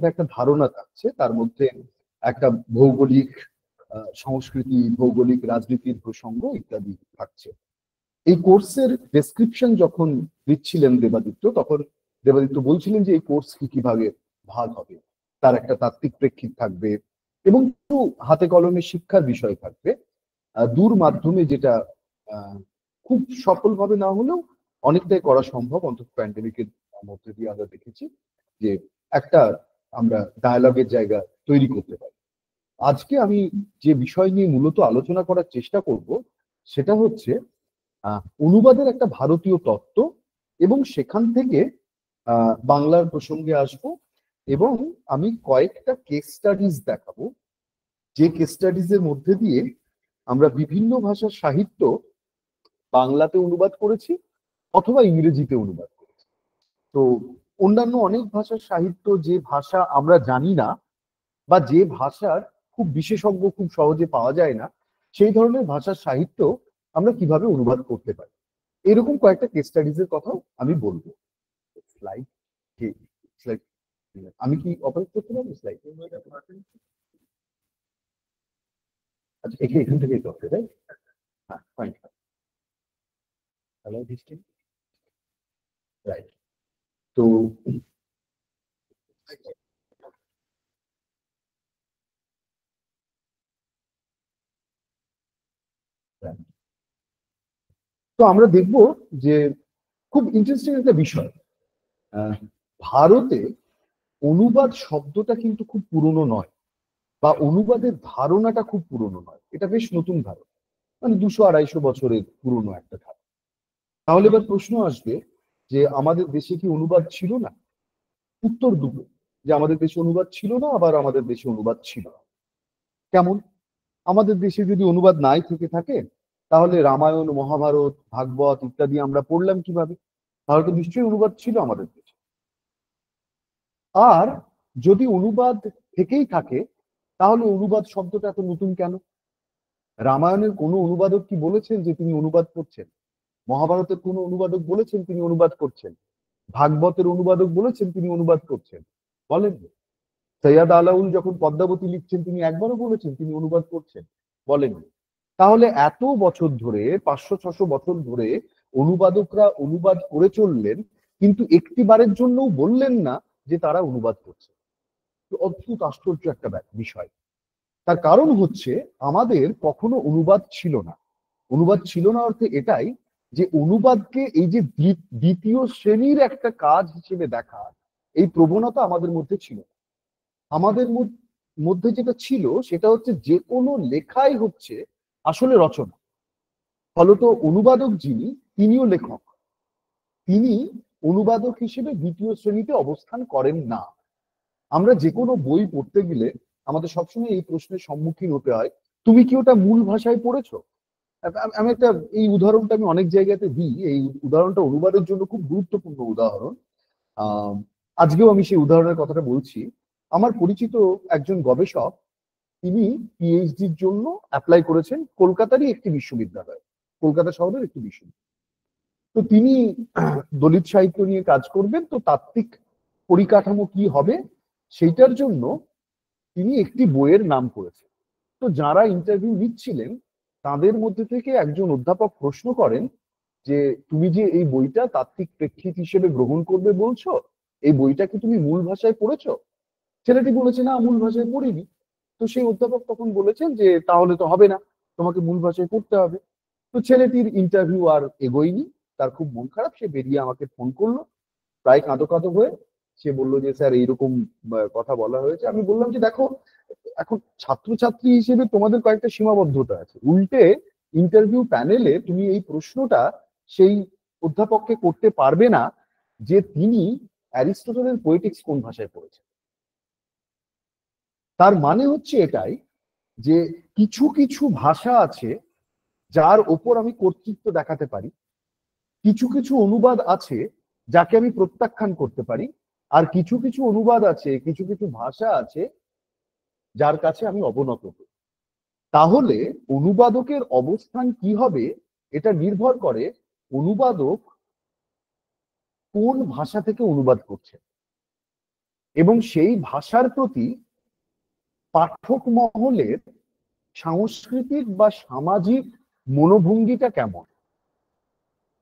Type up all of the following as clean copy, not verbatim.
মাথায় একটা ধারণা থাকছে, তার মধ্যে একটা ভৌগোলিক সংস্কৃতি, ভৌগোলিক রাজনীতির প্রসঙ্গ ইত্যাদি থাকছে। এই কোর্সের ডেসক্রিপশন যখন দিচ্ছিলেন দেবাদিত্য, তখন দেবাদিত্য বলছিলেন যে এই কোর্স কি কিভাবে ভাগ হবে, তার একটা তাত্ত্বিক প্রেক্ষিত থাকবে এবং একটু হাতে কলমে শিক্ষার বিষয় থাকবে। দূর মাধ্যমে যেটা খুব সফলভাবে না হলেও অনেকটাই করা সম্ভব, অন্তত প্যান্ডেমিকের মধ্যে দিয়ে আমরা দেখেছি যে একটা আমরা ডায়ালগের জায়গা তৈরি করতে পারি। আজকে আমি যে বিষয় নিয়ে মূলত আলোচনা করার চেষ্টা করব সেটা হচ্ছে অনুবাদের একটা ভারতীয় তত্ত্ব, এবং সেখান থেকে বাংলার প্রসঙ্গে আসব এবং আমি কয়েকটা কেস স্টাডিজ দেখাবো, যে কেস স্টাডিজের মধ্যে দিয়ে আমরা বিভিন্ন ভাষার সাহিত্য বাংলাতে অনুবাদ করেছি অথবা ইংরেজিতে অনুবাদ করেছি। তো অন্যান্য অনেক ভাষার সাহিত্য, যে ভাষা আমরা জানি না বা যে ভাষার খুব বিশেষজ্ঞ খুব সহজে পাওয়া যায় না, সেই ধরনের ভাষার সাহিত্য আমরা কিভাবে অনুবাদ করতে পারি, এরকম কয়েকটা কেস স্টাডিজের কথাও আমি বলবো। স্লাইড স্লাইড আমি কি অপারেট করতে পারবো স্লাইড? আচ্ছা, এখান থেকেই করতে, তাই? হ্যাঁ, ফাইন। Hello ডিস্টিং, right. তো তো আমরা দেখব যে খুব ইন্টারেস্টিং একটা বিষয়, ভারতে অনুবাদ শব্দটা কিন্তু খুব পুরনো নয়, বা অনুবাদের ধারণাটা খুব পুরনো নয়, এটা বেশ নতুন ধারণা, মানে 200-250 বছরের পুরনো একটা ধারণা। তাহলে এবার প্রশ্ন আসবে যে আমাদের দেশে কি অনুবাদ ছিল না? উত্তর দুটো, যে আমাদের দেশে অনুবাদ ছিল না, আবার আমাদের দেশে অনুবাদ ছিল। কেমন? আমাদের দেশে যদি অনুবাদ নাই থেকে থাকে, তাহলে রামায়ণ, মহাভারত, ভাগবত ইত্যাদি আমরা পড়লাম কিভাবে? তাহলে তো নিশ্চয়ই অনুবাদ ছিল আমাদের দেশে। আর যদি অনুবাদ থেকেই থাকে, তাহলে অনুবাদ শব্দটা এত নতুন কেন? রামায়ণের কোনো অনুবাদক কি বলেছেন যে তিনি অনুবাদ করছেন? মহাভারতের কোনো অনুবাদক বলেছেন তিনি অনুবাদ করছেন? ভাগবতের অনুবাদক বলেছেন তিনি অনুবাদ করছেন? বলেননি। সৈয়দ আলাউল যখন পদ্মাবতী লিখছেন, তিনি একবারও বলেছেন তিনি অনুবাদ করছেন? বলেননি। তাহলে এত বছর ধরে, 500-600 বছর ধরে অনুবাদকরা অনুবাদ করে চললেন, কিন্তু একটিবারের জন্যও বললেন না যে তারা অনুবাদ করছে। অদ্ভুত আশ্চর্য একটা বিষয়। তার কারণ হচ্ছে আমাদের কখনো অনুবাদ ছিল না। অনুবাদ ছিল না অর্থে এটাই যে অনুবাদকে এই যে দ্বিতীয় শ্রেণীর একটা কাজ হিসেবে দেখা, এই প্রবণতা আমাদের মধ্যে ছিল। আমাদের মধ্যে যেটা ছিল সেটা হচ্ছে যে কোনো লেখাই হচ্ছে আসলে রচনা। ফলত অনুবাদক যিনি, তিনিও লেখক। তিনি অনুবাদক হিসেবে দ্বিতীয় শ্রেণীতে অবস্থান করেন না। আমরা যে কোনো বই পড়তে গেলে আমাদের সবসময় এই প্রশ্নের সম্মুখীন হতে হয়, তুমি কি ওটা মূল ভাষায় পড়েছো? আমি একটা, এই উদাহরণটা আমি অনেক জায়গাতে দিই, এই উদাহরণটা অনুবাদের জন্য খুব গুরুত্বপূর্ণ উদাহরণ। আজকেও আমি সেই উদাহরণের কথাটা বলছি। আমার পরিচিত একজন গবেষক, তিনি পিএইচডির জন্য অ্যাপ্লাই করেছেন কলকাতারই একটি বিশ্ববিদ্যালয়, কলকাতা শহরের একটি বিশ্ববিদ্যালয়। তো তিনি দলিত সাহিত্য নিয়ে কাজ করবেন, তো তাত্ত্বিক পরিকাঠামো কি হবে সেইটার জন্য তিনি একটি বইয়ের নাম করেছেন। তো যারা ইন্টারভিউ নিচ্ছিলেন তাদের মধ্যে থেকে একজন অধ্যাপক প্রশ্ন করেন যে তুমি যে এই বইটা তাত্ত্বিক প্রেক্ষিত হিসেবে গ্রহণ করবে বলছো, এই বইটা কি তুমি মূল ভাষায় পড়েছো? ছেলেটি বলেছে না, মূল ভাষায় পড়িনি। তো সেই অধ্যাপক তখন বলেছেন যে তাহলে তো হবে না, তোমাকে মূল ভাষায় পড়তে হবে। তো ছেলেটির ইন্টারভিউ আর এগোয়নি, তার খুব মন খারাপ, সে বেরিয়ে আমাকে ফোন করলো প্রায় কাঁদো কাঁদো হয়ে। সে বললো যে স্যার এইরকম কথা বলা হয়েছে। আমি বললাম যে দেখো, এখন ছাত্রছাত্রী হিসেবে তোমাদের কয়েকটা সীমাবদ্ধতা আছে, উল্টে ইন্টারভিউ প্যানেলে তুমি এই প্রশ্নটা সেই অধ্যাপককে করতে পারবে না যে তিনি অ্যারিস্টটলের পোয়েটিক্স কোন ভাষায় পড়েছেন। তার মানে হচ্ছে এটাই যে কিছু কিছু ভাষা আছে যার ওপর আমি কর্তৃত্ব দেখাতে পারি, কিছু কিছু অনুবাদ আছে যাকে আমি প্রত্যাখ্যান করতে পারি, আর কিছু কিছু অনুবাদ আছে, কিছু কিছু ভাষা আছে যার কাছে আমি অবনত হই। তাহলে অনুবাদকের অবস্থান কি হবে এটা নির্ভর করে অনুবাদক কোন ভাষা থেকে অনুবাদ করছে। এবং সেই ভাষার প্রতি পাঠক মহলের সাংস্কৃতিক বা সামাজিক মনোভঙ্গিটা কেমন,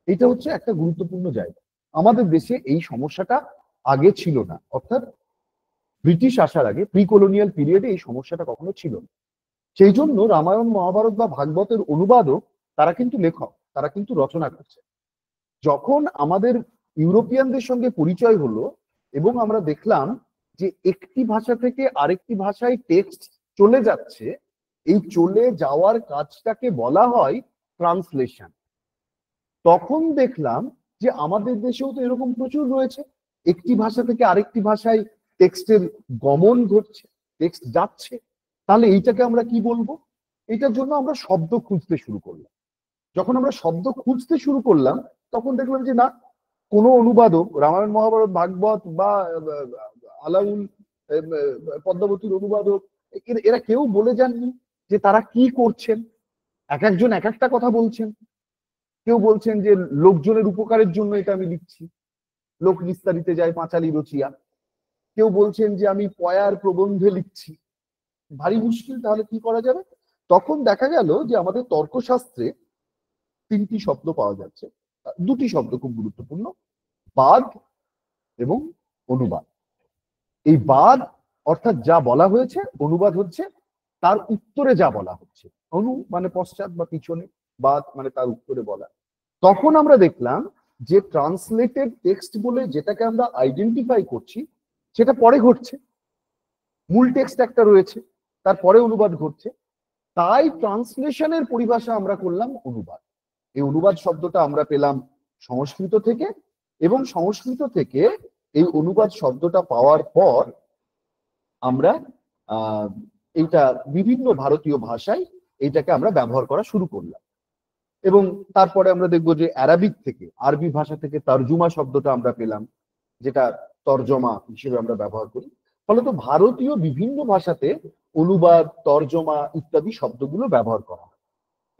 এটা হচ্ছে একটা গুরুত্বপূর্ণ জায়গা। আমাদের দেশে এই সমস্যাটা আগে ছিল না, অর্থাৎ ব্রিটিশ আসার আগে প্রি কলোনিয়াল পিরিয়ডে এই সমস্যাটা কখনো ছিল না। সেই জন্য রামায়ণ মহাভারত বা ভাগবতের অনুবাদক তারা কিন্তু লেখক, তারা কিন্তু রচনা করছে। যখন আমাদের ইউরোপিয়ানদের সঙ্গে পরিচয় হলো এবং আমরা দেখলাম যে একটি ভাষা থেকে আরেকটি ভাষায় টেক্সট চলে যাচ্ছে, এই চলে যাওয়ার কাজটাকে বলা হয় ট্রান্সলেশন। তখন দেখলাম যে আমাদের দেশেও তো এরকম প্রচুর রয়েছে, একটি ভাষা থেকে আরেকটি ভাষায় টেক্সটের গমন ঘটছে, টেক্সট যাচ্ছে। তাহলে এইটাকে আমরা কি বলবো? এটার জন্য আমরা শব্দ খুঁজতে শুরু করলাম। যখন আমরা শব্দ খুঁজতে শুরু করলাম তখন দেখলাম যে না, কোনো অনুবাদক রামায়ণ মহাভারত ভাগবত বা আলাউল পদ্মাবতীর অনুবাদক এরা কেউ বলে যাননি যে তারা কি করছেন। এক একজন এক একটা কথা বলছেন। কেউ বলছেন যে লোকজনের উপকারের জন্য এটা আমি লিখছি, লোক নিস্তারিতে যায় পাঁচালী রচিয়া। কেউ বলছেন যে আমি পয়ার প্রবন্ধে লিখছি। ভারী মুশকিল, তাহলে কি করা যাবে? তখন দেখা গেল যে আমাদের তর্কশাস্ত্রে তিনটি শব্দ পাওয়া যাচ্ছে, দুটি শব্দ খুব গুরুত্বপূর্ণ, বাদ এবং অনুবাদ। এই বাদ অর্থাৎ যা বলা হয়েছে, অনুবাদ হচ্ছে তার উত্তরে যা বলা হচ্ছে। অনু মানে পশ্চাৎ বা পিছনে, বাদ মানে তার উত্তরে বলা। তখন আমরা দেখলাম যে ট্রান্সলেটেড টেক্সট বলে যেটাকে আমরা আইডেন্টিফাই করছি সেটা পরে ঘটছে। মূল টেক্সট একটা রয়েছে, তারপরে অনুবাদ ঘটছে। তাই ট্রান্সলেশনের পরিভাষা আমরা করলাম অনুবাদ। এই অনুবাদ শব্দটা আমরা পেলাম সংস্কৃত থেকে, এবং সংস্কৃত থেকে এই অনুবাদ শব্দটা পাওয়ার পর আমরা এইটা বিভিন্ন ভারতীয় ভাষায় এইটাকে আমরা ব্যবহার করা শুরু করলাম। এবং তারপরে আমরা দেখবো যে অ্যারাবিক থেকে, আরবি ভাষা থেকে তর্জমা শব্দটা আমরা পেলাম, যেটা তর্জমা হিসেবে আমরা ব্যবহার করি। ফলত ভারতীয় বিভিন্ন ভাষাতে অনুবাদ, তর্জমা ইত্যাদি শব্দগুলো ব্যবহার করা হয়।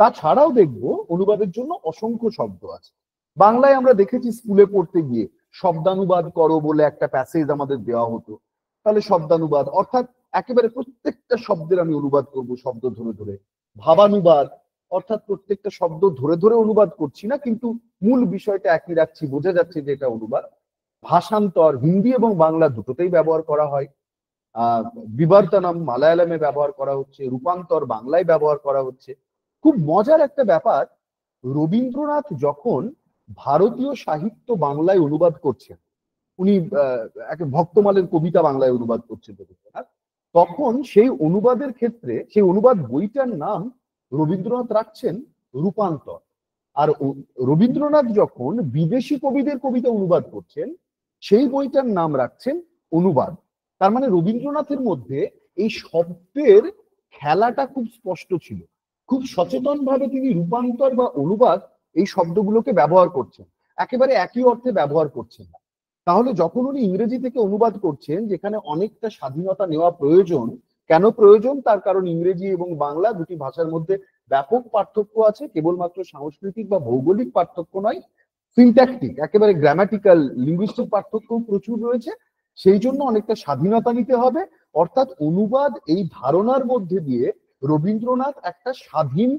তাছাড়াও দেখবো অনুবাদের জন্য অসংখ্য শব্দ আছে। বাংলায় আমরা দেখেছি স্কুলে পড়তে গিয়ে শব্দানুবাদ করো বলে একটা প্যাসেজ আমাদের দেওয়া হতো। তাহলে শব্দানুবাদ অর্থাৎ একেবারে প্রত্যেকটা শব্দের আমি অনুবাদ করব শব্দ ধরে ধরে। ভাবানুবাদ অর্থাৎ প্রত্যেকটা শব্দ ধরে ধরে অনুবাদ করছি না, কিন্তু মূল বিষয়টা একই রাখছি, বোঝা যাচ্ছে যে এটা অনুবাদ। ভাষান্তর হিন্দি এবং বাংলা দুটোতেই ব্যবহার করা হয়। বিবর্তনম মালায়ালামে ব্যবহার করা হচ্ছে, রূপান্তর বাংলায় ব্যবহার করা হচ্ছে। খুব মজার একটা ব্যাপার, রবীন্দ্রনাথ যখন ভারতীয় সাহিত্য বাংলায় অনুবাদ করছেন, উনি ভক্তমালের কবিতা বাংলায় অনুবাদ করছেন রবীন্দ্রনাথ, তখন সেই অনুবাদের ক্ষেত্রে সেই অনুবাদ বইটার নাম রবীন্দ্রনাথ রাখছেন রূপান্তর। আর রবীন্দ্রনাথ যখন বিদেশি কবিদের কবিতা অনুবাদ করছেন সেই বইটার নাম রাখছেন অনুবাদ। তার মানে রবীন্দ্রনাথের মধ্যে এই শব্দের খেলাটা খুব স্পষ্ট ছিল। খুব সচেতন ভাবে তিনি রূপান্তর বা অনুবাদ এই শব্দগুলোকে ব্যবহার করছেন, একেবারে একই অর্থে ব্যবহার করছেন না। তাহলে যখন উনি ইংরেজি থেকে অনুবাদ করছেন, যেখানে অনেকটা স্বাধীনতা নেওয়া প্রয়োজন, কেন প্রয়োজন? তার কারণ ইংরেজি এবং বাংলা দুটি ভাষার মধ্যে ব্যাপক পার্থক্য আছে, কেবলমাত্র সাংস্কৃতিক বা ভৌগোলিক পার্থক্য নয়, সিনট্যাকটিক একেবারে গ্রামাটিক্যাল লিঙ্গুইস্টিক পার্থক্য প্রচুর রয়েছে। সেই জন্য অনেকটা স্বাধীনতা নিতে হবে। অর্থাৎ অনুবাদ এই ধারণার মধ্যে দিয়ে রবীন্দ্রনাথ একটা স্বাধীন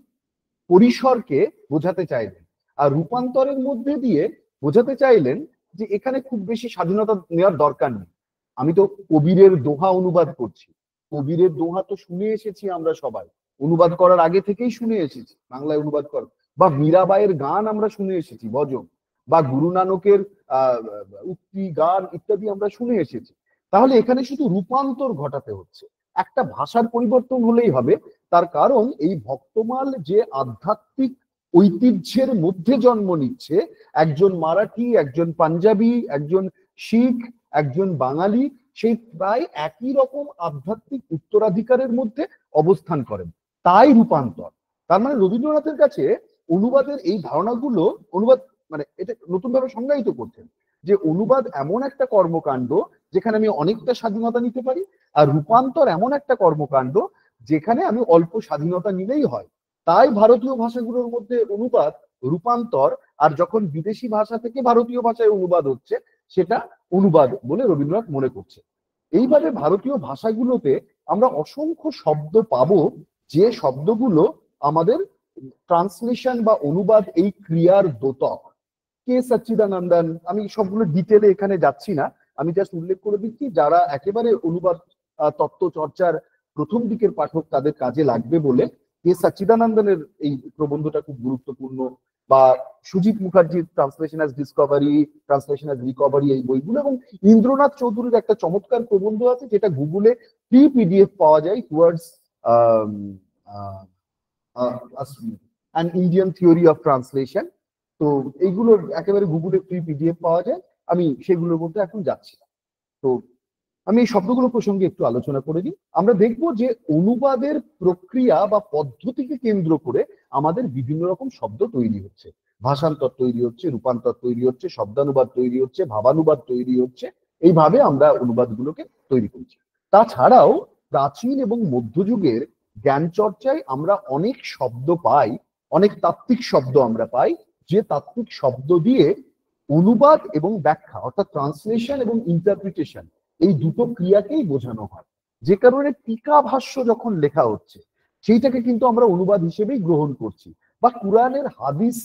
পরিসরকে বোঝাতে চাইলেন, আর রূপান্তরের মধ্যে দিয়ে বোঝাতে চাইলেন যে এখানে খুব বেশি স্বাধীনতা নেওয়ার দরকার নেই। আমি তো কবিরের দোহা অনুবাদ করছি, কবিরের দোহা তো শুনে এসেছি আমরা সবাই, অনুবাদ করার আগে থেকেই শুনে এসেছি বাংলায় অনুবাদ কর, বা মীরাবাইয়ের গান আমরা শুনে এসেছি ভজন, বা গুরু নানকের উক্তি গান ইত্যাদি আমরা শুনে এসেছি। তাহলে এখানে শুধু রূপান্তর ঘটাতে হচ্ছে, একটা ভাষার পরিবর্তন হলেই হবে। তার কারণ এই ভক্তমাল যে আধ্যাত্মিক ঐতিহ্যের মধ্যে জন্ম নিচ্ছে, একজন মারাঠি, একজন পাঞ্জাবি, একজন শিখ, একজন বাঙালি সেই প্রায় একই রকম আধ্যাত্মিক উত্তরাধিকারের মধ্যে অবস্থান করেন, তাই রূপান্তর। তার মানে রবীন্দ্রনাথের কাছে অনুবাদের এই ধারণাগুলো, অনুবাদ মানে এটা নতুন ভাবে সংজ্ঞায়িত করছেন যে অনুবাদ এমন একটা কর্মকাণ্ড যেখানে আমি অনেকটা স্বাধীনতা নিতে পারি, আর রূপান্তর এমন একটা কর্মকাণ্ড যেখানে আমি অল্প স্বাধীনতা নিলেই হয়। তাই ভারতীয় ভাষাগুলোর মধ্যে অনুবাদ, রূপান্তর, আর যখন বিদেশি ভাষা থেকে ভারতীয় ভাষায় অনুবাদ হচ্ছে সেটা অনুবাদ বলে রবীন্দ্রনাথ মনে করছে। এইভাবে ভারতীয় ভাষাগুলোতে আমরা অসংখ্য শব্দ পাবো, যে শব্দগুলো আমাদের ট্রান্সলেশন বা অনুবাদ এই ক্রিয়ার দ্যোতক। কে সচ্চিদানন্দন, আমি সবগুলো ডিটেলে এখানে যাচ্ছি না, আমি জাস্ট উল্লেখ করে দিচ্ছি যারা একেবারে অনুবাদ তত্ত্ব চর্চার প্রথম দিকের পাঠক তাদের কাজে লাগবে বলে কে সচ্চিদানন্দনের এই প্রবন্ধটা খুব গুরুত্বপূর্ণ, বা সুজিত মুখার্জির translation as Discovery, translation as recovery, এই বইগুলো, এবং ইন্দ্রনাথ চৌধুরীর একটা চমৎকার প্রবন্ধ আছে যেটা গুগলে ফ্রি পিডিএফ পাওয়া যায়, towards an Indian theory of translation. তো এইগুলো একেবারে গুগলে ফ্রি পিডিএফ পাওয়া যায়, আমি সেগুলোর মধ্যে এখন যাচ্ছি না। তো আমি এই শব্দগুলো প্রসঙ্গে একটু আলোচনা করে দিই। আমরা দেখব যে অনুবাদের প্রক্রিয়া বা পদ্ধতিকে কেন্দ্র করে আমাদের বিভিন্ন রকম শব্দ তৈরি হচ্ছে, ভাষান্তর তৈরি হচ্ছে, রূপান্তর তৈরি হচ্ছে, শব্দানুবাদ তৈরি হচ্ছে, ভাবানুবাদ তৈরি হচ্ছে, এইভাবে আমরা অনুবাদগুলোকে তৈরি করছি। তাছাড়াও প্রাচীন এবং মধ্যযুগের জ্ঞান চর্চায় আমরা অনেক শব্দ পাই, অনেক তাত্ত্বিক শব্দ আমরা পাই, যে তাত্ত্বিক শব্দ দিয়ে অনুবাদ এবং ব্যাখ্যা অর্থাৎ ট্রান্সলেশন এবং ইন্টারপ্রিটেশন এই দুটো ক্রিয়াকেই বোঝানো হয়। যে কারণে টিকা ভাষ্য যখন লেখা হচ্ছে সেইটাকে কিন্তু আমরা অনুবাদ হিসেবেই গ্রহণ করছি, বা কুরআনের হাদিস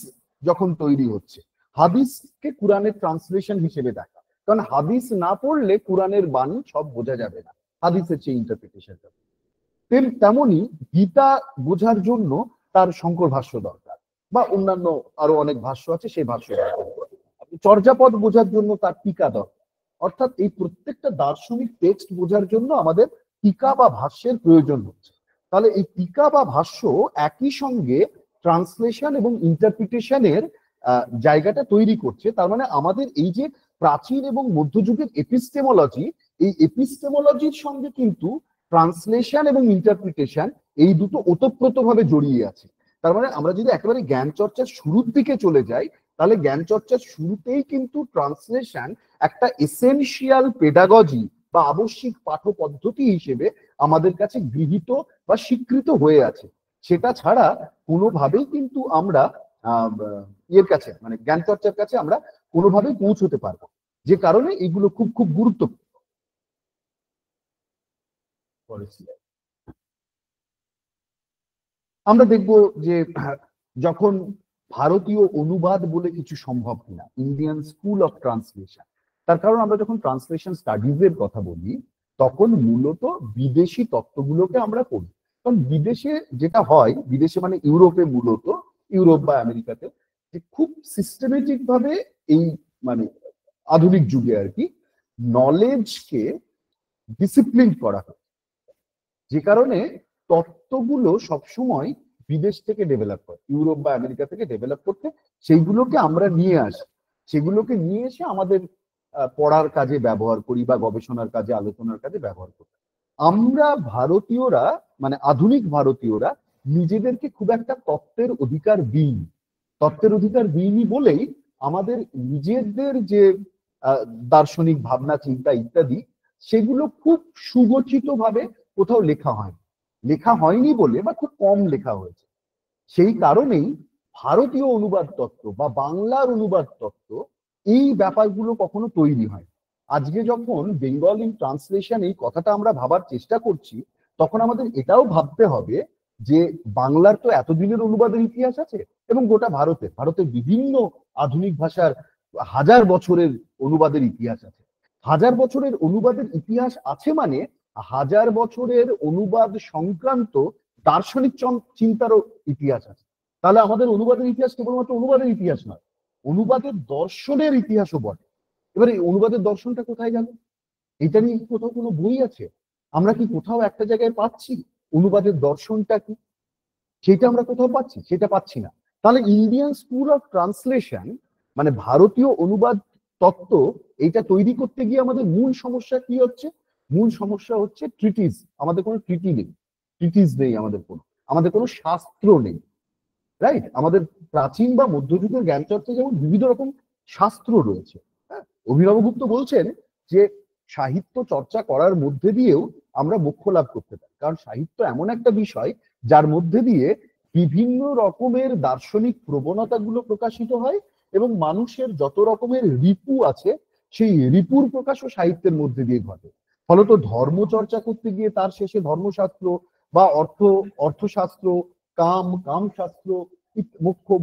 যখন তৈরি হচ্ছে হাদিসকে কুরআনের ট্রান্সলেশন হিসেবে দেখা, কারণ হাদিস না পড়লে কুরআনের বাণী সব বোঝা যাবে না, হাদিসের যে ইন্টারপ্রিটেশনটা। তেমনি গীতা বোঝার জন্য তার শঙ্কর ভাষ্য দরকার, বা অন্যান্য আরো অনেক ভাষ্য আছে সেই ভাষ্য দরকার। চর্যাপদ বোঝার জন্য তার টিকা দরকার। অর্থাৎ এই প্রত্যেকটা দার্শনিক টেক্সট বোঝার জন্য আমাদের টিকা বা ভাষ্যের প্রয়োজন হচ্ছে। তাহলে এই টিকা বা ভাষ্য একই সঙ্গে ট্রান্সলেশন এবং ইন্টারপ্রিটেশনের জায়গাটা তৈরি করছে। তার মানে আমাদের এই যে প্রাচীন এবং মধ্যযুগের এপিস্টেমোলজি, এই এপিস্টেমোলজির সঙ্গে কিন্তু ট্রান্সলেশন এবং ইন্টারপ্রিটেশন এই দুটো ওতপ্রোতভাবে জড়িয়ে আছে। তার মানে আমরা যদি একেবারে জ্ঞান চর্চার শুরুর দিকে চলে যাই, তাহলে জ্ঞান চর্চার শুরুতেই কিন্তু ট্রান্সলেশন একটা এসেনশিয়াল পেডাগজি বা আবশ্যিক পাঠ পদ্ধতি হিসেবে আমাদের কাছে গৃহীত বা স্বীকৃত হয়ে আছে। সেটা ছাড়া কোনোভাবেই কিন্তু আমরা এর কাছে মানে জ্ঞান চর্চার কাছে আমরা কোনোভাবেই পৌঁছতে পারবো, যে কারণে এগুলো খুব খুব গুরুত্বপূর্ণ। আমরা দেখব যে যখন ভারতীয় অনুবাদ বলে কিছু সম্ভব কিনা, ইন্ডিয়ান স্কুল অফ ট্রান্সলেশন, তার কারণ আমরা যখন ট্রান্সলেশন স্টাডিজ এর কথা বলি তখন মূলত বিদেশি তত্ত্বগুলোকে আমরা পড়ি। কারণ বিদেশে যেটা হয়, বিদেশে মানে ইউরোপে, মূলত ইউরোপ বা আমেরিকাতে, যে খুব সিস্টেমেটিক ভাবে এই মানে আধুনিক যুগে আর কি নলেজকে ডিসিপ্লিন করা হয়, যে কারণে তত্ত্বগুলো সবসময় বিদেশ থেকে ডেভেলপ হয়, ইউরোপ বা আমেরিকা থেকে ডেভেলপ করতে সেইগুলোকে আমরা নিয়ে আসি, সেগুলোকে নিয়ে এসে আমাদের পড়ার কাজে ব্যবহার করি বা গবেষণার কাজে, আলোচনার কাজে ব্যবহার করি। আমরা ভারতীয়রা মানে আধুনিক ভারতীয়রা নিজেদেরকে খুব একটা তত্ত্বের অধিকার দিইনি। তত্ত্বের অধিকার দিইনি বলেই আমাদের নিজেদের যে দার্শনিক ভাবনা, চিন্তা ইত্যাদি, সেগুলো খুব সুগঠিত ভাবে কোথাও লেখা হয়নি বলে, বা খুব কম লেখা হয়েছে। সেই কারণেই ভারতীয় অনুবাদ তত্ত্ব বা বাংলার অনুবাদ তত্ত্ব, এই ব্যাপারগুলো কখনো তৈরি হয়। আজকে যখন বেঙ্গল ইন ট্রান্সলেশন এই কথাটা আমরা ভাবার চেষ্টা করছি, তখন আমাদের এটাও ভাবতে হবে যে বাংলার তো এতদিনের অনুবাদের ইতিহাস আছে, এবং গোটা ভারতের বিভিন্ন আধুনিক ভাষার হাজার বছরের অনুবাদের ইতিহাস আছে। হাজার বছরের অনুবাদের ইতিহাস আছে মানে হাজার বছরের অনুবাদ সংক্রান্ত দার্শনিক চিন্তারও ইতিহাস আছে। তাহলে আমাদের অনুবাদের ইতিহাস কেবলমাত্র অনুবাদের ইতিহাস নয়, অনুবাদের দর্শনের ইতিহাসও বটে। এবারে অনুবাদের দর্শনটা কোথায় গেল? এটা নিয়ে কোথাও কোনো বই আছে? আমরা কি কোথাও একটা জায়গায় পাচ্ছি অনুবাদের দর্শনটা কি? সেটা আমরা কোথাও পাচ্ছি? সেটা পাচ্ছি না। তাহলে ইন্ডিয়ান স্কুল অফ ট্রান্সলেশন মানে ভারতীয় অনুবাদ তত্ত্ব, এইটা তৈরি করতে গিয়ে আমাদের মূল সমস্যা কি হচ্ছে? মূল সমস্যা হচ্ছে ট্রিটিস। আমাদের কোনো ট্রিটি নেই, ট্রিটিস নেই, আমাদের কোনো শাস্ত্র নেই, রাইট? আমাদের প্রাচীন বা মধ্যযুগের জ্ঞান চর্চায় যেমন বিবিধ রকম শাস্ত্র রয়েছে, হ্যাঁ, অভিনবগুপ্ত বলছেন যে সাহিত্য চর্চা করার মধ্যে দিয়েও আমরা মোক্ষ লাভ করতে পারি, কারণ সাহিত্য এমন একটা বিষয় যার মধ্যে দিয়ে বিভিন্ন রকমের দার্শনিক প্রবণতাগুলো প্রকাশিত হয়, এবং মানুষের যত রকমের রিপু আছে সেই রিপুর প্রকাশও সাহিত্যের মধ্যে দিয়ে ঘটে। ফলত ধর্ম চর্চা করতে গিয়ে তার শেষে ধর্মশাস্ত্র বা অর্থশাস্ত্র, কামশাস্ত্র,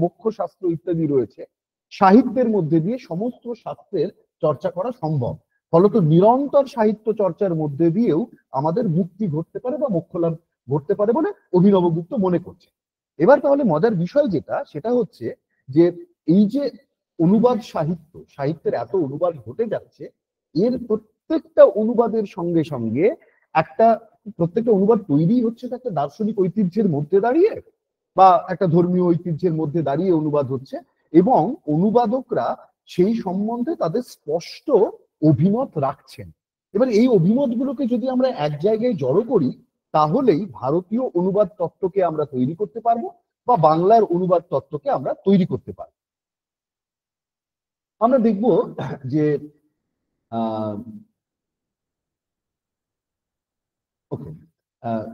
মোক্ষ শাস্ত্র ইত্যাদি রয়েছে। সাহিত্যের মধ্যে দিয়ে সমস্ত শাস্ত্রের চর্চা করা সম্ভব। ফলত নিরন্তর সাহিত্য চর্চার মধ্যে দিয়েও আমাদের মুক্তি ঘটতে পারে বা মোক্ষ লাভ ঘটতে পারে বলে অভিনবগুপ্ত মনে করছে। এবার তাহলে মজার বিষয় যেটা, সেটা হচ্ছে যে এই যে অনুবাদ সাহিত্যের এত অনুবাদ ঘটে যাচ্ছে, এর প্রত্যেকটা অনুবাদের সঙ্গে সঙ্গে প্রত্যেকটা অনুবাদ তৈরি হচ্ছে একটা দার্শনিক ঐতিহ্যের মধ্যে দাঁড়িয়ে বা একটা ধর্মীয় ঐতিহ্যের মধ্যে দাঁড়িয়ে অনুবাদ হচ্ছে, এবং অনুবাদকরা সেই সম্বন্ধে তাদের স্পষ্ট অভিমত রাখছেন। এবার এই অভিমতগুলোকে যদি আমরা এক জায়গায় জড়ো করি, তাহলেই ভারতীয় অনুবাদ তত্ত্বকে আমরা তৈরি করতে পারবো বা বাংলার অনুবাদ তত্ত্বকে আমরা তৈরি করতে পারবো। আমরা দেখব যে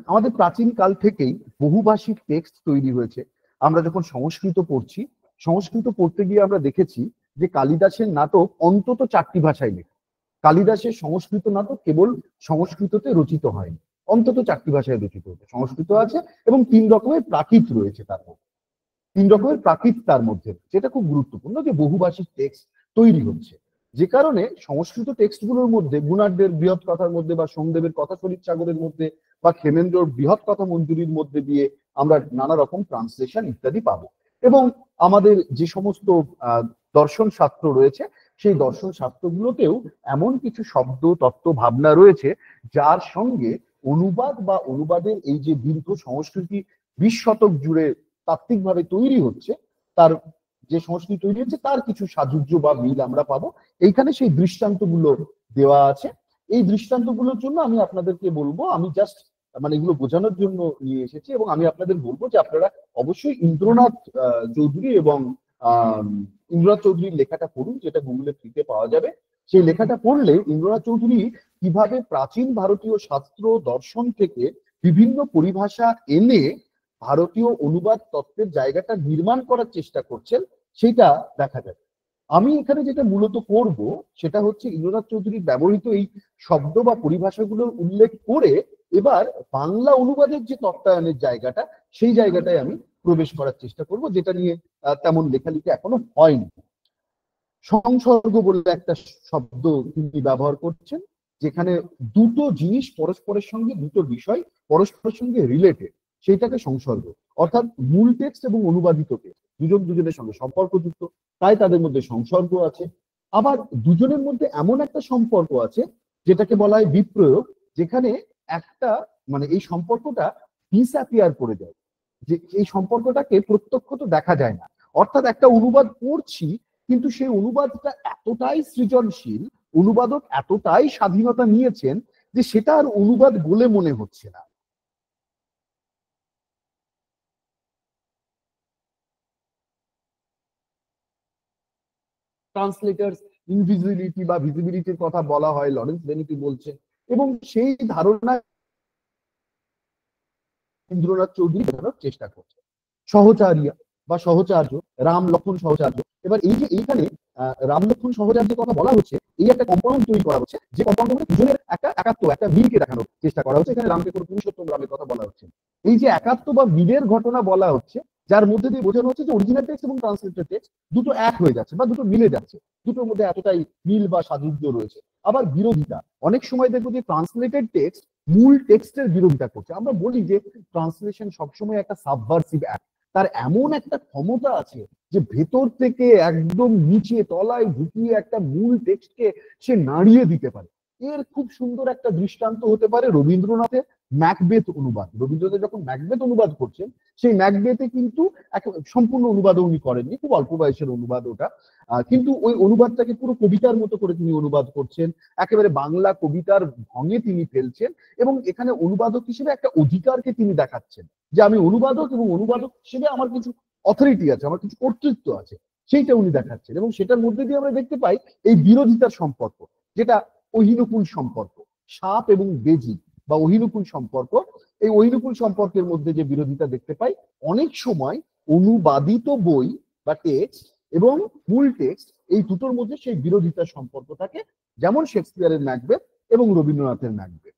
আমাদের প্রাচীন কাল থেকেই বহুভাষিক টেক্সট তৈরি হয়েছে। আমরা যখন সংস্কৃত পড়ছি, সংস্কৃত পড়তে গিয়ে আমরা দেখেছি যে কালিদাসের নাটক অন্তত 4টি ভাষায় লেখা। কালিদাসের সংস্কৃত নাটক কেবল সংস্কৃততে রচিত হয়নি, অন্তত 4টি ভাষায় রচিত হয়েছে। সংস্কৃত আছে এবং 3 রকমের প্রাকৃত রয়েছে তার মধ্যে, 3 রকমের প্রাকৃত তার মধ্যে, যেটা খুব গুরুত্বপূর্ণ যে বহুভাষিক টেক্সট তৈরি হচ্ছে। যে কারণে সংস্কৃত টেক্সটগুলোর মধ্যে গুণাঢ্যের বৃহৎ কথার মধ্যে বা সোমদেবের কথা শরীর সাগরের মধ্যে বা ক্ষেমেন্দ্রর বৃহৎ কথা মঞ্জুরির মধ্যে দিয়ে আমরা নানা রকম ট্রান্সলেশন ইত্যাদি পাবো। এবং আমাদের যে সমস্ত দর্শন শাস্ত্র রয়েছে, সেই দর্শন শাস্ত্রগুলোতেও এমন কিছু শব্দ, তত্ত্ব, ভাবনা রয়েছে যার সঙ্গে অনুবাদ বা অনুবাদের এই যে দীর্ঘ সংস্কৃতি 20 শতক জুড়ে তাত্ত্বিকভাবে তৈরি হচ্ছে, তার যে সংস্কৃতি তৈরি হচ্ছে তার কিছু সাযুজ্য বা মিল আমরা পাবো। এইখানে সেই দৃষ্টান্তগুলো দেওয়া আছে। এই দৃষ্টান্তগুলোর জন্য আমি আপনাদেরকে বলবো, আমি জাস্ট মানে এগুলো বোঝানোর জন্য নিয়ে এসেছি, এবং আমি আপনাদের বলবো যে আপনারা অবশ্যই ইন্দ্রনাথ চৌধুরী এবং ইন্দ্রনাথ চৌধুরীর লেখাটা পড়ুন, যেটা গুগলে ফ্রিতে পাওয়া যাবে। সেই লেখাটা পড়লে ইন্দ্রনাথ চৌধুরী কিভাবে প্রাচীন ভারতীয় শাস্ত্র দর্শন থেকে বিভিন্ন পরিভাষা এনে ভারতীয় অনুবাদ তত্ত্বের জায়গাটা নির্মাণ করার চেষ্টা করছেন, সেটা দেখা যাবে। আমি এখানে যেটা মূলত করব সেটা হচ্ছে ইন্দ্রনাথ চৌধুরীর ব্যবহৃত এই শব্দ বা পরিভাষাগুলোর উল্লেখ করে এবার বাংলা অনুবাদের যে তত্ত্বায়নের জায়গাটা, সেই জায়গাটায় আমি প্রবেশ করার চেষ্টা করব, যেটা নিয়ে তেমন লেখালেখি এখনো হয়নি। সংসর্গ বলে একটা শব্দ তিনি ব্যবহার করছেন, যেখানে দুটো জিনিস পরস্পরের সঙ্গে, দুটো বিষয় পরস্পরের সঙ্গে রিলেটেড, সেইটাকে সংসর্গ। অর্থাৎ মূল টেক্সট এবং অনুবাদিত টেক্সট দুজনের সঙ্গে সম্পর্কযুক্ত, তাই তাদের মধ্যে সংসর্গ আছে। আবার দুজনের মধ্যে এমন একটা সম্পর্ক আছে যেটাকে বলা হয় বিপ্রয়োগ, যেখানে একটা মানে এই সম্পর্কটা ডিসঅ্যাপিয়ার করে যায়, যে এই সম্পর্কটাকে প্রত্যক্ষত দেখা যায় না। অর্থাৎ একটা অনুবাদ পড়ছি, কিন্তু সেই অনুবাদটা এতটাই সৃজনশীল, অনুবাদক এতটাই স্বাধীনতা নিয়েছেন যে সেটা আর অনুবাদ বলে মনে হচ্ছে না। ট্রান্সলেটার্স ইনভিজিবিলিটি বা ভিজিবিলিটির কথা বলা হয়, লরেন্স বেনেটি বলছেন, এবং সেই ধারণা ইন্দ্রনাথ চৌধুরী বোঝানোর চেষ্টা করছে। সহচারিয়া বা সহচার্য, রাম লক্ষণ সহচার্য। এবার এই যে এইখানে রাম লক্ষণ সহচার্যের কথা বলা হচ্ছে, এই একটা কম্পাউন্ড তৈরি করা হচ্ছে, যে কম্পাউন্ড মধ্যে দুজনের একটা একাত্ম, একটা মিলকে দেখানোর চেষ্টা করা হচ্ছে। এখানে রামকে কোনো পুরুষোত্তম রামের কথা বলা হচ্ছে। এই যে একাত্ম বা মিলের ঘটনা বলা হচ্ছে, যার মধ্যে দিয়ে বোঝানো হচ্ছে যে অরিজিনাল টেক্সট এবং ট্রান্সলেটেড টেক্সট দুটো এক হয়ে যাচ্ছে বা দুটো মিলে যাচ্ছে, দুটোর মধ্যে এতটাই মিল বা সাযুজ্য রয়েছে। আবার বিরোধিতা, অনেক সময় দেখবো যে ট্রান্সলেটেড টেক্সট মূল টেক্সটের বিরোধিতা করছে। আমরা বলি যে ট্রান্সলেশন সবসময় একটা সাবভার্সিভ অ্যাক্ট, তার এমন একটা ক্ষমতা আছে যে ভেতর থেকে একদম নিচে তলায় ঢুকিয়ে একটা মূল টেক্সটকে সে নাড়িয়ে দিতে পারে। এর খুব সুন্দর একটা দৃষ্টান্ত হতে পারে রবীন্দ্রনাথের ম্যাকবেথ অনুবাদ। রবীন্দ্রনাথ যখন ম্যাকবেথ অনুবাদ করছেন, সেই ম্যাকবেথে কিন্তু সম্পূর্ণ অনুবাদ উনি করেননি, খুব অল্প বয়সের অনুবাদ ওটা, কিন্তু ওই অনুবাদটাকে পুরো কবিতার মতো করে তিনি অনুবাদ করছেন, একেবারে বাংলা কবিতার ঢঙে তিনি ফেলছেন, এবং এখানে অনুবাদক হিসেবে একটা অধিকারকে তিনি দেখাচ্ছেন যে আমি অনুবাদক, এবং অনুবাদক হিসেবে আমার কিছু অথরিটি আছে, আমার কিছু কর্তৃত্ব আছে, সেইটা উনি দেখাচ্ছেন। এবং সেটার মধ্যে দিয়ে আমরা দেখতে পাই এই বিরোধিতার সম্পর্ক, যেটা অহিনুকূল সম্পর্ক, সাপ এবং বেজি বা অহিনুকূল সম্পর্ক। এই অহিনুকূল সম্পর্কের মধ্যে যে বিরোধিতা দেখতে পাই, অনেক সময় অনুবাদিত বই বা টেক্সট এবং মূল টেক্সট, এই দুটোর মধ্যে সেই বিরোধিতার সম্পর্ক থাকে। যেমন শেক্সপিয়ারের ম্যাকবেথ, এবং রবীন্দ্রনাথের ম্যাকবেথ।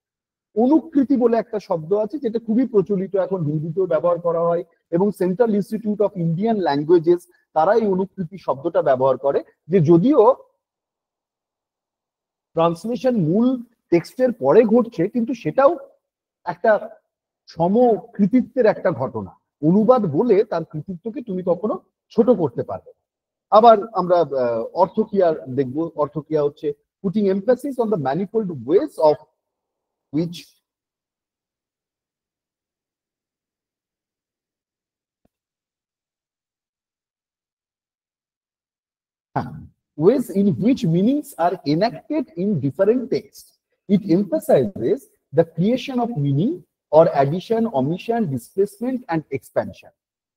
অনুকৃতি বলে একটা শব্দ আছে যেটা খুবই প্রচলিত, এখন হিন্দিতেও ব্যবহার করা হয়, এবং central institute of Indian languages তারা এই অনুকৃতি শব্দটা ব্যবহার করে, যে যদিও ট্রান্সলেশন মূল টেক্সটের পরে ঘটছে কিন্তু সেটাও একটা সমকৃতিত্বের একটা ঘটনা। অনুবাদ বলে তার কৃতিত্বকে তুমি কখনো ছোট করতে পারবে। আবার আমরা অর্থক্রিয়া দেখব। অর্থক্রিয়া হচ্ছে putting emphasis on the manifold ways of which ways in which meanings are enacted in different texts. It emphasizes the creation of meaning or addition, omission, displacement and expansion.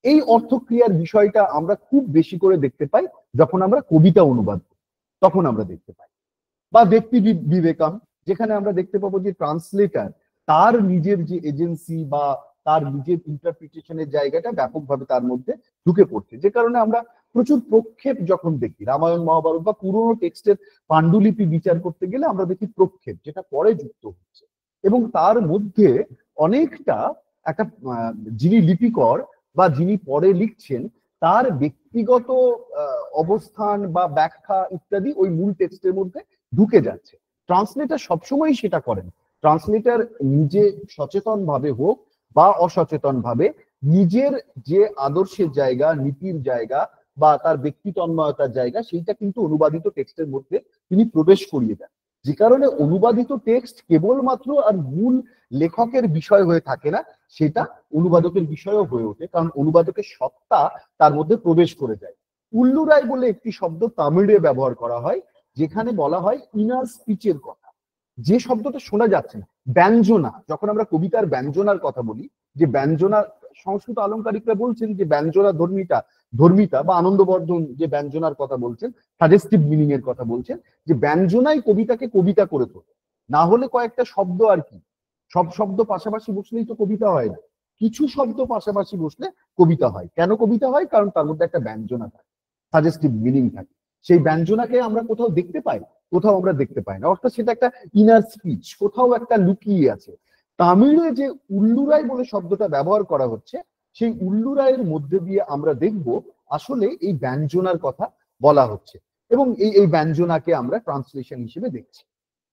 এই অর্থক্রিয়ার বিষয়টা আমরা খুব বেশি করে দেখতে পাই যখন আমরা কবিতা অনুবাদ করি, তখন আমরা দেখতে পাই। বা ব্যক্তি বিবেকম, যেখানে আমরা দেখতে পাবো যে ট্রান্সলেটার তার নিজের যে এজেন্সি বা তার নিজের ইন্টারপ্রিটেশনের জায়গাটা ব্যাপকভাবে তার মধ্যে ঢুকে পড়ছে, যে কারণে আমরা প্রচুর প্রক্ষেপ যখন দেখি রামায়ণ মহাভারত বা পুরোনো টেক্সটের পাণ্ডুলিপি বিচার করতে গেলে আমরা দেখি প্রক্ষেপ যেটা পরে যুক্ত হচ্ছে, এবং তার মধ্যে অনেকটা একটা যিনি লিপিকর বা যিনি পরে লিখছেন তার ব্যক্তিগত অবস্থান বা ব্যাখ্যা ইত্যাদি ওই মূল টেক্সটের মধ্যে ঢুকে যাচ্ছে। ট্রান্সলেটার সবসময় সেটা করেন। ট্রান্সলেটার নিজে সচেতন ভাবে হোক বা অসচেতন ভাবে নিজের যে আদর্শের জায়গা, নীতির জায়গা বা তার ব্যক্তি তন্ময়তার জায়গা, সেইটা কিন্তু অনুবাদিত টেক্সটের মধ্যে তিনি প্রবেশ করিয়ে দেন। যে কারণে অনুবাদিত টেক্সট কেবলমাত্র আর মূল লেখকের বিষয় হয়ে থাকে না, সেটা অনুবাদকের বিষয়ও হয়ে ওঠে, কারণ অনুবাদকের সত্তা তার মধ্যে প্রবেশ করে যায়। উল্লুরাই বলে একটি শব্দ তামিলে ব্যবহার করা হয়, যেখানে বলা হয় ইনার স্পিচের কথা, যে শব্দটা শোনা যাচ্ছে না, ব্যঞ্জনা। যখন আমরা কবিতার ব্যঞ্জনার কথা বলি, যে ব্যঞ্জনা, সংস্কৃত আলংকারিকরা বলছেন যে ব্যঞ্জনা ধর্মিতা বা আনন্দবর্ধন যে ব্যঞ্জনার কথা বলছেন, সাজেস্টিভ মিনিং এর কথা বলছেন, যে ব্যঞ্জনাই কবিতাকে কবিতা করে তোলে। না হলে কয়েকটা শব্দ আর কি, সব শব্দ পাশাপাশি বসলেই তো কবিতা হয় না, কিছু শব্দ পাশাপাশি বসলে কবিতা হয়। কেন কবিতা হয়? কারণ তার মধ্যে একটা ব্যঞ্জনা থাকে, সাজেস্টিভ মিনিং থাকে। সেই ব্যঞ্জনাকে আমরা কোথাও দেখতে পাই, কোথাও আমরা দেখতে পাই না, অর্থাৎ সেটা একটা ইনার স্পিচ, কোথাও একটা লুকিয়ে আছে। তামিলে যে উল্লুরাই বলে শব্দটা ব্যবহার করা হচ্ছে, সেই উল্লুরাইয়ের মধ্যে দিয়ে আমরা দেখব আসলে এই ব্যঞ্জনার কথা বলা হচ্ছে, এবং এই ব্যঞ্জনাকে আমরা ট্রান্সলেশন হিসেবে দেখছি।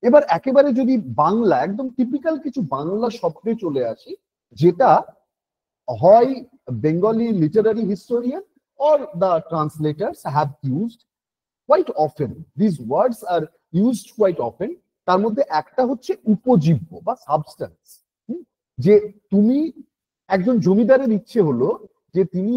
এবার একেবারে যদি বাংলা, একদম টিপিক্যাল কিছু বাংলা শব্দে চলে আসি, যেটা হয় Bengali Literary historian or the translators have used quite often. These words are used quite often. তার মধ্যে একটা হচ্ছে উপজীব্য বা সাবস্টেন্স। যে তুমি একজন জমিদারের ইচ্ছে হলো যে তিনি,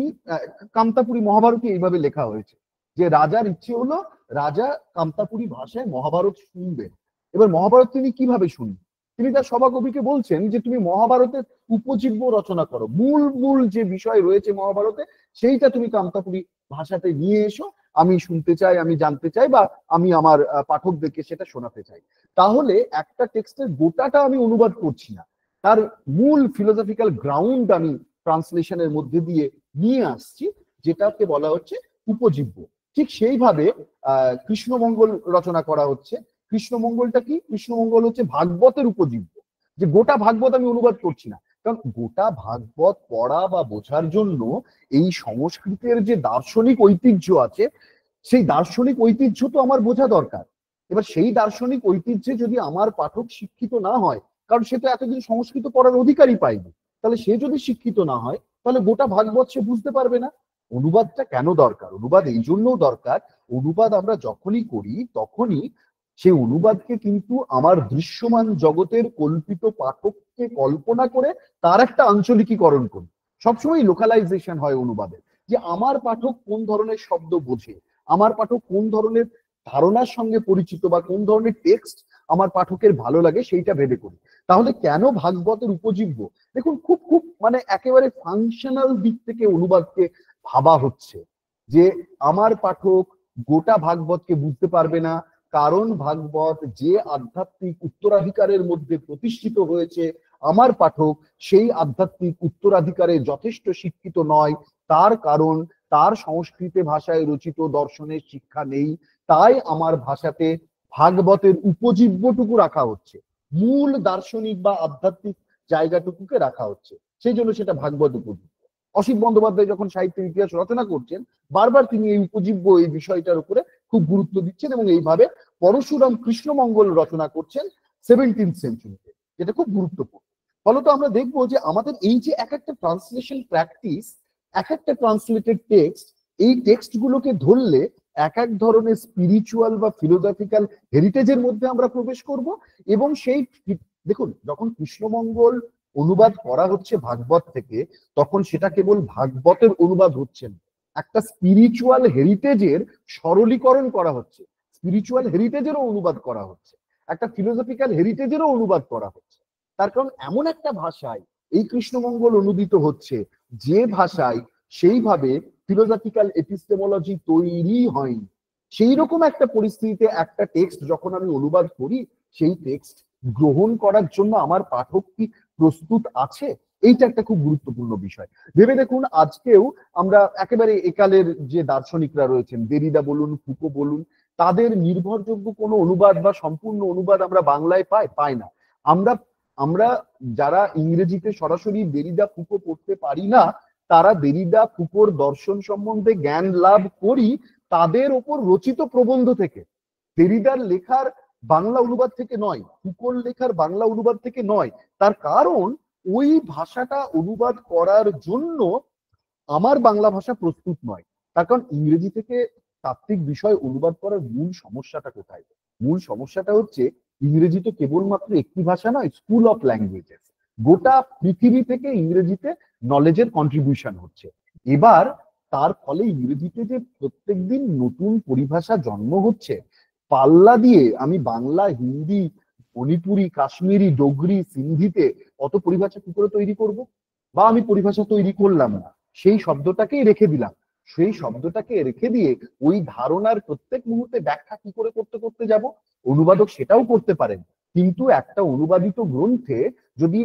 কামতাপুরী মহাভারতে এইভাবে লেখা হয়েছে যে রাজার ইচ্ছে হলো রাজা কামতাপুরী ভাষায় মহাভারত শুনবেন। এবার মহাভারত তিনি কিভাবে শুনবেন? তিনি তার সভাকবিকে বলছেন যে তুমি মহাভারতের উপজীব্য রচনা করো, মূল মূল যে বিষয় রয়েছে মহাভারতে সেইটা তুমি কামতাপুরী ভাষাতে নিয়ে এসো, আমি শুনতে চাই, আমি জানতে চাই, বা আমি আমার পাঠকদেরকে সেটা শোনাতে চাই। তাহলে একটা টেক্সটের গোটাটা আমি অনুবাদ করছি না, তার মূল ফিলোসফিক্যাল গ্রাউন্ড আমি ট্রান্সলেশনের মধ্যে দিয়ে নিয়ে আসছি, যেটাকে বলা হচ্ছে উপজীব্য। ঠিক সেইভাবে কৃষ্ণমঙ্গল রচনা করা হচ্ছে। কৃষ্ণমঙ্গলটা কি? কৃষ্ণমঙ্গল হচ্ছে ভাগবতের উপজীব্য, যে গোটা ভাগবত আমি অনুবাদ করছি না, কারণ গোটা ভাগবত পড়া বা বোঝার জন্য এই সংস্কৃতের যে দার্শনিক ঐতিহ্য আছে, সেই দার্শনিক ঐতিহ্য তো আমার বোঝা দরকার। এবার সেই দার্শনিক ঐতিহ্যে যদি আমার পাঠক শিক্ষিত না হয়, কারণ সে তো এতদিন সংস্কৃত পড়ার অধিকারই পায়নি, তাহলে সে যদি শিক্ষিত না হয় তাহলে গোটা ভাগবত সে বুঝতে পারবে না। অনুবাদটা কেন দরকার? অনুবাদ এই জন্যও দরকার, অনুবাদ আমরা যখনই করি তখনই সেই অনুবাদকে কিন্তু আমার দৃশ্যমান জগতের কল্পিত পাঠককে কল্পনা করে তার একটা আঞ্চলিকীকরণ করি। সবসময় লোকালাইজেশন হয় অনুবাদে, যে আমার পাঠক কোন ধরনের শব্দ বোঝে, আমার পাঠক কোন ধরনের ধারণার সঙ্গে পরিচিত বা কোন ধরনের টেক্সট আমার পাঠকের ভালো লাগে সেইটা ভেবে করি। তাহলে কেন ভাগবতের উপজীব্য? দেখুন, খুব খুব মানে একেবারে ফাংশনাল দিক থেকে অনুবাদকে ভাবা হচ্ছে, যে আমার পাঠক গোটা ভাগবতকে বুঝতে পারবে না, কারণ ভাগবত যে আধ্যাত্মিক উত্তরাধিকারের মধ্যে প্রতিষ্ঠিত হয়েছে, আমার পাঠক সেই আধ্যাত্মিক উত্তরাধিকারে যথেষ্ট শিক্ষিত নয়, তার কারণ তার সংস্কৃত ভাষায় রচিত দর্শনের শিক্ষা নেই, তাই আমার ভাষাতে ভাগবতের উপজীব্যটুকু রাখা হচ্ছে, মূল দার্শনিক বা আধ্যাত্মিক জায়গাটুকুকে রাখা হচ্ছে, সেই জন্য সেটা ভাগবত উপজীব্য। অসিত বন্দ্যোপাধ্যায় যখন সাহিত্যের ইতিহাস রচনা করছেন, বারবার তিনি এই উপজীব্য এই বিষয়টার উপরে খুব গুরুত্ব দিচ্ছেন, এবং এইভাবে পরশুরাম কৃষ্ণমঙ্গল রচনা করছেন 17th সেঞ্চুরিতে, যেটা খুব গুরুত্বপূর্ণ। ফলত আমরা দেখবো যে আমাদের এই যে এক একটা ট্রান্সলেশন প্র্যাকটিস, এক একটা ট্রান্সলেটেড টেক্সট, এই টেক্সট গুলোকে ধরলে এক এক ধরনের স্পিরিচুয়াল বা ফিলোসফিক্যাল হেরিটেজের মধ্যে আমরা প্রবেশ করব। এবং সেই দেখুন, যখন কৃষ্ণমঙ্গল অনুবাদ করা হচ্ছে ভাগবত থেকে, তখন সেটা কেবল ভাগবতের অনুবাদ হচ্ছে না, একটা স্পিরিচুয়াল হেরিটেজের সরলীকরণ করা হচ্ছে, স্পিরিচুয়াল হেরিটেজেরও অনুবাদ করা হচ্ছে, একটা ফিলোসফিক্যাল হেরিটেজেরও অনুবাদ করা হচ্ছে। তার কারণ এমন একটা ভাষায় এই কৃষ্ণমঙ্গল অনুদিত হচ্ছে, যে ভাষায় সেইভাবে ফিলোসফিক্যাল এপিস্টেমোলজি তৈরি হয়নি। সেই রকম একটা পরিস্থিতিতে একটা টেক্সট যখন আমি অনুবাদ করি, সেই টেক্সট গ্রহণ করার জন্য আমার পাঠক কি প্রস্তুত আছে? এইটা একটা খুব গুরুত্বপূর্ণ বিষয়। ভেবে দেখুন, আজকেও আমরা একেবারে একালের যে দার্শনিকরা রয়েছেন, দেরিদা বলুন, ফুকো বলুন, তাদের নির্ভরযোগ্য কোনো অনুবাদ বা সম্পূর্ণ অনুবাদ আমরা বাংলায় পাই না। আমরা আমরা যারা ইংরেজিতে সরাসরি দেরিদা ফুকো পড়তে পারি না, তারা দেরিদা ফুকোর দর্শন সম্বন্ধে জ্ঞান লাভ করি তাদের ওপর রচিত প্রবন্ধ থেকে, দেরিদার লেখার বাংলা অনুবাদ থেকে নয়, ফুকোর লেখার বাংলা অনুবাদ থেকে নয়। তার কারণ ওই ভাষাটা অনুবাদ করার জন্য আমার বাংলা ভাষা প্রস্তুত নয়। তার কারণ ইংরেজি থেকে তাত্ত্বিক বিষয় অনুবাদ করার মূল সমস্যাটা কোথায়? মূল সমস্যাটা হচ্ছে, ইংরেজি তো কেবলমাত্র একটি ভাষা নয়, স্কুল অফ ল্যাঙ্গুয়েজেস। গোটা পৃথিবী থেকে ইংরেজিতে নলেজের কন্ট্রিবিউশন হচ্ছে। এবার তার ফলে ইংরেজিতে যে প্রত্যেকদিন নতুন পরিভাষা জন্ম হচ্ছে, পাল্লা দিয়ে আমি বাংলা, হিন্দি, মণিপুরি, কাশ্মীরি, ডোগরি, সিন্ধিতে অত পরিভাষা কি করে তৈরি করব? বা আমি পরিভাষা তৈরি করলাম না, সেই শব্দটাকেই রেখে দিলাম। সেই শব্দটাকে রেখে দিয়ে ওই ধারণার প্রত্যেক মুহূর্তে ব্যাখ্যা কি করে করতে করতে যাব? অনুবাদক সেটাও করতে পারেন, কিন্তু একটা অনুবাদিত গ্রন্থে যদি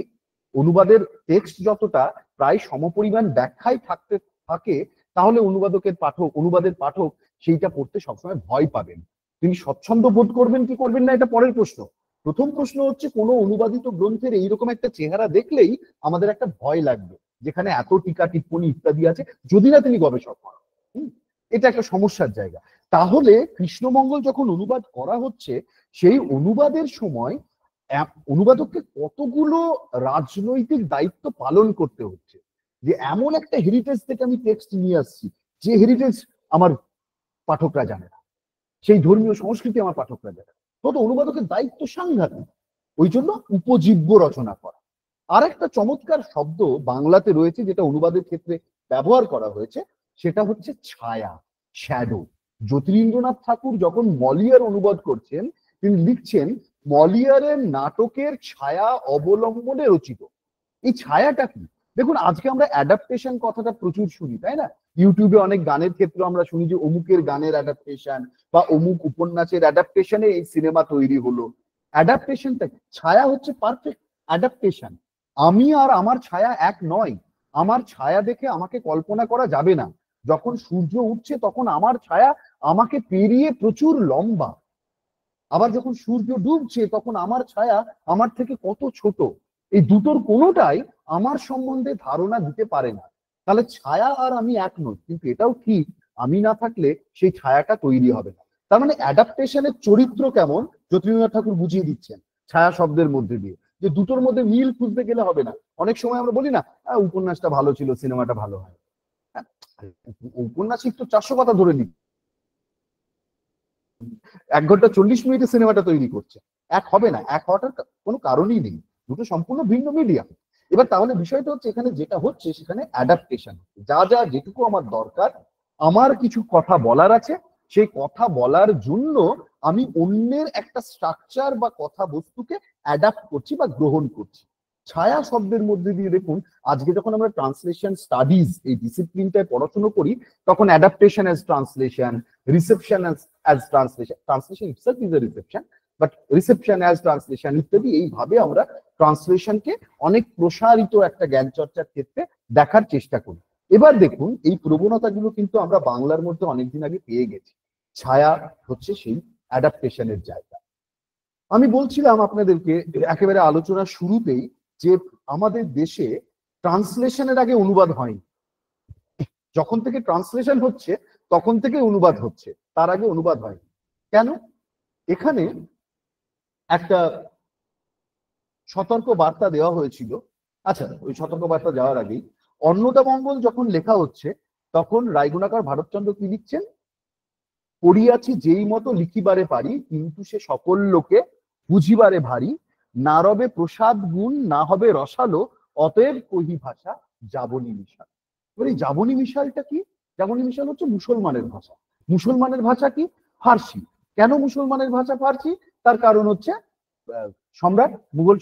অনুবাদের টেক্সট যতটা, প্রায় সমপরিমাণ ব্যাখ্যাই থাকতে থাকে, তাহলে অনুবাদের পাঠক সেইটা পড়তে সবসময় ভয় পাবেন। তিনি স্বচ্ছন্দ বোধ করবেন কি করবেন না, এটা পরের প্রশ্ন। প্রথম প্রশ্ন হচ্ছে, কোনো অনুবাদিত গ্রন্থের এইরকম একটা চেহারা দেখলেই আমাদের একটা ভয় লাগবে, যেখানে এত টিকা টিপ্পণী ইত্যাদি আছে, যদি না তিনি গবেষক হন। এটা একটা সমস্যার জায়গা। তাহলে কৃষ্ণমঙ্গল যখন অনুবাদ করা হচ্ছে, সেই অনুবাদের সময় অনুবাদককে কতগুলো রাজনৈতিক দায়িত্ব পালন করতে হচ্ছে, যে এমন একটা হেরিটেজ থেকে আমি টেক্সট নিয়ে আসছি, যে হেরিটেজ আমার পাঠকরা জানে না, সেই ধর্মীয় সংস্কৃতি আমার পাঠকরা জানে না। তত অনুবাদকের দায়িত্ব সাংঘাতিক। ওই জন্য উপজীব্য রচনা করা। আর একটা চমৎকার শব্দ বাংলাতে রয়েছে, যেটা অনুবাদের ক্ষেত্রে ব্যবহার করা হয়েছে, সেটা হচ্ছে ছায়া, শ্যাডো। জ্যোতিরিন্দ্রনাথ ঠাকুর যখন মলিয়ার অনুবাদ করছেন, তিনি লিখছেন, মলিয়ারের নাটকের ছায়া অবলম্বনে রচিত। এই ছায়াটা কি? দেখুন, আজকে আমরা অ্যাডাপ্টেশন কথাটা প্রচুর শুনি, তাই না? ইউটিউবে অনেক গানের ক্ষেত্রে আমরা শুনি যে অমুকের গানের অ্যাডাপ্টেশন বা অমুক উপন্যাসের অ্যাডাপ্টেশনে এই সিনেমা তৈরি হলো। অ্যাডাপ্টেশনটা কি? ছায়া হচ্ছে পারফেক্ট অ্যাডাপ্টেশন। আমি আর আমার ছায়া এক নয়। আমার ছায়া দেখে আমাকে কল্পনা করা যাবে না। যখন সূর্য উঠছে তখন আমার ছায়া আমাকে পেরিয়ে প্রচুর লম্বা, আবার যখন সূর্য ডুবছে তখন আমার ছায়া আমার থেকে কত ছোট। এই দুটোর কোনোটাই আমার সম্বন্ধে ধারণা দিতে পারে না। তাহলে ছায়া আর আমি এক নই, কিন্তু এটাও ঠিক, আমি না থাকলে সেই ছায়াটা তৈরি হবে না। তার মানে অ্যাডাপ্টেশনের চরিত্র কেমন জ্যোতিরিন্দ্রনাথ ঠাকুর বুঝিয়ে দিচ্ছেন ছায়া শব্দের মধ্যে দিয়ে, যে দুটোর মধ্যে মিল খুঁজতে গেলে হবে না। অনেক সময় আমরা বলি না, উপন্যাসটা ভালো ছিল, সিনেমাটা ভালো হয়। হ্যাঁ, উপন্যাসিক তো 400 কথা ধরে নি, 1 ঘন্টা 40 মিনিটে সিনেমাটা তৈরি করছে। এক হবে না, এক হওয়াটার কোনো কারণই নেই। দুটো সম্পূর্ণ ভিন্ন মিডিয়াম। এবার তাহলে বিষয়টা হচ্ছে, এখানে যেটা হচ্ছে সেখানে অ্যাডাপ্টেশন। যা যা যেটুকু আমার দরকার, আমার কিছু কথা বলার আছে, সেই কথা বলার জন্য আমি অন্যের একটা স্ট্রাকচার বা কথা বস্তুকে অ্যাডাপ্ট করছি বা গ্রহণ করছি। ছায়া শব্দের মধ্যে দিয়ে দেখুন, আজকে যখন আমরা ট্রান্সলেশন স্টাডিজ এই ডিসিপ্লিনটায় পড়াশোনা করি, তখন adaptation as translation, reception as translation, translation itself is a reception, but reception as translation ইত্যাদি, এইভাবে আমরা ট্রান্সলেশনকে অনেক প্রসারিত একটা জ্ঞান চর্চার ক্ষেত্রে দেখার চেষ্টা করি। এবার দেখুন, এই প্রবণতাগুলো কিন্তু আমরা বাংলার মধ্যে অনেকদিন আগে পেয়ে গেছি। ছায়া হচ্ছে সেই অ্যাডাপ্টেশনের জায়গা। আমি বলছিলাম আপনাদেরকে একেবারে আলোচনার শুরুতেই যে আমাদের দেশে ট্রান্সলেশনের আগে অনুবাদ হয়নি। যখন থেকে ট্রান্সলেশন হচ্ছে তখন থেকে অনুবাদ হচ্ছে, তার আগে অনুবাদ হয়নি। কেন? এখানে একটা সতর্ক বার্তা দেওয়া হয়েছিল। আচ্ছা, ওই সতর্ক বার্তা যাওয়ার আগেই অন্নদামঙ্গল যখন লেখা হচ্ছে তখন রায়গুণাকার ভারতচন্দ্র কি লিখছেন? পড়িয়াছি যেই মতো লিখিবারে পারি, কিন্তু সে সকল লোকে বুঝিবারে ভারী, না রবে প্রসাদ গুণ, না হবে রসালো, অতএব কহি ভাষা যাবনি মিশাল। এবার এই যাবনি মিশালটা কি? যাবনি মিশাল হচ্ছে মুসলমানের ভাষা। মুসলমানের ভাষা কি? ফার্সি। কেন মুসলমানের ভাষা ফার্সি? তার কারণ হচ্ছে সম্রাট, মুঘল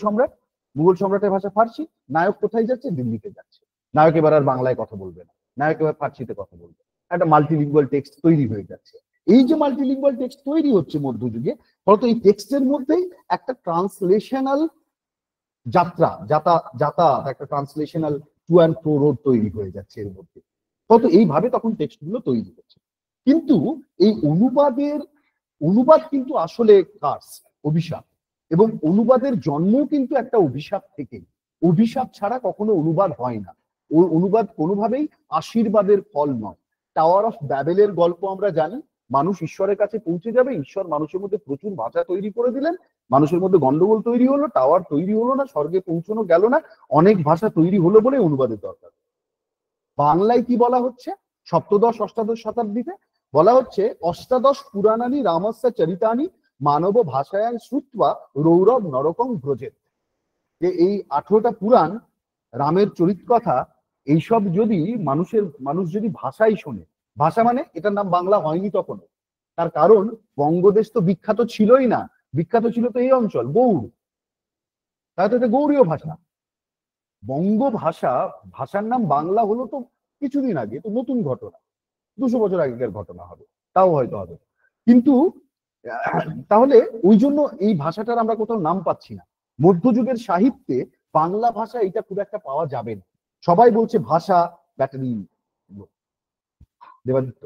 সম্রাটের ভাষা ফার্সি। নায়ক কোথায় যাচ্ছে? দিল্লিতে যাচ্ছে। নায়ক এবার আর বাংলায় কথা বলবে না, নায়ক এবার ফার্সিতে কথা বলবে। একটা মাল্টিলিঙ্গুয়াল টেক্সট তৈরি হয়ে যাচ্ছে। এই যে মাল্টিলিঙ্গুয়াল টেক্সট তৈরি হচ্ছে মধ্যযুগে, ফলত এই টেক্সটের মধ্যেই একটা ট্রান্সলেশনাল যাতায়াত, একটা translational to and fro road তৈরি হয়ে যাচ্ছে এর মধ্যে। ফলত এইভাবে তখন টেক্সট গুলো তৈরি হচ্ছে। কিন্তু এই অনুবাদ কিন্তু আসলে কার্স, অভিশাপ। এবং অনুবাদের জন্ম কিন্তু একটা অভিশাপ থেকে। অভিশাপ ছাড়া কখনো অনুবাদ হয় না। অনুবাদ কোনোভাবেই আশীর্বাদের ফল নয়। টাওয়ার অফ ব্যাবেলের গল্প আমরা জানি। মানুষ ঈশ্বরের কাছে পৌঁছে যাবে, ঈশ্বর মানুষের মধ্যে প্রচুর ভাষা তৈরি করে দিলেন, মানুষের মধ্যে গন্ডগোল তৈরি হলো, টাওয়ার তৈরি হলো না, স্বর্গে পৌঁছানো গেল না, অনেক ভাষা তৈরি হলো বলে অনুবাদের দরকার। বাংলায় কি বলা হচ্ছে? সপ্তদশ অষ্টাদশ শতাব্দীতে বলা হচ্ছে অষ্টাদশ পুরাণানি রামস্য চরিতানি মানব ভাষায়াং শ্রুত্বা রৌরব নরকং ব্রজেত। যে এই 18টা পুরাণ, রামের চরিত কথা, এইসব যদি মানুষ যদি ভাষাই শোনে, ভাষা মানে এটার নাম বাংলা হয়নি তখন। তার কারণ বঙ্গদেশ তো বিখ্যাত ছিলই না, বিখ্যাত ছিল তো এই অঞ্চল গৌড়, তাই তো এটা গৌড়ীয় ভাষা। বঙ্গ ভাষার নাম বাংলা হলো তো কিছুদিন আগে, তো নতুন ঘটনা, 200 বছর আগেকার ঘটনা হবে, তাও হয়তো হবে। কিন্তু তাহলে ওই জন্য এই ভাষাটার আমরা কোথাও নাম পাচ্ছি না। মধ্যযুগের সাহিত্যে বাংলা ভাষা এটা খুব একটা পাওয়া যাবে না। সবাই বলছে ভাষা, ব্যাটারি, দেবাদিত্য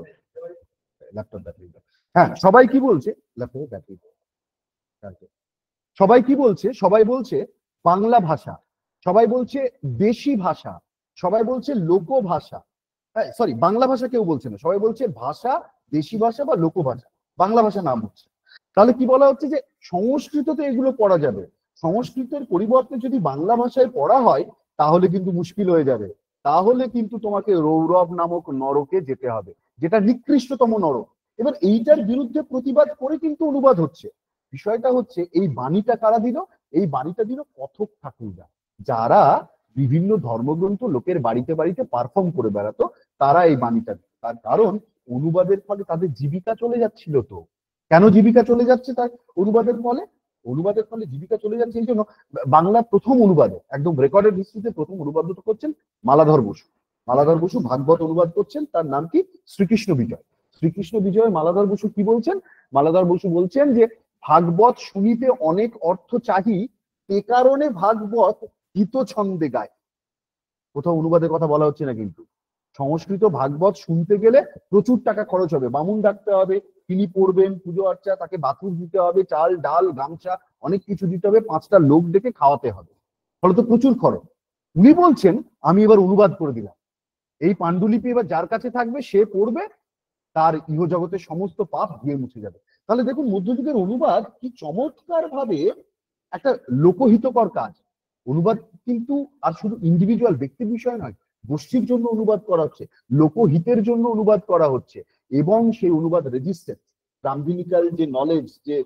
ল্যাপটপ ব্যাটারি, হ্যাঁ সবাই কি বলছে? ল্যাপটপের ব্যাটারি। সবাই কি বলছে? সবাই বলছে বাংলা ভাষা, সবাই বলছে দেশি ভাষা, সবাই বলছে লোকভাষা। হ্যাঁ, সরি, বাংলা ভাষা কেউ বলছে না, সবাই বলছে ভাষা, দেশি ভাষা বা লোকভাষা। বাংলা ভাষা নাম হচ্ছে। তাহলে কি বলা হচ্ছে? যে সংস্কৃততে এগুলো পড়া যাবে। সংস্কৃতের পরিবর্তে যদি বাংলা ভাষায় পড়া হয় তাহলে কিন্তু মুশকিল হয়ে যাবে। তাহলে কিন্তু তোমাকে রৌরব নামক নরকে যেতে হবে, যেটা নিকৃষ্টতম নরক। এবার এইটার বিরুদ্ধে প্রতিবাদ করে কিন্তু অনুবাদ হচ্ছে। বিষয়টা হচ্ছে এই বাণীটা কারা দিল? এই বাণীটা দিল কথক ঠাকুররা, যারা বিভিন্ন ধর্মগ্রন্থ লোকের বাড়িতে বাড়িতে পারফর্ম করে বেড়াতো, তারা এই বাণীটা দিল। তার কারণ অনুবাদের ফলে তাদের জীবিকা চলে যাচ্ছিল। তো কেন জীবিকা চলে যাচ্ছে? তার অনুবাদের ফলে জীবিকা চলে যাচ্ছে এই জন্য। বাংলার প্রথম অনুবাদক, একদম রেকর্ডেড হিস্ট্রিতে প্রথম অনুবাদ করছেন মালাধর বসু। মালাধর বসু ভাগবত অনুবাদ করছেন, তার নাম কি? শ্রীকৃষ্ণ বিজয়। শ্রীকৃষ্ণ বিজয় মালাধর বসু কি বলছেন? মালাধর বসু বলছেন যে ভাগবত শুনিতে অনেক অর্থ চাহি, এ কারণে ভাগবত হিত ছন্দে গায়। কোথাও অনুবাদের কথা বলা হচ্ছে না কিন্তু। সংস্কৃত ভাগবত শুনতে গেলে প্রচুর টাকা খরচ হবে, বামুন ডাকতে হবে, তিনি পড়বেন, পুজো আর্চা, তাকে বাতুর দিতে হবে, চাল ডাল গামছা অনেক কিছু দিতে হবে, 5টা লোক ডেকে খাওয়াতে হবে, ফলে তো প্রচুর খরচ। উনি বলছেন আমি এবার অনুবাদ করে দিলাম, এই পাণ্ডুলিপি এবার যার কাছে থাকবে সে পড়বে, তার ইহজগতের সমস্ত পাপ ধুয়ে মুছে যাবে। তাহলে দেখুন মধ্যযুগের অনুবাদ কি চমৎকার ভাবে একটা লোকহিতকর কাজ। অনুবাদ কিন্তু আর শুধু ইন্ডিভিজুয়াল ব্যক্তির বিষয় নয়, গোষ্ঠীর জন্য অনুবাদ করা হচ্ছে, লোকহিতের জন্য অনুবাদ করা হচ্ছে। এবং সেই অনুবাদ রেজিস্ট্যান্স, রামধনিকাল যে নলেজ, যে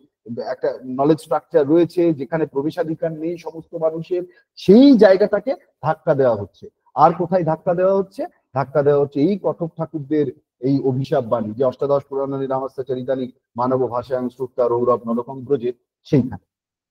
একটা নলেজ স্ট্রাকচার রয়েছে যেখানে প্রবেশাধিকার নেই সমস্ত মানুষের, সেই জায়গাটাকে ধাক্কা দেওয়া হচ্ছে। আর কোথায় ধাক্কা দেওয়া হচ্ছে? ধাক্কা দেওয়া হচ্ছে এই কথক ঠাকুরদের এই অভিশাপ বাণী, যে অষ্টাদশ পুরাণানি রামস্য চরিতানি মানব ভাষায়াং শ্রুত্বা রৌরব নরকং ব্রজেত, সেইখানে।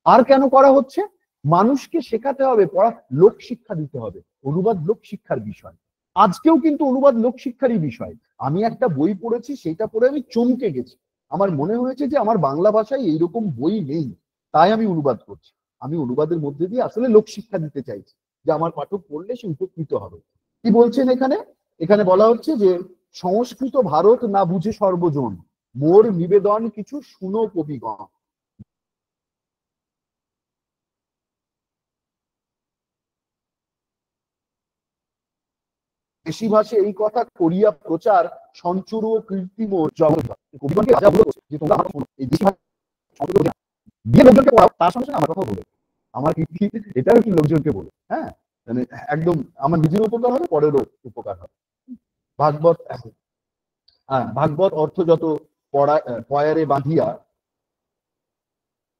আর কেন করা হচ্ছে? মানুষকে শেখাতে হবে, পড়া, লোক শিক্ষা দিতে হবে। অনুবাদ লোক শিক্ষার বিষয়। আজকেও কিন্তু অনুবাদ লোক শিক্ষারই বিষয়। আমি একটা বই পড়েছি, সেটা পড়ে আমি চমকে গেছি। আমার মনে হয়েছে যে আমার বাংলা ভাষায় এইরকম বই নেই, তাই আমি অনুবাদ করছি। আমি অনুবাদের মধ্যে দিয়ে আসলে লোক শিক্ষা দিতে চাইছি, যে আমার পাঠক পড়লে সে উপকৃত হবে। কি বলছেন এখানে? এখানে বলা হচ্ছে যে সংস্কৃত ভারত না বুঝে সর্বজন, মোর নিবেদন কিছু শুনো কবিগণ। দেশি ভাষে এই কথা করিয়া প্রচার সঞ্চুর ও কৃত্রিম জগৎ। যে তোমরা আমার এই দেশি ভাষা দিয়ে লোকজনকে পড়াও, তার সঙ্গে সঙ্গে আমার কথা বলে আমার কি এটাও কি লোকজনকে বলে, হ্যাঁ, মানে একদম আমার নিজের উপকার হবে, পরেরও উপকার হবে। ভাগবত, হ্যাঁ, ভাগবত অর্থ যত পয়ারে বাঁধিয়া,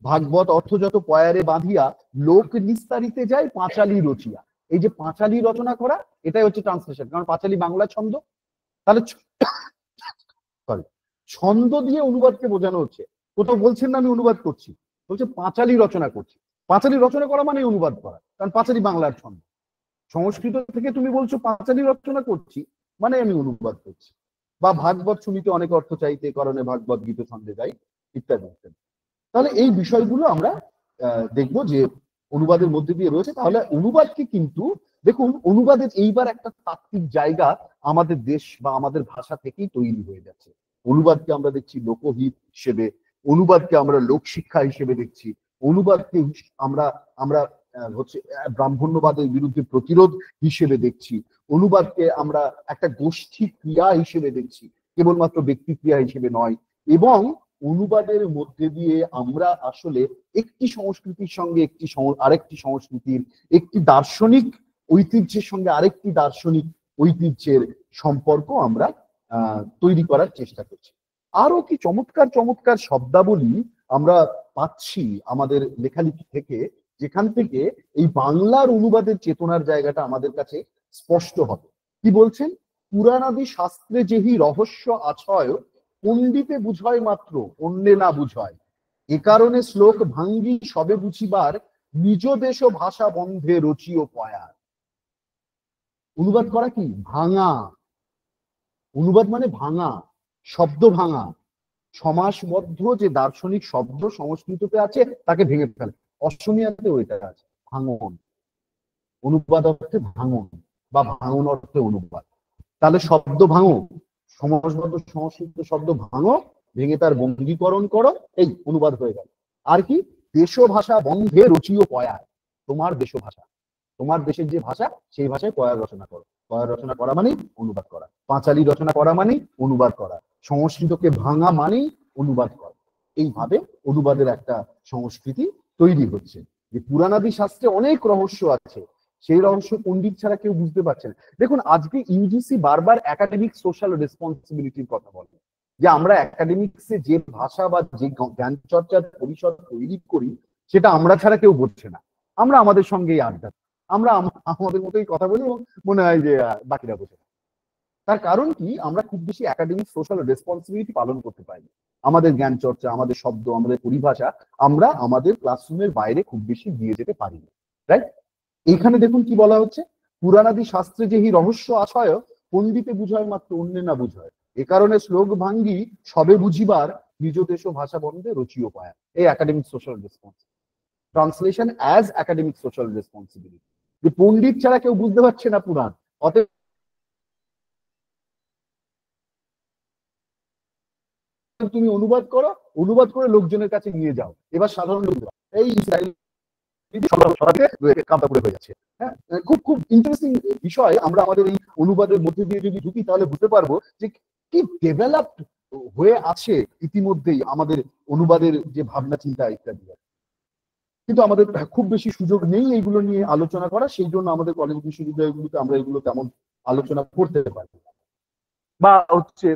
ভাগবত অর্থ যত পয়ারে বাঁধিয়া লোক নিস্তারিতে যায় পাঁচালী রচিয়া। এই যে পাঁচালী রচনা করা, এটাই হচ্ছে ট্রান্সলেশন, কারণ পাঁচালী বাংলা ছন্দ। তাহলে সরি, ছন্দ দিয়ে অনুবাদকে বোঝানো হচ্ছে। কোথাও বলছেন না আমি অনুবাদ করছি, বলছে পাঁচালী রচনা করছি। পাঁচালী রচনা করা মানে অনুবাদ করা, কারণ পাঁচালী বাংলার ছন্দ। সংস্কৃত থেকে তুমি বলছো পাঁচালী রচনা করছি, মানে আমি অনুবাদ করছি। বা ভাগবত শুনিতে অনেক অর্থ চাইতে, কারণে ভাগবত গীত ছন্দে যাই, ইত্যাদি ইত্যাদি। তাহলে এই বিষয়গুলো আমরা দেখবো যে অনুবাদের মধ্যে দিয়ে রয়েছে। তাহলে অনুবাদকে কিন্তু দেখুন, অনুবাদের এইবার একটা তাত্ত্বিক জায়গা আমাদের দেশ বা আমাদের ভাষা থেকেই তৈরি হয়ে যাচ্ছে। অনুবাদকে আমরা দেখছি লোকহিত হিসেবে, অনুবাদকে আমরা লোকশিক্ষা হিসেবে দেখছি, অনুবাদকে আমরা আমরা হচ্ছে ব্রাহ্মণ্যবাদের বিরুদ্ধে প্রতিরোধ হিসেবে দেখছি, অনুবাদকে আমরা একটা গোষ্ঠী ক্রিয়া হিসেবে দেখছি, কেবলমাত্র ব্যক্তি ক্রিয়া হিসেবে নয়। এবং অনুবাদের মধ্যে দিয়ে আমরা আসলে একটি সংস্কৃতির সঙ্গে আরেকটি সংস্কৃতির, একটি দার্শনিক ঐতিহ্যের সঙ্গে আরেকটি দার্শনিক ঐতিহ্যের সম্পর্ক আমরা তৈরি করার চেষ্টা করছি। আরো কি চমৎকার চমৎকার শব্দাবলী আমরা পাচ্ছি আমাদের লেখালেখি থেকে, যেখান থেকে এই বাংলার অনুবাদের চেতনার জায়গাটা আমাদের কাছে স্পষ্ট হবে। কি বলছেন? পুরাণাদি শাস্ত্রে যেহি রহস্য আছয়, পণ্ডিতে বুঝয় মাত্র অন্যে না বুঝয়। এ কারণে শ্লোক ভাঙ্গি সবে বুঝিবার, নিজ দেশ ভাষা বন্ধে রচিও পয়ার। অনুবাদ করা কি? ভাঙা। অনুবাদ মানে ভাঙা, শব্দ ভাঙা। সমাসবদ্ধ যে দার্শনিক শব্দ সংস্কৃততে আছে তাকে ভেঙে ফেলে। অসমীয়াতে ওইটা আছে, ভাঙন। অনুবাদ অর্থে ভাঙন বা ভাঙন অর্থে অনুবাদ। তাহলে শব্দ ভাঙো, সমাসবদ্ধ সংস্কৃত শব্দ ভাঙো, ভেঙে তার বঙ্গীকরণ করো, এই অনুবাদ হয়ে গেল। আর কি? দেশ ভাষা বন্ধে রচিও পয়ার। তোমার দেশ ভাষা, তোমার দেশের যে ভাষা, সেই ভাষায় পয়ার রচনা করো। পয়ার রচনা করা মানে অনুবাদ করা, পাঁচালী রচনা করা মানে অনুবাদ করা, সংস্কৃতকে ভাঙা মানেই অনুবাদ করা। এইভাবে অনুবাদের একটা সংস্কৃতি তৈরি হচ্ছে। যে পুরাণাদি শাস্ত্রে অনেক রহস্য আছে, সেই রহস্য পণ্ডিত ছাড়া কেউ বুঝতে পারছে না। দেখুন, আজকে ইউজিসি বারবার একাডেমিক সোশ্যাল রেসপন্সিবিলিটির কথা বলে, যে আমরা একাডেমিক্সে যে ভাষা বা যে জ্ঞান চর্চার পরিসর তৈরি করি, সেটা আমরা ছাড়া কেউ বুঝছে না। আমরা আমাদের সঙ্গেই আড্ডা, আমরা আমাদের মতোই কথা বলি এবং মনে হয় যে বাকিরা বোঝে না। তার কারণ কি? আমরা খুব বেশি একাডেমিক সোশ্যাল রেসপন্সিবিলিটি পালন করতে পারি। আমাদের জ্ঞান চর্চা, আমাদের শব্দ, আমাদের পরিভাষা আমরা আমাদের ক্লাসরুমের বাইরে খুব বেশি দিয়ে যেতে পারি না, রাইট? এখানে দেখুন কি বলা হচ্ছে, পুরাণাদি শাস্ত্রে যেহি রহস্য আছয়, পণ্ডিতে বুঝায় মাত্র অন্যে না বুঝায়। এ কারণে শ্লোক ভাঙ্গি সবে বুঝিবার, নিজ দেশ ভাষা বন্ধে রচিও পায়া। এই academic social response, translation as academic social responsibility. যে পণ্ডিত ছাড়া কেউ বুঝতে পারছে না পুরাণ, অতএব তুমি অনুবাদ করো, অনুবাদ করে লোকজনের কাছে নিয়ে যাও। এবার সাধারণ লোক এই কামতাপুরে হয়ে যাচ্ছে। হ্যাঁ, খুব খুব ইন্টারেস্টিং বিষয়। আমরা আমাদের এই অনুবাদের মধ্যে দিয়ে যদি ঢুকি, তাহলে বুঝতে পারবো যে কি ডেভেলপড হয়ে আছে ইতিমধ্যেই আমাদের অনুবাদের যে ভাবনা চিন্তা ইত্যাদি। কিন্তু আমাদের খুব বেশি সুযোগ নেই এইগুলো নিয়ে আলোচনা করা, সেই জন্য আমাদের কলেজ বিশ্ববিদ্যালয়গুলোতে আমরা এগুলো তেমন আলোচনা করতে পারি বা হচ্ছে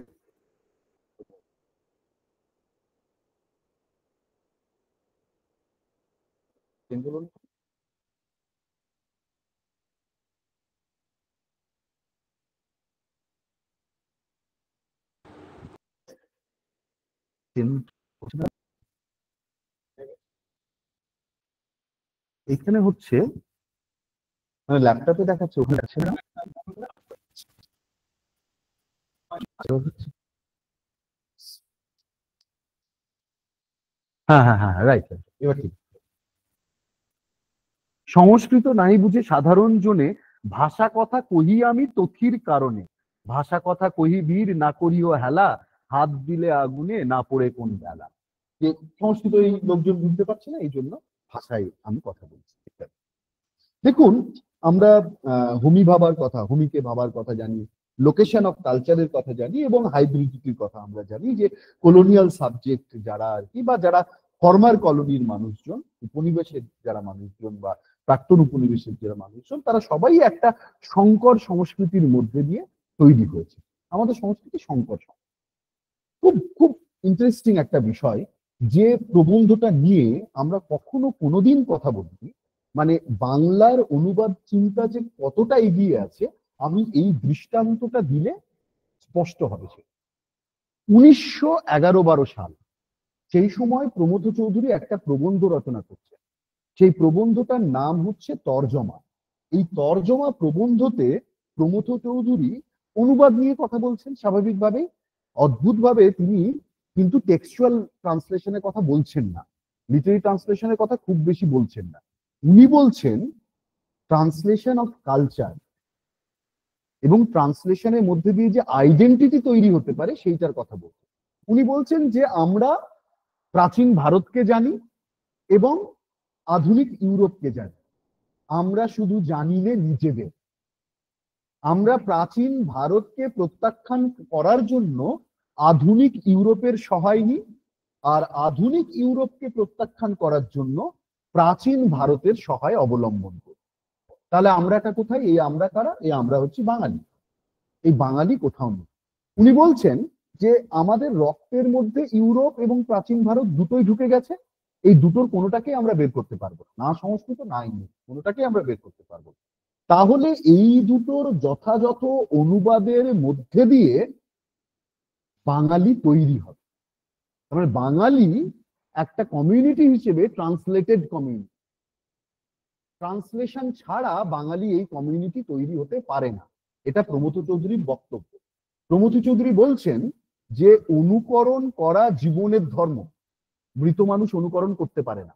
এখানে হচ্ছে ল্যাপটপে দেখাচ্ছে, ওখানে আছে না? হ্যাঁ হ্যাঁ হ্যাঁ, রাইট। এবার ঠিক। সংস্কৃত নাই বুঝে সাধারণ জনে, ভাষা কথা কহি আমি তথির কারণে। ভাষা কথা কহি বীর না করিও হেলা, হাত দিলে আগুনে না পড়ে কোন বেলা। যে সংস্কৃত এই লোকজন বুঝতে পারছে না, এই জন্য ভাষায় আমি কথা বলছি। দেখুন, আমরা হোমি ভাবার কথা, হোমিকে ভাবার কথা জানি, লোকেশন অফ কালচারের কথা জানি, এবং হাইব্রিডিটির কথা আমরা জানি, যে কলোনিয়াল সাবজেক্ট যারা আর কি, বা যারা ফর্মার কলোনির মানুষজন, উপনিবেশের যারা মানুষজন বা প্রাক্তন উপনিবেশের যারা মানুষজন, তারা সবাই একটা সংকর সংস্কৃতির মধ্যে দিয়ে তৈরি হয়েছে। আমাদের সংস্কৃতি সংকর। খুব খুব ইন্টারেস্টিং একটা বিষয়, যে প্রবন্ধটা নিয়ে আমরা কখনো কোনোদিন কথা বলিনি। মানে বাংলার অনুবাদ চিন্তা যে কতটা এগিয়ে আছে, আমি এই দৃষ্টান্তটা দিলে স্পষ্ট হবে। 1911-12 সাল, সেই সময় প্রমথ চৌধুরী একটা প্রবন্ধ রচনা করছে। সেই প্রবন্ধটার নাম হচ্ছে তর্জমা। এই তর্জমা প্রবন্ধতে প্রমথ চৌধুরী অনুবাদ নিয়ে কথা বলছেন স্বাভাবিকভাবেই। অদ্ভুতভাবে তিনি কিন্তু টেক্সচুয়াল ট্রান্সলেশনের কথা বলছেন না, লিটারি ট্রান্সলেশনের কথা খুব বেশি বলছেন না। উনি বলছেন ট্রান্সলেশন অফ কালচার, এবং ট্রান্সলেশনের মধ্যে দিয়ে যে আইডেন্টিটি তৈরি হতে পারে সেইটার কথা বলছেন। উনি বলছেন যে আমরা প্রাচীন ভারতকে জানি এবং আধুনিক ইউরোপকে জানি, আমরা শুধু জানি না নিজেদের। আমরা প্রাচীন ভারতকে প্রত্যাখ্যান করার জন্য আধুনিক ইউরোপের সহায় নিই, আর আধুনিক ইউরোপকে প্রত্যাখ্যান করার জন্য প্রাচীন ভারতের সহায় অবলম্বন করি। তাহলে আমরাটা কোথায়? এই আমরা কারা? এই আমরা হচ্ছে বাঙালি। এই বাঙালি কোথাও নেই। উনি বলছেন যে আমাদের রক্তের মধ্যে ইউরোপ এবং প্রাচীন ভারত দুটোই ঢুকে গেছে, এই দুটোর কোনোটাকে আমরা বের করতে পারবো না, না সংস্কৃত না ইংরেজি, কোনোটাকে আমরা বের করতে পারবো না। তাহলে এই দুটোর যথাযথ অনুবাদের মধ্যে দিয়ে বাঙালি তৈরি হবে। তারপরে বাঙালি একটা কমিউনিটি হিসেবে ট্রান্সলেটেড কমিউনিটি, ট্রান্সলেশন ছাড়া বাঙালি এই কমিউনিটি তৈরি হতে পারে না। এটা প্রমথ চৌধুরীর বক্তব্য। প্রমথ চৌধুরী বলছেন যে অনুকরণ করা জীবনের ধর্ম, মৃত মানুষ অনুকরণ করতে পারে না।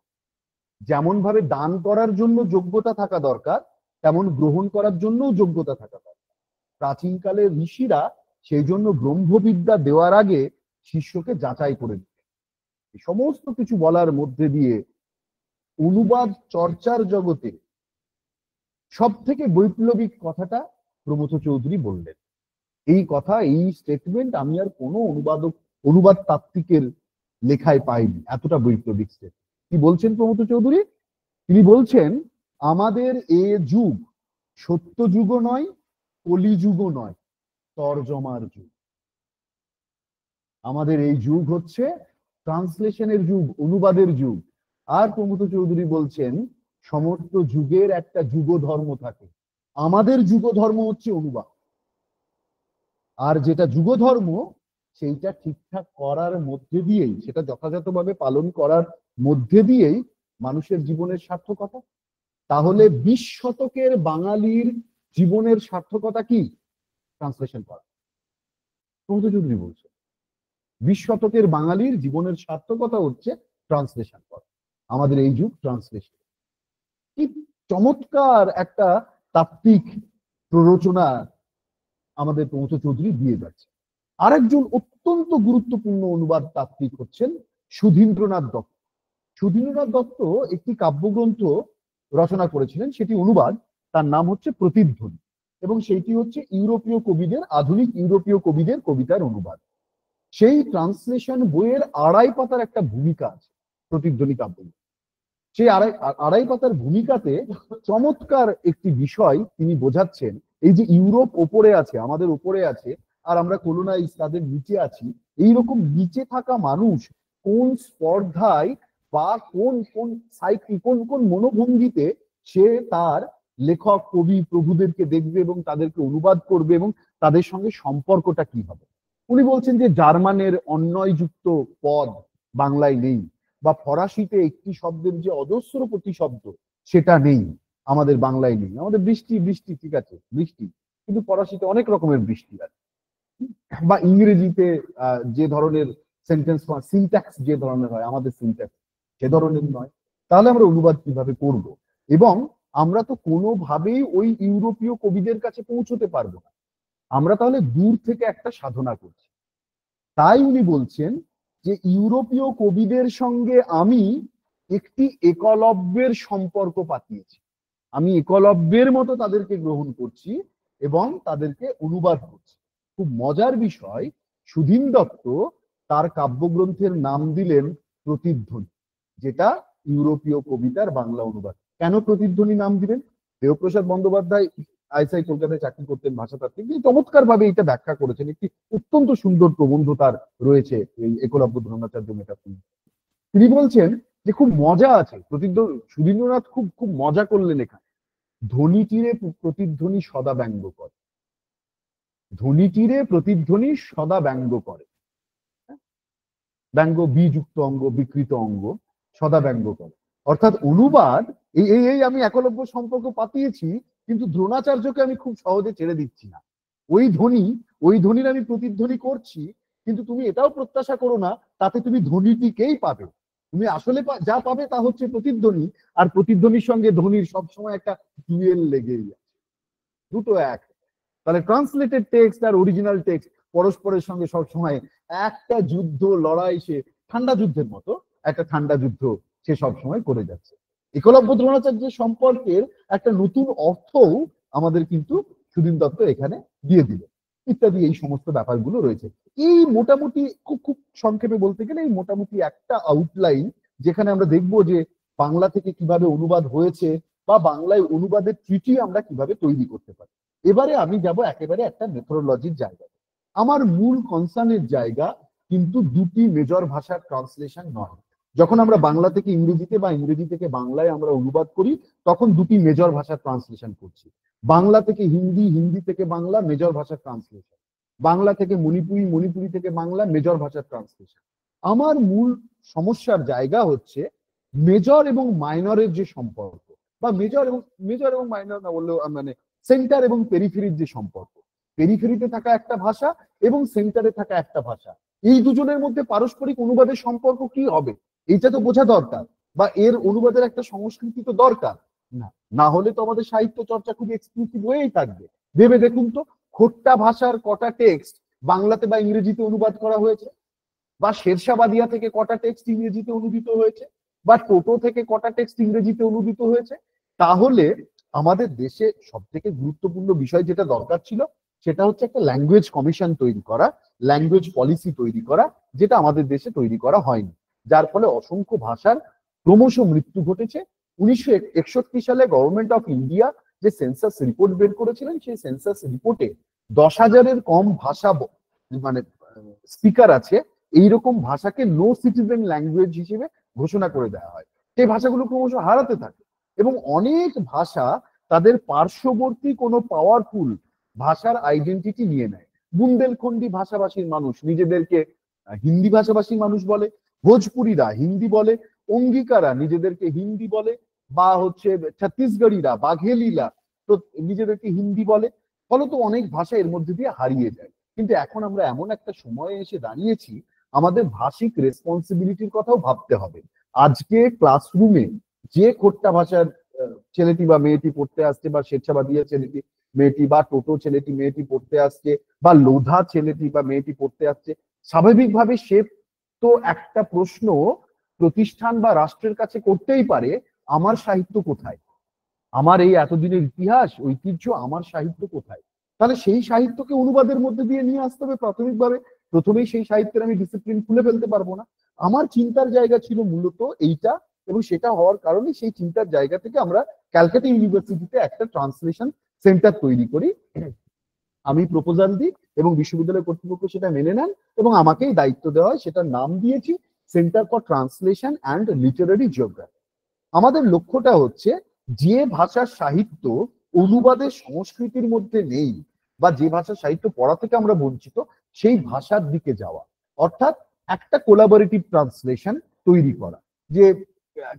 যেমন ভাবে দান করার জন্য যোগ্যতা থাকা দরকার, তেমন গ্রহণ করার জন্য যোগ্যতা থাকা দরকার। প্রাচীনকালে ঋষিরা সেই জন্য ব্রহ্মবিদ্যা দেওয়ার আগে শিষ্যকে যাচাই করে দিতেন। এই সমস্ত কিছু বলার মধ্যে দিয়ে অনুবাদ চর্চার জগতে সব থেকে বৈপ্লবিক কথাটা প্রমথ চৌধুরী বললেন। এই কথা, এই স্টেটমেন্ট আমি আর কোনো অনুবাদ তাত্ত্বিকের লেখায় পাইনি, এতটা বৈপ্লবিক স্টেটমেন্ট। কি বলছেন প্রমথ চৌধুরী? তিনি বলছেন আমাদের এ যুগ সত্য যুগও নয়, কলিযুগও নয়, তর্জমার যুগ। আমাদের এই যুগ হচ্ছে ট্রান্সলেশনের যুগ, অনুবাদের যুগ। আর প্রমথ চৌধুরী বলছেন সমস্ত যুগের একটা যুগ ধর্ম থাকে, আমাদের যুগ ধর্ম হচ্ছে অনুবাদ। আর যেটা যুগ ধর্ম, সেইটা ঠিকঠাক করার মধ্যে দিয়েই, সেটা যথাযথভাবে পালন করার মধ্যে দিয়েই মানুষের জীবনের সার্থকতা। তাহলে 20 শতকের বাঙালির জীবনের সার্থকতা কি? ট্রান্সলেশন করা। প্রমথ চৌধুরী বলছে 20 শতকের বাঙালির জীবনের সার্থকতা হচ্ছে ট্রান্সলেশন করা। আমাদের এই যুগ ট্রান্সলেশন। কি চমৎকার একটা তাত্ত্বিক প্ররোচনা আমাদের প্রমথ চৌধুরী দিয়ে যাচ্ছে। আরেকজন অত্যন্ত গুরুত্বপূর্ণ অনুবাদ তাত্ত্বিক হচ্ছেন সুধীন্দ্রনাথ দত্ত। সুধীন্দ্রনাথ দত্ত একটি কাব্যগ্রন্থ রচনা করেছিলেন, সেটি অনুবাদ, তার নাম হচ্ছে প্রতিধ্বনি, এবং সেইটি হচ্ছে ইউরোপীয় কবিদের, আধুনিক ইউরোপীয় কবিদের কবিতার অনুবাদ। সেই ট্রান্সলেশন বইয়ের 2.5 পাতার একটা ভূমিকা আছে প্রতিধ্বনি কাব্য। সেই আড়াই পাতার ভূমিকাতে চমৎকার একটি বিষয় তিনি বোঝাচ্ছেন। এই যে ইউরোপ ওপরে আছে, আমাদের ওপরে আছে, আর আমরা কলোনাইজ তাদের নিচে আছি, এইরকম নিচে থাকা মানুষ কোন স্পর্ধায় বা কোন কোন সাইকেল, কোন কোন মনোভঙ্গিতে সে তার লেখক কবি প্রভুদেরকে দেখবে এবং তাদেরকে অনুবাদ করবে, এবং তাদের সঙ্গে সম্পর্কটা কি হবে। উনি বলছেন যে জার্মানের অন্যয়যুক্ত পদ বাংলায় নেই, বা ফরাসিতে একটি শব্দের যে অজস্র প্রতিশব্দ সেটা নেই, আমাদের বাংলায় নেই। আমাদের বৃষ্টি বৃষ্টি ঠিক আছে, বৃষ্টি, কিন্তু ফরাসিতে অনেক রকমের বৃষ্টি আছে। বা ইংরেজিতে যে ধরনের সেন্টেন্স সিনট্যাক্স যে ধরনের হয়, আমাদের সিনট্যাক্স সে ধরনের নয়। তাহলে আমরা অনুবাদ কিভাবে করব? এবং আমরা তো কোনোভাবেই ওই ইউরোপীয় কবিদের কাছে পৌঁছতে পারবো না। আমরা তাহলে দূর থেকে একটা সাধনা করছি। তাই উনি বলছেন যে ইউরোপীয় কবিদের সঙ্গে আমি একটি একলব্যের সম্পর্ক পাতিয়েছি। আমি একলব্যের মতো তাদেরকে গ্রহণ করছি এবং তাদেরকে অনুবাদ করছি। খুব মজার বিষয়, সুধীন দত্ত তার কাব্যগ্রন্থের নাম দিলেন প্রতিধ্বনি, যেটা ইউরোপীয় কবিতার বাংলা অনুবাদ। কেন প্রতিধ্বনি নাম দিলেন? দেবপ্রসাদ বন্দ্যোপাধ্যায় আইসাই কলকাতায় চাকরি করতেন ভাষাতাত্ত্বিক, তিনি চমৎকার ভাবে এটা ব্যাখ্যা করেছেন। একটি অত্যন্ত সুন্দর প্রবন্ধ তার রয়েছে এই একলব্য দ্রোণাচার্য মেটাফিল্ম। তিনি বলছেন যে খুব মজা আছে, সুধীন্দ্রনাথ খুব খুব মজা করলেন এখানে। ধ্বনি তীরে প্রতিধ্বনি সদা ব্যঙ্গ করে, ধ্বনি তীরে প্রতিধ্বনি সদা ব্যঙ্গ করে, ব্যঙ্গ বিযুক্ত অঙ্গ, বিকৃত অঙ্গ, সদা ব্যঙ্গ করে। অর্থাৎ অনুবাদ, এই এই এই আমি একলব্য সম্পর্ক পাতিয়েছি, কিন্তু দ্রোণাচার্যকে আমি খুব সহজে ছেড়ে দিচ্ছি না। ওই ধ্বনির আমি প্রতিধ্বনি করছি, কিন্তু তুমি এটাও প্রত্যাশা করো না তাতে তুমি ধ্বনিটিকেই পাবে। তুমি আসলে যা পাবে তা হচ্ছে প্রতিধ্বনি, আর প্রতিধ্বনির সঙ্গে ধ্বনির সবসময় একটা ডুয়েল লেগেই আছে, দুটো এক। তাহলে ট্রান্সলেটেড টেক্সট আর অরিজিনাল টেক্সট পরস্পরের সঙ্গে সবসময় একটা যুদ্ধ, লড়াই, সে ঠান্ডা যুদ্ধের মতো একটা ঠান্ডা যুদ্ধ সে সবসময় করে যাচ্ছে। একলব্য দ্রোণাচার্যের সম্পর্কের একটা নতুন অর্থও আমাদের কিন্তু সুধীন দত্ত এখানে দিয়ে দিল, ইত্যাদি এই সমস্ত ব্যাপারগুলো রয়েছে। এই মোটামুটি খুব খুব সংক্ষেপে বলতে গেলে এই মোটামুটি একটা আউটলাইন, যেখানে আমরা দেখবো যে বাংলা থেকে কিভাবে অনুবাদ হয়েছে বা বাংলায় অনুবাদের ট্রিটি আমরা কিভাবে তৈরি করতে পারি। এবারে আমি যাব একেবারে একটা মেথোডোলজির জায়গায়। আমার মূল কনসার্নের জায়গা কিন্তু দুটি মেজর ভাষার ট্রান্সলেশন নয়। যখন আমরা বাংলা থেকে ইংরেজিতে বা ইংরেজি থেকে বাংলায় আমরা অনুবাদ করি, তখন দুটি মেজর ভাষার ট্রান্সলেশন করছি। বাংলা থেকে হিন্দি, হিন্দি থেকে বাংলা, মেজর ভাষার ট্রান্সলেশন। বাংলা থেকে মণিপুরি, মণিপুরি থেকে বাংলা, মেজর ভাষার ট্রান্সলেশন। আমার মূল সমস্যার জায়গা হচ্ছে মেজর এবং মাইনরের যে সম্পর্ক, বা মেজর এবং মাইনর না বললেও মানে সেন্টার এবং পেরিফেরির যে সম্পর্ক। পেরিফেরিতে থাকা একটা ভাষা এবং সেন্টারে থাকা একটা ভাষা, এই দুজনের মধ্যে পারস্পরিক অনুবাদের সম্পর্ক কি হবে এইটা তো বোঝা দরকার, বা এর অনুবাদের একটা সংস্কৃতি তো দরকার। না, না হলে তো আমাদের সাহিত্য চর্চা খুব এক্সক্লুসিভ হয়েই থাকবে। ভেবে দেখুন তো, খোট্টা ভাষার কটা টেক্সট বাংলাতে বা ইংরেজিতে অনুবাদ করা হয়েছে, বা শেরশাবাদিয়া থেকে কটা টেক্সট ইংরেজিতে অনুদিত হয়েছে, বা টোটো থেকে কটা টেক্সট ইংরেজিতে অনুদিত হয়েছে। তাহলে আমাদের দেশে সব থেকে গুরুত্বপূর্ণ বিষয় যেটা দরকার ছিল, সেটা হচ্ছে একটা ল্যাঙ্গুয়েজ কমিশন তৈরি করা, ল্যাঙ্গুয়েজ পলিসি তৈরি করা, যেটা আমাদের দেশে তৈরি করা হয়নি, যার ফলে অসংখ্য ভাষার ক্রমশ মৃত্যু ঘটেছে। 1961 সালে গভর্নমেন্ট অফ ইন্ডিয়া যে সেন্সাস রিপোর্ট বের করেছিলেন, সেই সেন্সাস রিপোর্টে 10,000-এর কম ভাষা মানে স্পিকার আছে, এইরকম ভাষাকে নো সিটিজেন ল্যাঙ্গুয়েজ হিসেবে ঘোষণা করে দেওয়া হয়। সেই ভাষাগুলো ক্রমশ হারাতে থাকে এবং অনেক ভাষা তাদের পার্শ্ববর্তী কোনো পাওয়ারফুল ভাষার আইডেন্টিটি নিয়ে নেয়। বুন্দেলখন্ডী ভাষাভাষীর মানুষ নিজেদেরকে হিন্দি ভাষাভাষী মানুষ বলে, ভোজপুরিরা হিন্দি বলে, অঙ্গিকারা নিজেদেরকে হিন্দি বলে, বা হচ্ছে ছত্তিশগড়িরা, বাঘেলিরা তো নিজেদেরকে হিন্দি বলে। ফলত অনেক ভাষা এর মধ্যে দিয়ে হারিয়ে যায়। কিন্তু এখন আমরা এমন একটা সময়ে এসে দাঁড়িয়েছি, আমাদের ভাষিক রেসপন্সিবিলিটির কথাও ভাবতে হবে। আজকে ক্লাসরুমে যে খোট্টা ভাষার ছেলেটি বা মেয়েটি পড়তে আসছে, বা স্বেচ্ছাবাদীয় ছেলেটি মেয়েটি, বা টোটো ছেলেটি মেয়েটি পড়তে আসছে, বা লোধা ছেলেটি বা মেয়েটি পড়তে আসছে, স্বাভাবিকভাবে সে তো একটা প্রশ্ন প্রতিষ্ঠান বা রাষ্ট্রের কাছে করতেই পারে, আমার সাহিত্য কোথায়, আমার এই এতদিনের ইতিহাস ঐতিহ্য, আমার সাহিত্য কোথায়। তাহলে সেই সাহিত্যকে অনুবাদের মধ্যে দিয়ে নিয়ে আসতে হবে প্রাথমিকভাবে। প্রথমেই সেই সাহিত্যের আমি ডিসিপ্লিন খুলে ফেলতে পারবো না। আমার চিন্তার জায়গা ছিল মূলত এইটা, এবং সেটা হওয়ার কারণে সেই চিন্তার জায়গা থেকে আমরা ক্যালকাটা ইউনিভার্সিটিতে একটা ট্রান্সলেশন সেন্টার তৈরি করি। আমি প্রপোজাল দিই এবং বিশ্ববিদ্যালয় কর্তৃপক্ষ সেটা মেনে নেন এবং আমাকেই দায়িত্ব দেওয়া হয়। সেটার নাম দিয়েছি centre for translation and Literary geography. আমাদের লক্ষ্যটা হচ্ছে যে ভাষার সাহিত্য অনুবাদের সংস্কৃতির মধ্যে নেই, বা যে ভাষার সাহিত্য পড়া থেকে আমরা বঞ্চিত, সেই ভাষার দিকে যাওয়া। অর্থাৎ একটা কোলাবোরেটিভ ট্রান্সলেশন তৈরি করা, যে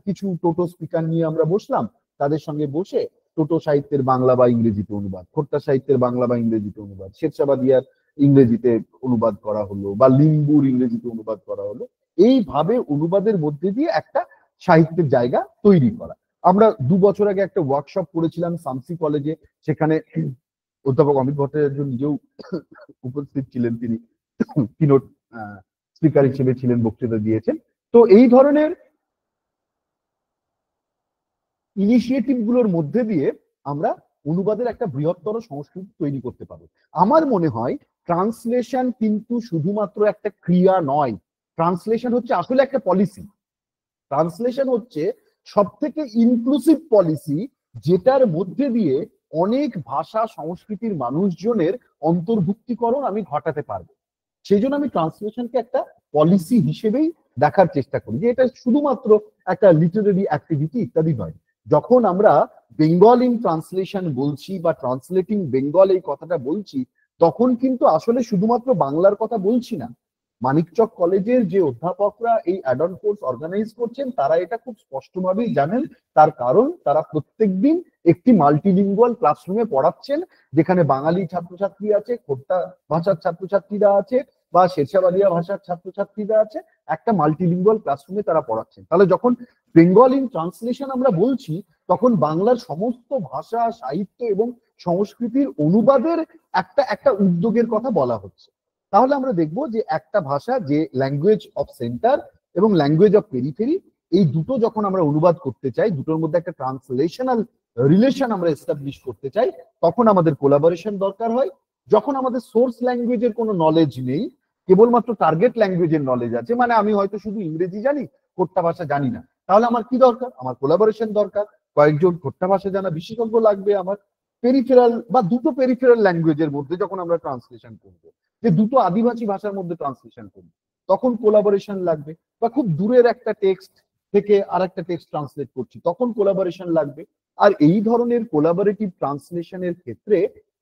কিছু টোটো স্পিকার নিয়ে আমরা বসলাম, তাদের সঙ্গে বসে টোটো সাহিত্যের বাংলা বা ইংরেজিতে অনুবাদ, খোট্টা সাহিত্যের বাংলা বা ইংরেজিতে অনুবাদ, শেরশাবাদিয়ার ইংরেজিতে অনুবাদ করা হলো, বা লিম্বুর ইংরেজিতে অনুবাদ করা হলো। এইভাবে অনুবাদের মধ্যে দিয়ে একটা সাহিত্যের জায়গা তৈরি করা। আমরা 2 বছর আগে একটা ওয়ার্কশপ করেছিলাম সামসি কলেজে, সেখানে অধ্যাপক অমিত ভট্টাচার্য নিজেও উপস্থিত ছিলেন, তিনি কিনোট স্পিকার হিসেবে ছিলেন, বক্তৃতা দিয়েছেন। তো এই ধরনের ইনিশিয়েটিভ গুলোর মধ্যে দিয়ে আমরা অনুবাদের একটা বৃহত্তর সংস্কৃতি তৈরি করতে পারবো। আমার মনে হয় ট্রান্সলেশন কিন্তু শুধুমাত্র একটা ক্রিয়া নয়, ট্রান্সলেশন হচ্ছে আসলে একটা পলিসি। ট্রান্সলেশন হচ্ছে সব থেকে ইনক্লুসিভ পলিসি, যেটার মধ্যে দিয়ে অনেক ভাষা সংস্কৃতির মানুষজনের অন্তর্ভুক্তিকরণ আমি ঘটাতে পারবো। সেই জন্য আমি ট্রান্সলেশনকে একটা পলিসি হিসেবেই দেখার চেষ্টা করি, যে এটা শুধুমাত্র একটা লিটারেরি অ্যাক্টিভিটি ইত্যাদি নয়। যখন আমরা বেঙ্গল ইন ট্রান্সলেশন বলছি বা ট্রান্সলেটিং বেঙ্গল এই কথাটা বলছি, তখন কিন্তু আসলে শুধুমাত্র বাংলার কথা বলছি না। মানিকচক কলেজের যে অধ্যাপকরা এই অ্যাডন কোর্স অর্গানাইজ করছেন, তারা এটা খুব স্পষ্টভাবেই জানেন। তার কারণ তারা প্রত্যেকদিন একটি মাল্টিলিঙ্গুয়াল ক্লাসরুমে পড়াচ্ছেন, যেখানে বাঙালি ছাত্রছাত্রী আছে, খোট্টা ভাষার ছাত্রছাত্রীরা আছে, বা শেরশাবাদিয়া ভাষার ছাত্রছাত্রীরা আছে। একটা মাল্টিলিঙ্গুয়াল ক্লাসরুমে তারা পড়াচ্ছেন। তাহলে যখন বেঙ্গল ইন ট্রান্সলেশন আমরা বলছি, তখন বাংলার সমস্ত ভাষা, সাহিত্য এবং সংস্কৃতির অনুবাদের একটা একটা উদ্যোগের কথা বলা হচ্ছে। তাহলে আমরা দেখব যে একটা ভাষা, যে ল্যাঙ্গুয়েজ অফ সেন্টার এবং ল্যাঙ্গুয়েজ অফ পেরিফেরি, এই দুটো যখন আমরা অনুবাদ করতে চাই, দুটোর মধ্যে একটা ট্রান্সলেশনাল রিলেশন আমরা এস্টাবলিশ করতে চাই, তখন আমাদের কোলাবোরেশন দরকার হয়। যখন আমাদের সোর্স ল্যাঙ্গুয়েজের কোনো নলেজ নেই, কেবলমাত্র টার্গেট ল্যাঙ্গুয়েজের নলেজ আছে, মানে আমি হয়তো শুধু ইংরেজি জানি, খোট্টা ভাষা জানি না, তাহলে আমার কি দরকার? আমার কোলাবোরেশন দরকার। কয়েকজন খোট্টা ভাষা জানা বিশেষজ্ঞ লাগবে আমার। পেরিফেরাল বা দুটো পেরিফেরাল ল্যাঙ্গুয়েজের মধ্যে যখন আমরা ট্রান্সলেশন করবো, যে দুটো আদিবাসী ভাষার মধ্যে ট্রান্সলেশন করবো, তখন কোলাবোরেশন লাগবে। বা খুব দূরের একটা টেক্সট থেকে আর একটা টেক্সট ট্রান্সলেট করছি, তখন কোলাবোরেশন লাগবে। আর এই ধরনের কোলাবোরেটিভ ট্রান্সলেশনের ক্ষেত্রে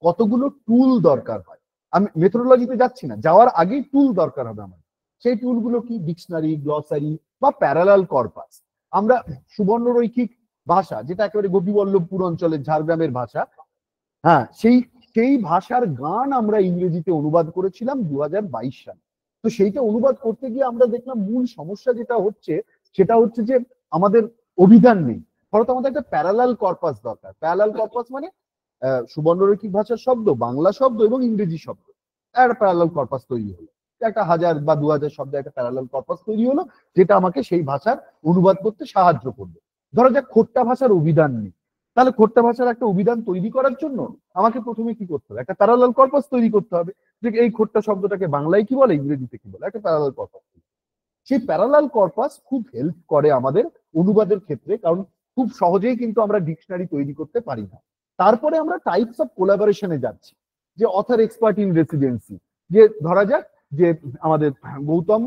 কতগুলো টুল দরকার হয়। আমি মেথোডোলজিতে যাচ্ছি না, যাওয়ার আগেই টুল দরকার হবে আমার। সেই টুলগুলো কি? ডিকশনারি, গ্লসারি বা প্যারালাল কর্পাস। আমরা সুবর্ণরৈখিক ভাষা, যেটা একেবারে গোপীবল্লভপুর অঞ্চলের ঝাড়গ্রামের ভাষা, হ্যাঁ, সেই সেই ভাষার গান আমরা ইংরেজিতে অনুবাদ করেছিলাম 2022 সালে। তো সেইটা অনুবাদ করতে গিয়ে আমরা দেখলাম মূল সমস্যা যেটা হচ্ছে, সেটা হচ্ছে যে আমাদের অভিধান নেই। ফলত আমাদের একটা প্যারালাল কর্পাস দরকার। প্যারালাল কর্পাস মানে সুবর্ণরৈখিক ভাষার শব্দ, বাংলা শব্দ এবং ইংরেজি শব্দ, একটা প্যারালাল কর্পাস তৈরি হলো। একটা 1000 বা 2000 শব্দ একটা প্যারালাল কর্পাস তৈরি হলো, যেটা আমাকে সেই ভাষার অনুবাদ করতে সাহায্য করবে। ধরা যাক খোট্টা ভাষার অভিধান নেই, তাহলে খোট্টা ভাষার একটা অভিধান তৈরি করার জন্য আমাকে প্রথমে কি করতে হবে? একটা প্যারালাল কর্পাস তৈরি করতে হবে, যে এই খোট্টা শব্দটাকে বাংলায় কি বলে, ইংরেজিতে কি বলে, একটা প্যারালাল কর্পাস। সেই প্যারালাল কর্পাস খুব হেল্প করে আমাদের অনুবাদের ক্ষেত্রে, কারণ খুব সহজেই কিন্তু আমরা ডিকশনারি তৈরি করতে পারি না। তারপরে আমরা টাইপস অফ কোলাবোরেশনে যাচ্ছি, যে অথর এক্সপার্ট ইন রেসিডেন্সি। যে ধরা যাক যে আমাদের গৌতম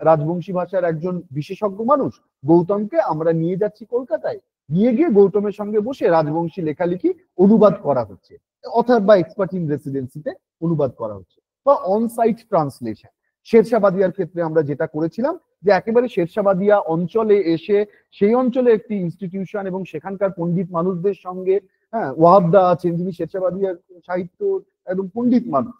রাজবংশী ভাষার একজন বিশেষজ্ঞ মানুষ, গৌতমকে আমরা নিয়ে যাচ্ছি কলকাতায়, নিয়ে গিয়ে গৌতমের সঙ্গে বসে রাজবংশী লেখালেখি অনুবাদ করা হচ্ছে, অথর বা এক্সপার্ট ইন রেসিডেন্সিতে অনুবাদ করা হচ্ছে। বা অনসাইট ট্রান্সলেশন, শেরশাবাদিয়ার ক্ষেত্রে আমরা যেটা করেছিলাম, যে একেবারে শেরশাবাদিয়া অঞ্চলে এসে সেই অঞ্চলে একটি ইনস্টিটিউশন এবং সেখানকার পণ্ডিত মানুষদের সঙ্গে, হ্যাঁ, ওয়াহাবদা আছেন যিনি শেরশাবাদিয়ার সাহিত্য একদম পণ্ডিত মানুষ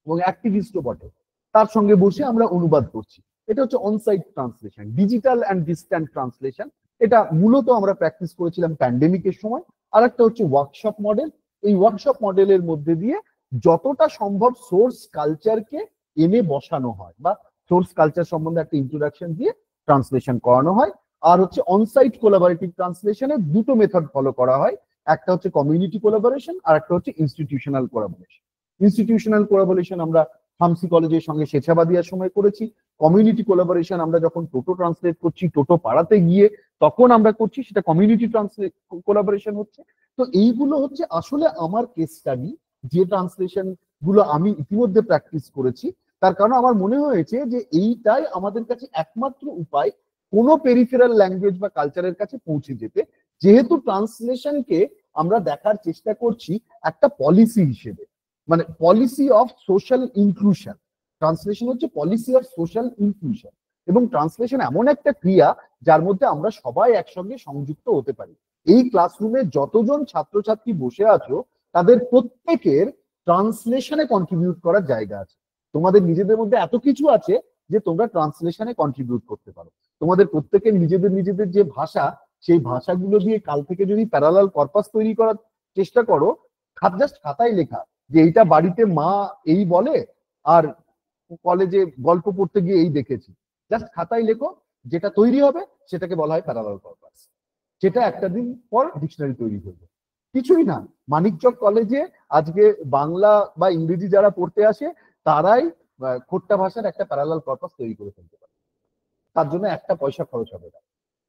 এবং অ্যাক্টিভিস্টও বটে, তার সঙ্গে বসে আমরা অনুবাদ করছি। এটা হচ্ছে onsite translation. Digital and distant translation, এটা মূলত আমরা প্র্যাকটিস করেছিলাম প্যান্ডেমিকের সময়। আর একটা হচ্ছে ওয়ার্কশপ মডেল। এই ওয়ার্কশপ মডেলের মধ্যে দিয়ে যতটা সম্ভব সোর্স কালচারকে এনে বসানো হয়, বা সোর্স কালচার সম্বন্ধে একটা ইন্ট্রোডাকশন দিয়ে ট্রান্সলেশন করানো হয়। আর হচ্ছে অনসাইট কোলাবোরেটিভ ট্রান্সলেশনে দুটো মেথড ফলো করা হয়, একটা হচ্ছে কমিউনিটি কোলাবোরেশন, আর একটা হচ্ছে ইনস্টিটিউশনাল কোলাবোরেশন। ইনস্টিটিউশনাল কোলাবোরেশন আমরা হামসি কলেজের সঙ্গে শেরশাবাদিয়ার সময় করেছি। কমিউনিটি কোলাবোরেশন আমরা যখন টোটো ট্রান্সলেট করছি, টোটো পাড়াতে গিয়ে তখন আমরা করছি, সেটা কমিউনিটি ট্রান্সলেট কোলাবোরেশন হচ্ছে। তো এইগুলো হচ্ছে আসলে আমার কেস স্টাডি, যে ট্রান্সলেশন গুলো আমি ইতিমধ্যে প্র্যাকটিস করেছি। তার কারণ আমার মনে হয়েছে যে এইটাই আমাদের কাছে একমাত্র উপায় কোনো পেরিফেরাল ল্যাঙ্গুয়েজ বা কালচারের কাছে পৌঁছে যেতে, যেহেতু ট্রান্সলেশনকে আমরা দেখার চেষ্টা করছি একটা পলিসি হিসেবে, মানে policy of social inclusion. Translation হচ্ছে পলিসি অফ সোশ্যাল ইনক্লুশন, এবং ট্রান্সলেশন এমন একটা ক্রিয়া যার মধ্যে আমরা সবাই একসঙ্গে সংযুক্ত হতে পারি। এই ক্লাসরুমে যতজন ছাত্রছাত্রী বসে আছো, তাদের প্রত্যেকের ট্রান্সলেশনে কন্ট্রিবিউট করার জায়গা আছে। তোমাদের নিজেদের মধ্যে এত কিছু আছে যে তোমরা ট্রান্সলেশনে কন্ট্রিবিউট করতে পারো। তোমাদের প্রত্যেকের নিজেদের নিজেদের যে ভাষা, সেই ভাষাগুলো দিয়ে কাল থেকে যদি প্যারালাল কর্পাস তৈরি করার চেষ্টা করো, জাস্ট খাতায় লেখা যে এইটা বাড়িতে মা এই বলে, আর কলেজে গল্প পড়তে গিয়ে এই দেখেছি, জাস্ট খাতায় লেখো, যেটা তৈরি হবে সেটাকে বলা হয় প্যারালাল কর্পাস। সেটা একটা দিন পর ডিকশনারি তৈরি করবে। কিছুই না, মানিকচক কলেজে আজকে বাংলা বা ইংরেজি যারা পড়তে আসে তারাই খোট্টা ভাষার একটা প্যারালাল কর্পাস তৈরি করে ফেলতে পারে, তার জন্য একটা পয়সা খরচ হবে না,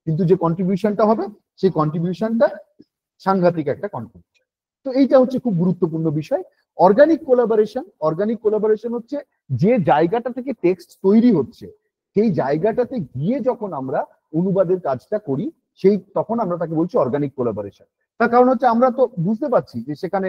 কিন্তু যে কন্ট্রিবিউশনটা হবে সেই কন্ট্রিবিউশনটা সাংঘাতিক একটা কন্ট্রিবিউশন। তো এইটা হচ্ছে খুব গুরুত্বপূর্ণ বিষয়। অর্গানিক কোলাবোরেশন হচ্ছে যে জায়গাটা থেকে টেক্সট তৈরি হচ্ছে সেই জায়গাটাতে গিয়ে যখন আমরা অনুবাদের কাজটা করি, সেই তখন আমরা তাকে বলছি অর্গানিক কোলাবোরেশন। তার কারণ হচ্ছে আমরা তো বুঝতে পারছি যে সেখানে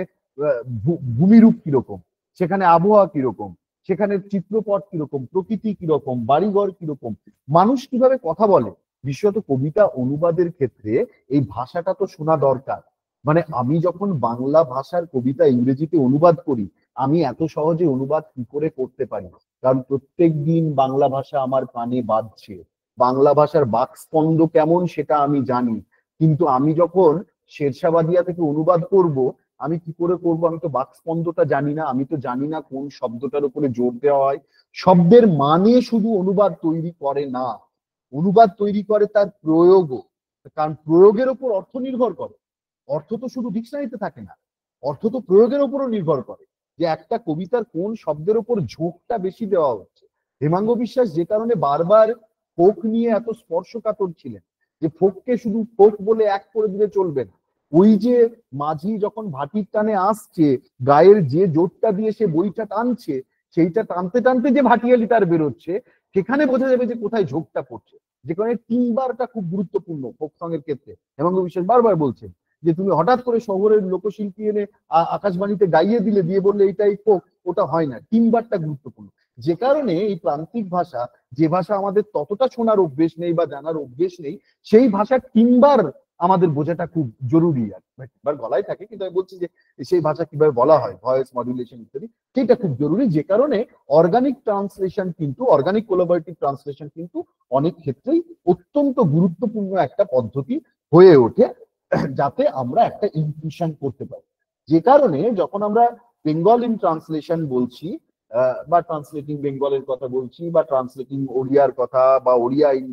ভূমিরূপ কিরকম, সেখানে আবহাওয়া কিরকম, সেখানে চিত্রপট কিরকম, প্রকৃতি কিরকম, বাড়িঘর কিরকম, মানুষ কিভাবে কথা বলে। বিশেষত কবিতা অনুবাদের ক্ষেত্রে এই ভাষাটা তো শোনা দরকার। মানে আমি যখন বাংলা ভাষার কবিতা ইংরেজিতে অনুবাদ করি, আমি এত সহজে অনুবাদ কি করে করতে পারি? কারণ প্রত্যেক দিন বাংলা ভাষা আমার কানে বাজছে, বাংলা ভাষার বাকস্পন্দ কেমন সেটা আমি জানি। কিন্তু আমি যখন শেরশাবাদিয়া থেকে অনুবাদ করব, আমি কি করে করব? আমি তো বাকস্পন্দটা জানি না, আমি তো জানি না কোন শব্দটার উপরে জোর দেওয়া হয়। শব্দের মানে শুধু অনুবাদ তৈরি করে না, অনুবাদ তৈরি করে তার প্রয়োগও। কারণ প্রয়োগের উপর অর্থ নির্ভর করে, অর্থ তো শুধু ডিকশনারিতে থাকে না, অর্থ তো প্রয়োগের উপরও নির্ভর করে যে একটা কবিতার কোন শব্দের উপর ঝোঁকটা বেশি দেওয়া হচ্ছে। হেমাঙ্গ বিশ্বাস যে কারণে বারবার ফোক নিয়ে এত স্পর্শকাতর ছিলেন, যে ফোককে শুধু ফোক বলে এক করে দিলে চলবে না। ওই যে মাঝি যখন ভাটির টানে আসছে, গায়ের যে জোরটা দিয়ে সে বইটা টানছে, সেইটা টানতে টানতে যে ভাটিয়ালি তার বেরোচ্ছে, সেখানে বোঝা যাবে যে কোথায় ঝোঁকটা পড়ছে। যে কারণে টিম্বারটা খুব গুরুত্বপূর্ণ ফোক সং এর ক্ষেত্রে। হেমাঙ্গ বিশ্বাস বারবার বলছেন যে তুমি হঠাৎ করে শহরের লোকশিল্পী এনে আকাশবাণীতে গাইয়ে দিলে, দিয়ে বললে এটাই ফোক, ওটা হয় না। টিম্বারটা গুরুত্বপূর্ণ। যে কারণে এই প্রান্তিক ভাষা, যে ভাষা আমাদের ততটা শোনার অভ্যেস নেই বা জানার অভ্যেস নেই, সেই ভাষার টিম্বার আমাদের বোঝাটা খুব জরুরি। আর টিম্বার গলায় থাকে, কিন্তু আমি বলছি যে সেই ভাষা কিভাবে বলা হয়, ভয়েস মডুলেশন ইত্যাদি, সেটা খুব জরুরি। যে কারণে অর্গানিক ট্রান্সলেশন কিন্তু, অর্গানিক কোলাবোরেটিভ ট্রান্সলেশন কিন্তু অনেক ক্ষেত্রেই অত্যন্ত গুরুত্বপূর্ণ একটা পদ্ধতি হয়ে ওঠে, যাতে আমরা একটা ইনক্লুশন করতে পারি। যে কারণে যখন আমরা বেঙ্গল ইন ট্রান্সলেশন বলছি, বা ট্রান্সলেটিং বেঙ্গলের কথা বলছি, বা ট্রান্সলেটিং ওড়িয়ার কথা, বা ওড়িয়া ইন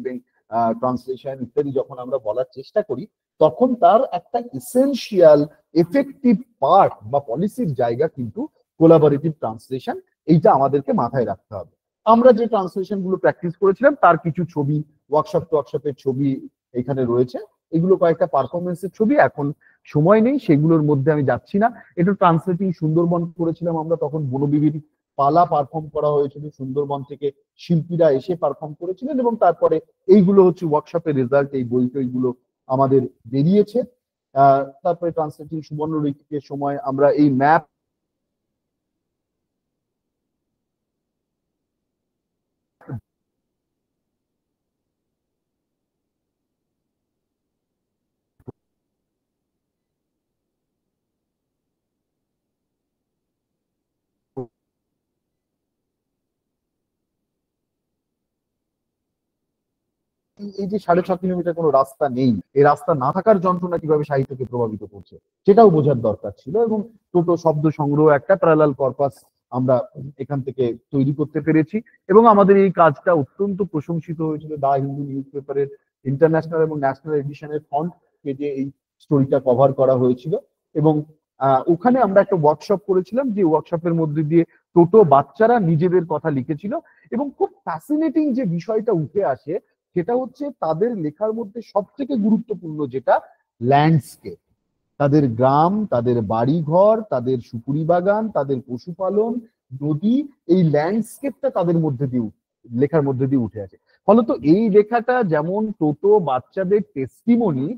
ট্রান্সলেশন ইত্যাদি যখন আমরা বলার চেষ্টা করি, তখন তার একটা এসেনশিয়াল এফেক্টিভ পার্ট বা পলিসির জায়গা কিন্তু কোলাবোরেটিভ ট্রান্সলেশন। এইটা আমাদেরকে মাথায় রাখতে হবে। আমরা যে ট্রান্সলেশন গুলো প্র্যাকটিস করেছিলাম তার কিছু ছবি, ওয়ার্কশপের ছবি এখানে রয়েছে। এগুলো কয়েকটা পারফরমেন্সের ছবি, এখন সময় নেই সেগুলোর মধ্যে আমি যাচ্ছি না। একটু ট্রান্সলেটিং সুন্দরবন করেছিলাম আমরা, তখন বনবিবির পালা পারফর্ম করা হয়েছিল, সুন্দরবন থেকে শিল্পীরা এসে পারফর্ম করেছিলেন, এবং তারপরে এইগুলো হচ্ছে ওয়ার্কশপের রেজাল্ট। এই বই টইগুলো আমাদের বেরিয়েছে। তারপরে ট্রান্সলেটিং সুবর্ণ ঋতুকের সময় আমরা এই ম্যাপ এই যে 7.5 কিলোমিটার কোনো রাস্তা নেই, এই রাস্তা না থাকার যন্ত্রণা কিভাবে সাহিত্যকে প্রভাবিত করছে সেটাও বোঝার দরকার ছিল। এবং টোটো শব্দ সংগ্রহ একটা প্যারালাল কর্পাস আমরা এখান থেকে তৈরি করতে পেরেছি, এবং আমাদের এই কাজটা অত্যন্ত প্রশংসিত হয়েছিল। দা হিন্দু নিউজ পেপারের ইন্টারন্যাশনাল এবং ন্যাশনাল এডিশনের ফন্ট পেজে এই স্টোরিটা কভার করা হয়েছিল। এবং ওখানে আমরা একটা ওয়ার্কশপ করেছিলাম, যে ওয়ার্কশপের মধ্যে দিয়ে টোটো বাচ্চারা নিজেদের কথা লিখেছিল। এবং খুব ফ্যাসিনেটিং যে বিষয়টা উঠে আসে, সেটা হচ্ছে তাদের লেখার মধ্যে সব থেকে গুরুত্বপূর্ণ যেটা, ল্যান্ডস্কেপ। তাদের গ্রাম, তাদের বাড়িঘর, তাদের সুপুরি বাগান, তাদের পশুপালন, নদী, এই ল্যান্ডস্কেপটা তাদের মধ্যে দিয়ে লেখার মধ্যে দিয়ে উঠে আসে। ফলত এই লেখাটা যেমন টোটো বাচ্চাদের টেস্টিমনি,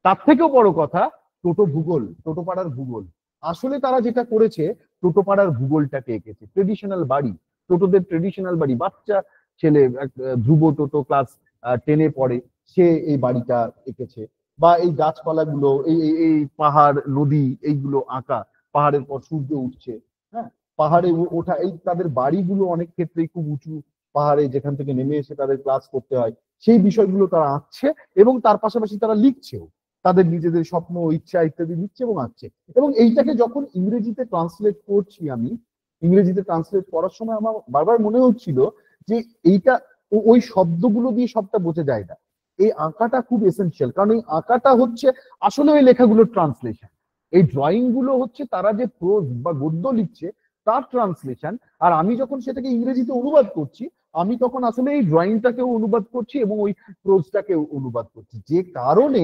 তার থেকেও বড় কথা টোটো ভূগোল, টোটো পাড়ার ভূগোল। আসলে তারা যেটা করেছে, টোটো পাড়ার ভূগোলটাকে এঁকেছে। ট্রেডিশনাল বাড়ি, টোটোদের ট্রেডিশনাল বাড়ি, বাচ্চা ছেলে ধ্রুব টোটো ক্লাস 10-এ পড়ে, সে এই বাড়িটা এঁকেছে। বা এই গাছপালাগুলো, এই এই এই পাহাড় নদী এইগুলো আঁকা, পাহাড়ের পর সূর্য উঠছে, হ্যাঁ, পাহাড়ে ওঠা, এই তাদের বাড়িগুলো অনেক ক্ষেত্রেই খুব উঁচু পাহাড়ে, যেখান থেকে নেমে এসে তাদের ক্লাস করতে হয়, সেই বিষয়গুলো তারা আঁকছে। এবং তার পাশাপাশি তারা লিখছেও, তাদের নিজেদের স্বপ্ন ইচ্ছা ইত্যাদি লিখছে এবং আঁকছে। এবং এইটাকে যখন ইংরেজিতে ট্রান্সলেট করছি আমি, ইংরেজিতে ট্রান্সলেট করার সময় আমার বারবার মনে হচ্ছিল যে এইটা ওই শব্দগুলো দিয়ে সবটা বোঝা যায় না। এই আঁকাটা খুব এসেনশিয়াল, কারণ এই আঁকাটা হচ্ছে আসলে ওই লেখাগুলোর ট্রান্সলেশন। এই ড্রয়িং গুলো হচ্ছে তারা যে প্রোজ বা গদ্য লিখছে তার ট্রান্সলেশন। আর আমি যখন সেটাকে ইংরেজিতে অনুবাদ করছি, আমি তখন আসলে এই ড্রয়িংটাকেও অনুবাদ করছি এবং ওই প্রোজটাকেও অনুবাদ করছি। যে কারণে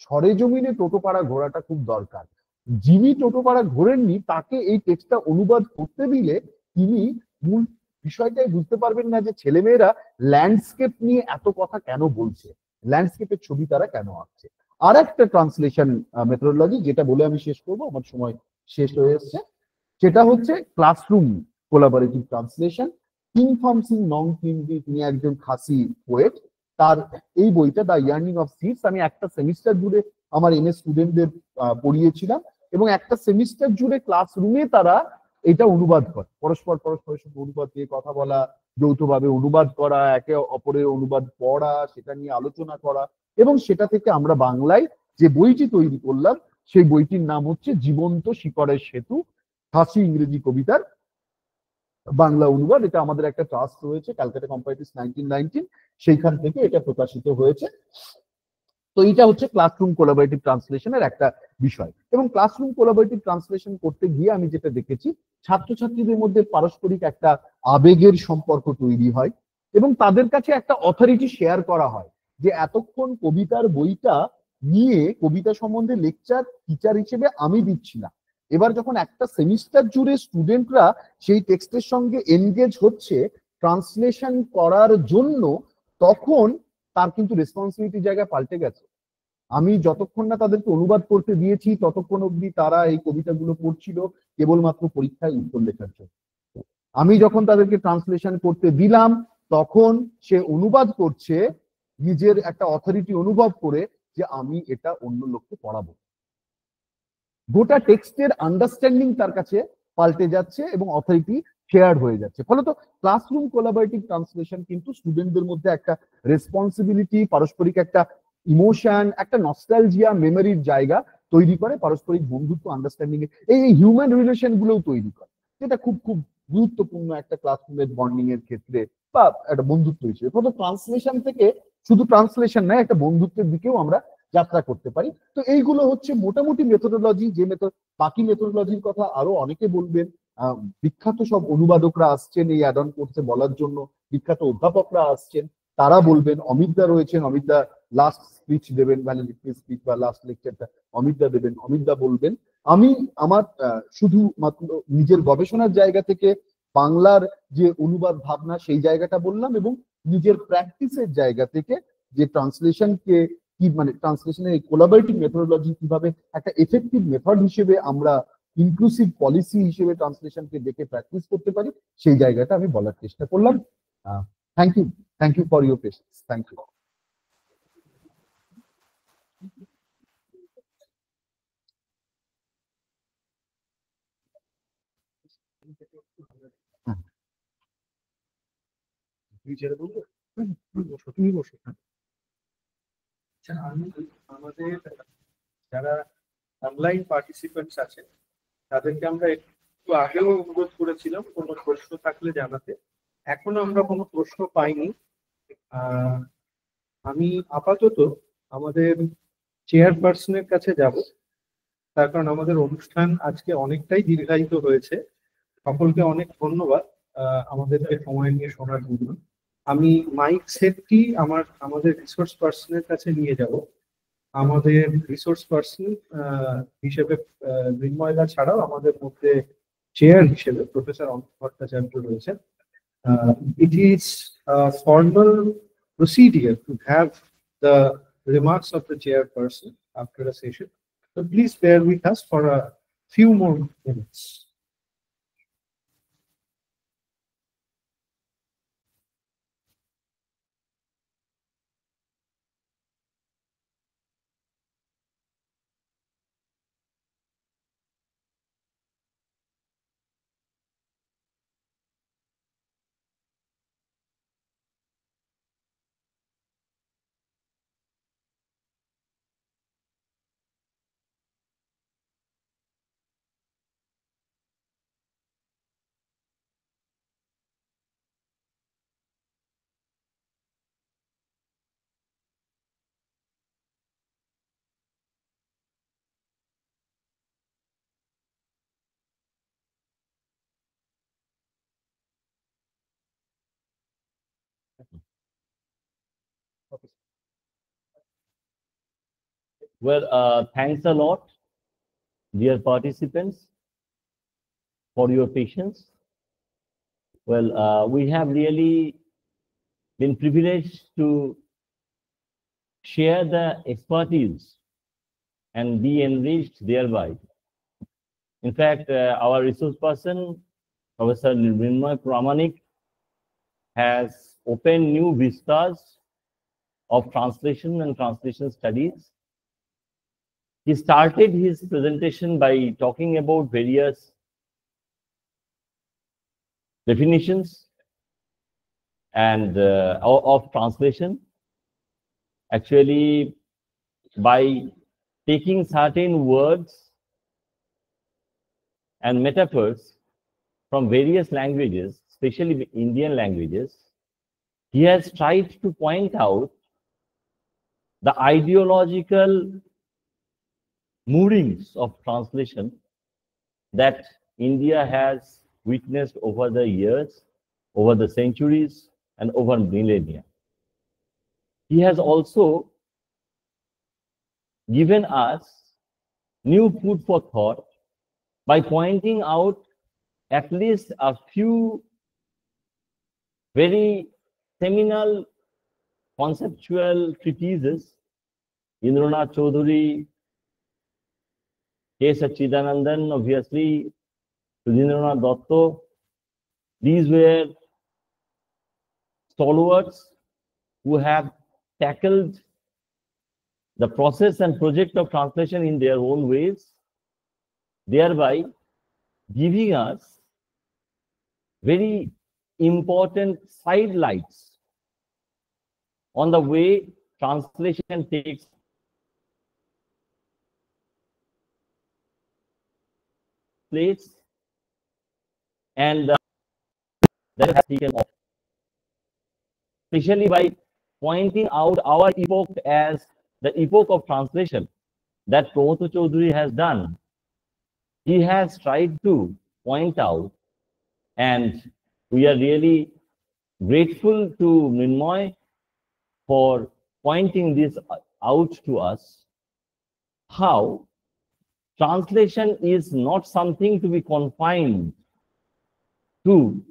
সরেজমিনে টোটোপাড়া ঘোরাটা খুব দরকার। যিনি টোটোপাড়া ঘোরেননি তাকে এই টেক্সটটা অনুবাদ করতে দিলে তিনি মূল বিষয়টাই বুঝতে পারবেন না যে ছেলেমেয়েরা ল্যান্ডস্কেপ নিয়ে এত কথা কেন বলছে, ল্যান্ডস্কেপের ছবি তারা কেন আঁকছে। আর একটা ট্রান্সলেশন মেথোডোলজি যেটা বলে আমি শেষ করবো, আমার সময় শেষ হয়ে এসছে, সেটা হচ্ছে classroom collaborative translation. King form Singh নং কিংবি, তিনি একজন খাসি পোয়েট। তার এই বইটা দ্য ইয়ার্নিং অফ সিডস আমি একটা সেমিস্টার জুড়ে আমার এমএ স্টুডেন্টদের পড়িয়েছিলাম, এবং একটা সেমিস্টার জুড়ে ক্লাসরুমে তারা এটা অনুবাদ করে, পরস্পরের সঙ্গে অনুবাদ দিয়ে কথা বলা, যৌথভাবে অনুবাদ করা, একে অপরের অনুবাদ পড়া, সেটা নিয়ে আলোচনা করা, এবং সেটা থেকে আমরা বাংলায় যে বইটি তৈরি করলাম সেই বইটির নাম হচ্ছে জীবন্ত শিকড়ের সেতু, ফার্সি ইংরেজি কবিতার বাংলা অনুবাদ। এটা আমাদের একটা ট্রাস্ট রয়েছে ক্যালকাটা কম্পারেটিভ 1919, সেইখান থেকে এটা প্রকাশিত হয়েছে। তো এটা হচ্ছে ক্লাসরুম কোলাবোরেটিভ ট্রান্সলেশনের একটা বিষয়। এবং ক্লাসরুম কোলাবোরেটিভ ট্রান্সলেশন করতে গিয়ে আমি যেটা দেখেছি, ছাত্রছাত্রীদের মধ্যে পারস্পরিক একটা আবেগের সম্পর্ক তৈরি হয় এবং তাদের কাছে একটা অথরিটি শেয়ার করা হয় যে এতক্ষণ কবিতার বইটা নিয়ে কবিতা সম্বন্ধে লেকচার টিচার হিসেবে আমি দিচ্ছি না, এবার যখন একটা সেমিস্টার জুড়ে স্টুডেন্টরা সেই টেক্সটের সঙ্গে এনগেজ হচ্ছে ট্রান্সলেশন করার জন্য, তখন তার কিন্তু রেসপন্সিবিলিটি জায়গা পাল্টে গেছে। আমি যতক্ষণ না তাদেরকে অনুবাদ করতে দিয়েছি ততক্ষণ অব্দি তারা এই কবিতাগুলো পড়ছিল কেবলমাত্র পরীক্ষায় উত্তর লেখার জন্য। আমি যখন তাদেরকে ট্রান্সলেশন করতে দিলাম তখন সে অনুবাদ করছে নিজের একটা অথরিটি অনুভব করে যে আমি এটা অন্য লোককে পড়াবো। গোটা টেক্সটের আন্ডারস্ট্যান্ডিং তার কাছে পাল্টে যাচ্ছে এবং অথরিটি শেয়ার হয়ে যাচ্ছে। ফলত ক্লাসরুম কোলাবোরেটিভ ট্রান্সলেশন কিন্তু স্টুডেন্টদের মধ্যে একটা রেসপন্সিবিলিটি, পারস্পরিক একটা ইমোশন, একটা নস্টালজিয়া, মেমোরির জায়গা তৈরি করে, পারস্পরিক বন্ধুত্ব, আন্ডারস্ট্যান্ডিং এই হিউম্যান রিলেশন গুলোও তৈরি করে, যেটা খুব খুব গুরুত্বপূর্ণ একটা ক্লাসরুমের বন্ডিং এর ক্ষেত্রে বা একটা বন্ধুত্ব হিসেবে। ফলত ট্রান্সলেশন থেকে শুধু ট্রান্সলেশন নয়, একটা বন্ধুত্বের দিকেও আমরা যাত্রা করতে পারি। তো এইগুলো হচ্ছে মোটামুটি মেথোডোলজি, যে মেথড, বাকি মেথোডোলজির কথা আরো অনেকে বলবেন। বিখ্যাত সব অনুবাদকরা আসছেন এই অ্যাড অন কোর্সে বলার জন্য, বিখ্যাত অধ্যাপকরা আসছেন, তারা বলবেন। অমিতদা রয়েছেন, অমিতদা লাস্ট স্পিচ দেবেন, ভ্যালিডিটি স্পিচ বা লাস্ট লেকচারটা অমিতদা দেবেন, অমিতদা বলবেন। আমি আমার শুধু মাত্র নিজের গবেষণার জায়গা থেকে বাংলার যে অনুবাদ ভাবনা সেই জায়গাটা বললাম, এবং নিজের প্র্যাকটিসের জায়গা থেকে যে ট্রান্সলেশনকে কি মানে ট্রান্সলেশনের এই কোলাবোরেটিভ মেথোডোলজি কিভাবে একটা এফেক্টিভ মেথড হিসেবে আমরা ইনক্লুসিভ পলিসি হিসেবে ট্রান্সলেশনকে দেখে প্র্যাকটিস করতে পারি, সেই জায়গাটা আমি বলার চেষ্টা করলাম। Thank you, thank you for your patience, thank you. তুমি বসো। আচ্ছা, আমি আমাদের যারা অনলাইন পার্টিসিপেন্টস আছে তাদেরকে আমরা একটু আগেও অনুরোধ করেছিলাম কোনো প্রশ্ন থাকলে জানাতে। এখনো আমরা কোনো প্রশ্ন পাইনি। আহ, আমি আপাতত আমাদের চেয়ারপারসনের কাছে যাব, তার কারণ আমাদের অনুষ্ঠান আজকে অনেকটাই দীর্ঘায়িত হয়েছে। সকলকে অনেক ধন্যবাদ আমাদেরকে সময় নিয়ে শোনার জন্য। আমি মাইক সেটটি আমাদের রিসোর্স পার্সনের কাছে নিয়ে যাব। আমাদের রিসোর্স পার্সন হিসেবে মৃন্ময়দা ছাড়াও আমাদের মধ্যে চেয়ার হিসেবে প্রফেসর অমিত ভট্টাচার্য রয়েছেন। It is formal procedure to have the remarks of the chairperson after a session. So please bear with us for a few more minutes. Well, thanks a lot, dear participants, for your patience. Well, we have really been privileged to share the expertise and be enriched thereby. In fact, our resource person, Professor Mrinmoy Pramanik, has opened new vistas of translation and translation studies. He started his presentation by talking about various definitions and of translation. Actually, by taking certain words and metaphors from various languages, especially Indian languages, he has tried to point out the ideological moorings of translation that India has witnessed over the years, over the centuries, and over millennia. He has also given us new food for thought by pointing out at least a few very seminal conceptual treatises. Indranath Chaudhary, K. Sachidanandan, obviously, Sudhindranath Datta. These were stalwarts who have tackled the process and project of translation in their own ways, thereby giving us very important sidelights on the way translation takes place and that has taken off, especially by pointing out our epoch as the epoch of translation that Pramod Chaudhary has done. He has tried to point out, and we are really grateful to Mrinmoy for pointing this out to us, how translation is not something to be confined to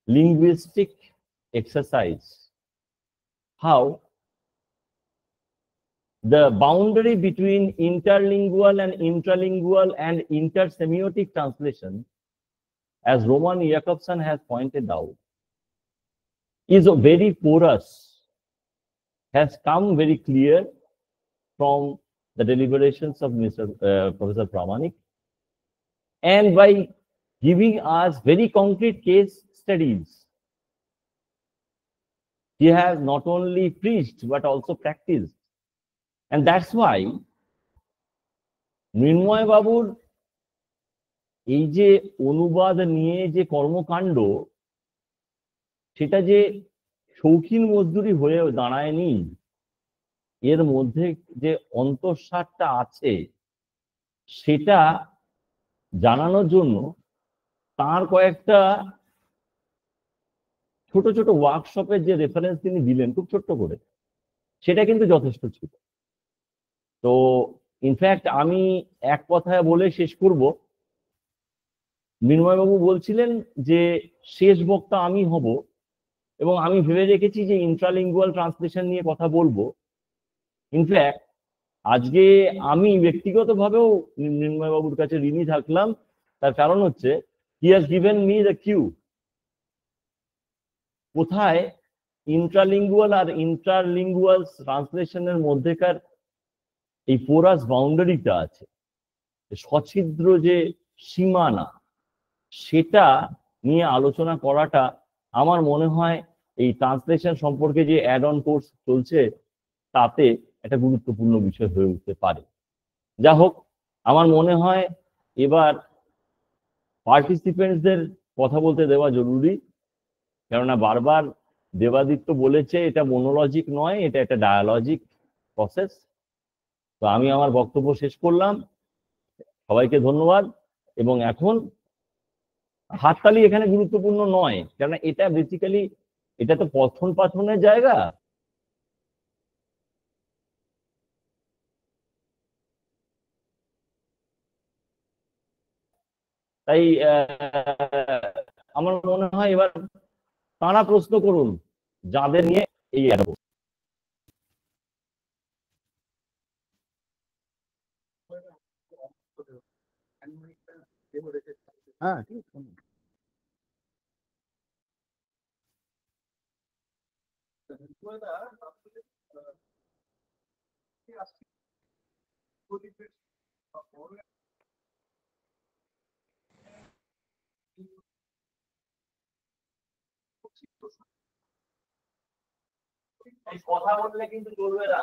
linguistic exercise. How the boundary between interlingual and intralingual and intersemiotic translation, as Roman Jakobson has pointed out, is very porous, has come very clear from the deliberations of Professor Pramanik, and by giving us very concrete case studies, he has not only preached but also practiced. And that's why Mrinmoy Babur এই যে অনুবাদ নিয়ে যে কর্মকাণ্ড, সেটা যে শৌখিন মজদুরি হয়ে দাঁড়ায়নি, এর মধ্যে যে অন্তঃসারটা আছে সেটা জানানোর জন্য তার কয়েকটা ছোট ছোট ওয়ার্কশপের যে রেফারেন্স তিনি দিলেন খুব ছোট্ট করে, সেটা কিন্তু যথেষ্ট ছিল। তো ইনফ্যাক্ট আমি এক কথায় বলে শেষ করব, মৃন্ময়বাবু বলছিলেন যে শেষ বক্তা আমি হব এবং আমি ভেবে রেখেছি যে ইন্ট্রালিঙ্গুয়াল ট্রান্সলেশন নিয়ে কথা বলবো। ইনফ্যাক্ট আজকে আমি ব্যক্তিগতভাবেও মৃন্ময়বাবুর কাছে ঋণী থাকলাম, তার কারণ হচ্ছে he has given me the cue. কোথায় ইন্ট্রালিঙ্গুয়াল আর ইন্টারলিঙ্গুয়াল ট্রান্সলেশনের মধ্যেকার এই পোরাস বাউন্ডারিটা আছে, সছিদ্র যে সীমানা, সেটা নিয়ে আলোচনা করাটা আমার মনে হয় এই ট্রান্সলেশন সম্পর্কে যে অ্যাড অন কোর্স চলছে তাতে একটা গুরুত্বপূর্ণ বিষয় হয়ে উঠতে পারে। যা হোক, আমার মনে হয় এবার পার্টিসিপেন্টসদের কথা বলতে দেওয়া জরুরি, কেননা বারবার দেবাদিত্য বলেছে এটা মনোলজিক নয়, এটা একটা ডায়ালজিক প্রসেস। তো আমি আমার বক্তব্য শেষ করলাম, সবাইকে ধন্যবাদ। এবং এখন হাততালি এখানে গুরুত্বপূর্ণ নয়, কেননা এটা বেসিক্যালি এটা তো পঠন পাঠনের জায়গা। তাই আমার মনে হয় এবার তারা প্রশ্ন করুন যাদের নিয়ে এই এগোবো। হ্যাঁ ঠিক আছে। কথা বললে কিন্তু চলবে না।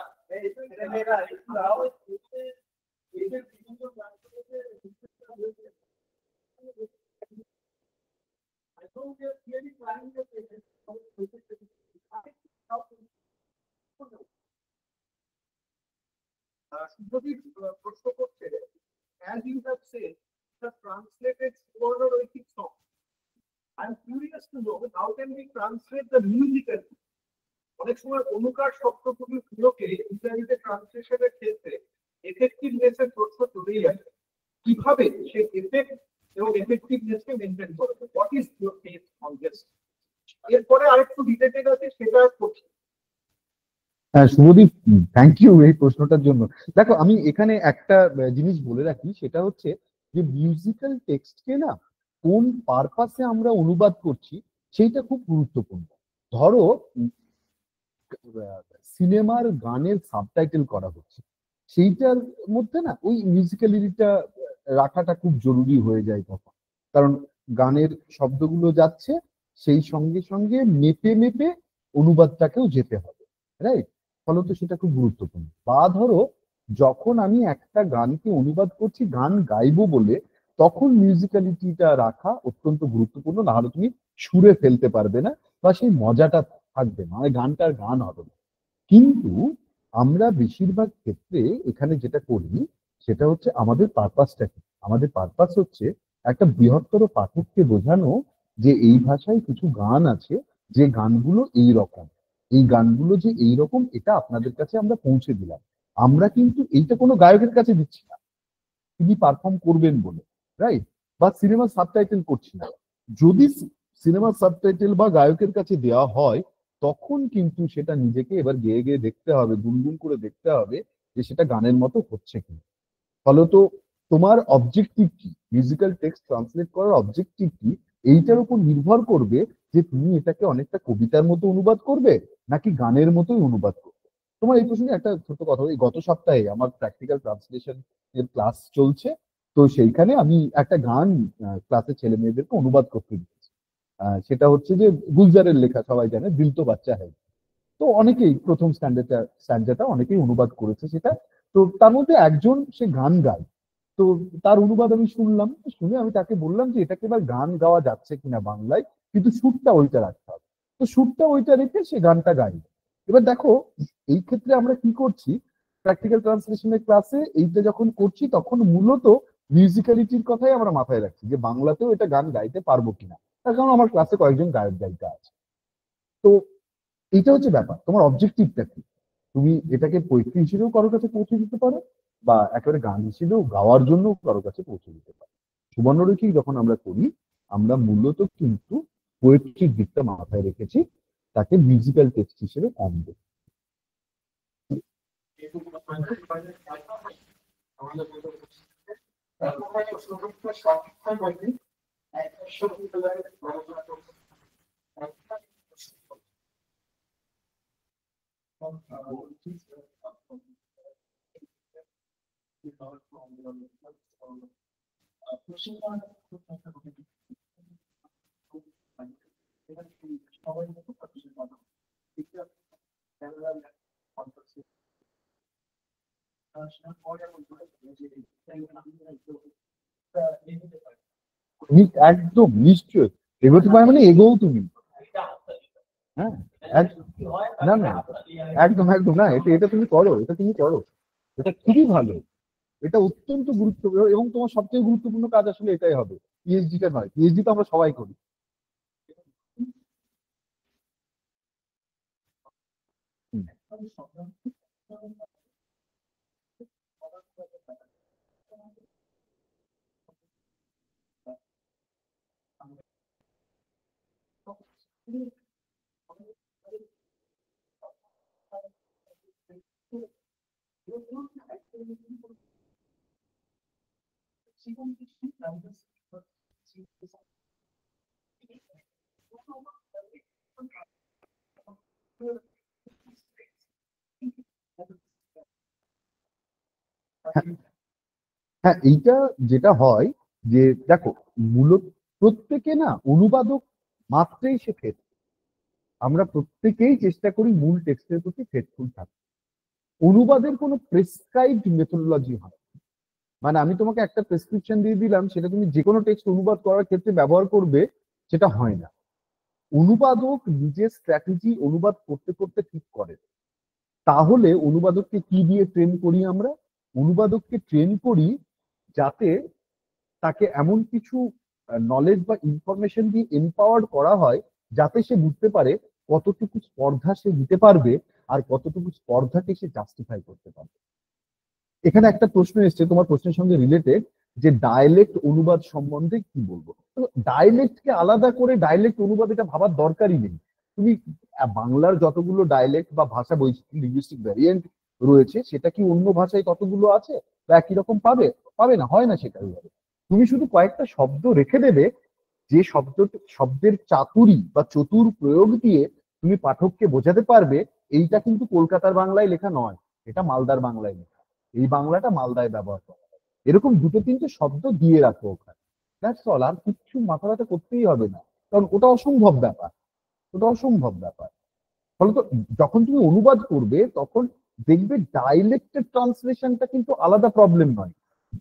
শুভদীপ প্রশ্ন করছে, as you have said, the translated Swarnaraitic song. I'm curious to know how can we translate the musical? অনেক সময় অনুকার শব্দগুলোকে ইংরেজিতে ট্রান্সলেশনের ক্ষেত্রে এফেক্টিভনেস এর প্রশ্ন চলেই আসে। কিভাবে সে এফেক্ট এবং এফেক্টিভনেসকে মেনটেন করবে? What is your take on this? এরপরে আরেকটু রিলেটেড আছে, সেটা করছি। হ্যাঁ শুভদীপ, থ্যাংক ইউ এই প্রশ্নটার জন্য। দেখো আমি এখানে একটা জিনিস বলে রাখি, সেটা হচ্ছে যে মিউজিক্যাল টেক্সটকে না কোন পারপাসে আমরা অনুবাদ করছি সেইটা খুব গুরুত্বপূর্ণ। ধরো সিনেমার গানের সাবটাইটেল করা হচ্ছে, সেইটার মধ্যে না ওই মিউজিক্যালিটিটা রাখাটা খুব জরুরি হয়ে যায় তখন, কারণ গানের শব্দগুলো যাচ্ছে সেই সঙ্গে সঙ্গে মেপে মেপে অনুবাদটাকেও যেতে হবে, রাইট? ফলত সেটা খুব গুরুত্বপূর্ণ। বা ধরো যখন আমি একটা গানকে অনুবাদ করছি গান গাইবো বলে, তখন মিউজিক্যালিটিটা রাখা অত্যন্ত গুরুত্বপূর্ণ, না হলে তুমি সুরে ফেলতে পারবে না বা সেই মজাটা থাকবে না, মানে গানটার গান হবে না। কিন্তু আমরা বেশিরভাগ ক্ষেত্রে এখানে যেটা করি সেটা হচ্ছে আমাদের পারপাসটা কি। আমাদের পারপাস হচ্ছে একটা বৃহত্তর পাঠককে বোঝানো যে এই ভাষায় কিছু গান আছে, যে গানগুলো এই রকম, এই গানগুলো যে এই রকম এটা আপনাদের কাছে আমরা পৌঁছে দিলাম। আমরা কিন্তু এইটা কোনো গায়কের কাছে দিচ্ছি না তিনি পারফর্ম করবেন বলে, রাইট? বা সিনেমার সাবটাইটেল করছি না। যদি সিনেমার সাবটাইটেল বা গায়কের কাছে দেওয়া হয় তখন কিন্তু সেটা নিজেকে এবার গেয়ে গেয়ে দেখতে হবে, গুনগুন করে দেখতে হবে যে সেটা গানের মতো হচ্ছে কিনা। ফলত তোমার অবজেক্টিভ কি, মিউজিক্যাল টেক্সট ট্রান্সলেট করার অবজেক্টিভ কি, এইটার উপর নির্ভর করবে যে তুমি এটাকে অনেকটা কবিতার মতো অনুবাদ করবে নাকি গানের মতোই অনুবাদ করবে। তোমার এই প্রসঙ্গে একটা ছোট কথা, এই গত সপ্তাহে আমার প্র্যাকটিক্যাল ট্রান্সলেশন এর ক্লাস চলছে, তো সেইখানে আমি একটা গান ক্লাসে ছেলে মেয়েদেরকে অনুবাদ করতে দিয়েছি। সেটা হচ্ছে যে গুলজারের লেখা, সবাই জানে দিল তো বাচ্চা হ্যায়। তো অনেকেই প্রথম স্ট্যান্ডাটা অনেকেই অনুবাদ করেছে সেটা। তো তার মধ্যে একজন সে গান গায়, তো তার অনুবাদ আমি শুনলাম, শুনে আমি তাকে বললাম যে এটাকে এবার গান গাওয়া যাচ্ছে কিনা বাংলায়, কিন্তু সুরটা ওইটা রাখতে হবে। তো সুরটা ওইটা রেখে সে গানটা গাই। এবার দেখো এই ক্ষেত্রে আমরা কি করছি, প্র্যাকটিক্যাল ট্রান্সলেশনের ক্লাসে এইটা যখন করছি তখন মূলত মিউজিক্যালিটির কথাই আমরা মাথায় রাখছি যে বাংলাতেও এটা গান গাইতে পারবো কিনা, তার কারণ আমার ক্লাসে কয়েকজন গায়ক গায়িকা আছে। তো এইটা হচ্ছে ব্যাপার, তোমার অবজেক্টিভটা কি। তুমি এটাকে পোয়েট্রি হিসেবেও কারোর কাছে পৌঁছে দিতে পারো বা একেবারে গান হিসেবেও গাওয়ার জন্য কারোর কাছে পৌঁছে দিতে পারো। সুবর্ণরেখী যখন আমরা করি আমরা মূলত কিন্তু পোয়েট্রির দিকটা মাথায় রেখেছি, তাকে মিউজিক্যাল টেক্সট হিসেবে কম দেব। একদম নিশ্চয় এগোতে পারে, মানে এগোও তুমি। হ্যাঁ না না একদম একদম না, এটা এটা তুমি করো, এটা তুমি করো, এটা খুবই ভালো, এটা অত্যন্ত গুরুত্বপূর্ণ এবং তোমার সবচেয়ে গুরুত্বপূর্ণ কাজ আসলে এটাই হবে। পিএইচডিটা নয়, পিএইচডি তো আমরা সবাই করি। হ্যাঁ, এইটা যেটা হয় যে দেখো, মূলত প্রত্যেকে না অনুবাদক মাত্রেই সে ফেদ। আমরা প্রত্যেকেই চেষ্টা করি মূল টেক্সটের প্রতি ফেথফুল থাকতে। অনুবাদের কোনো প্রেসক্রাইবড মেথোডোলজি হয়, মানে আমি তোমাকে একটা প্রেসক্রিপশন দিয়ে দিলাম, সেটা তুমি যে কোনো টেক্সট অনুবাদ করার ক্ষেত্রে ব্যবহার করবে, সেটা হয় না। অনুবাদক নিজের স্ট্র্যাটেজি অনুবাদ করতে করতে ঠিক করে। তাহলে অনুবাদককে কি দিয়ে ট্রেন করি আমরা? অনুবাদককে ট্রেন করি যাতে তাকে এমন কিছু নলেজ বা ইনফরমেশন দিয়ে এম্পাওয়ার্ড করা হয় যাতে সে বুঝতে পারে কতটুকু স্পর্ধা সে দিতে পারবে আর কতটুকু স্পর্ধাকে সে জাস্টিফাই করতে পারবে। এখানে একটা প্রশ্ন এসছে তোমার প্রশ্নের সঙ্গে রিলেটেড, যে ডায়ালেক্ট অনুবাদ সম্বন্ধে কি বলবো। তো ডায়ালেক্টকে আলাদা করে ডায়ালেক্ট অনুবাদ এটা ভাবার দরকারই নেই। তুমি বাংলার যতগুলো ডায়ালেক্ট বা ভাষা বৈচিত্র্য লিঙ্গুইস্টিক ভ্যারিয়েন্ট রয়েছে, সেটা কি অন্য ভাষায় ততগুলো আছে বা একই রকম পাবে? পাবে না, হয় না সেটা এইভাবে। তুমি শুধু কয়েকটা শব্দ রেখে দেবে, যে শব্দের চাতুরি বা চতুর প্রয়োগ দিয়ে তুমি পাঠককে বোঝাতে পারবে এইটা কিন্তু কলকাতার বাংলায় লেখা নয়, এটা মালদার বাংলায় লেখা, এই বাংলাটা মালদায় ব্যবহার করা হয়। এরকম দুটো তিনটে শব্দ দিয়ে রাখো ওখানে, দ্যাটস অল। আর কিচ্ছু মাথা ব্যথা করতেই হবে না, কারণ ওটা অসম্ভব ব্যাপার, ওটা অসম্ভব ব্যাপার। ফলত যখন তুমি অনুবাদ করবে তখন দেখবে ডাইলেক্টের ট্রান্সলেশনটা কিন্তু আলাদা প্রবলেম নয়।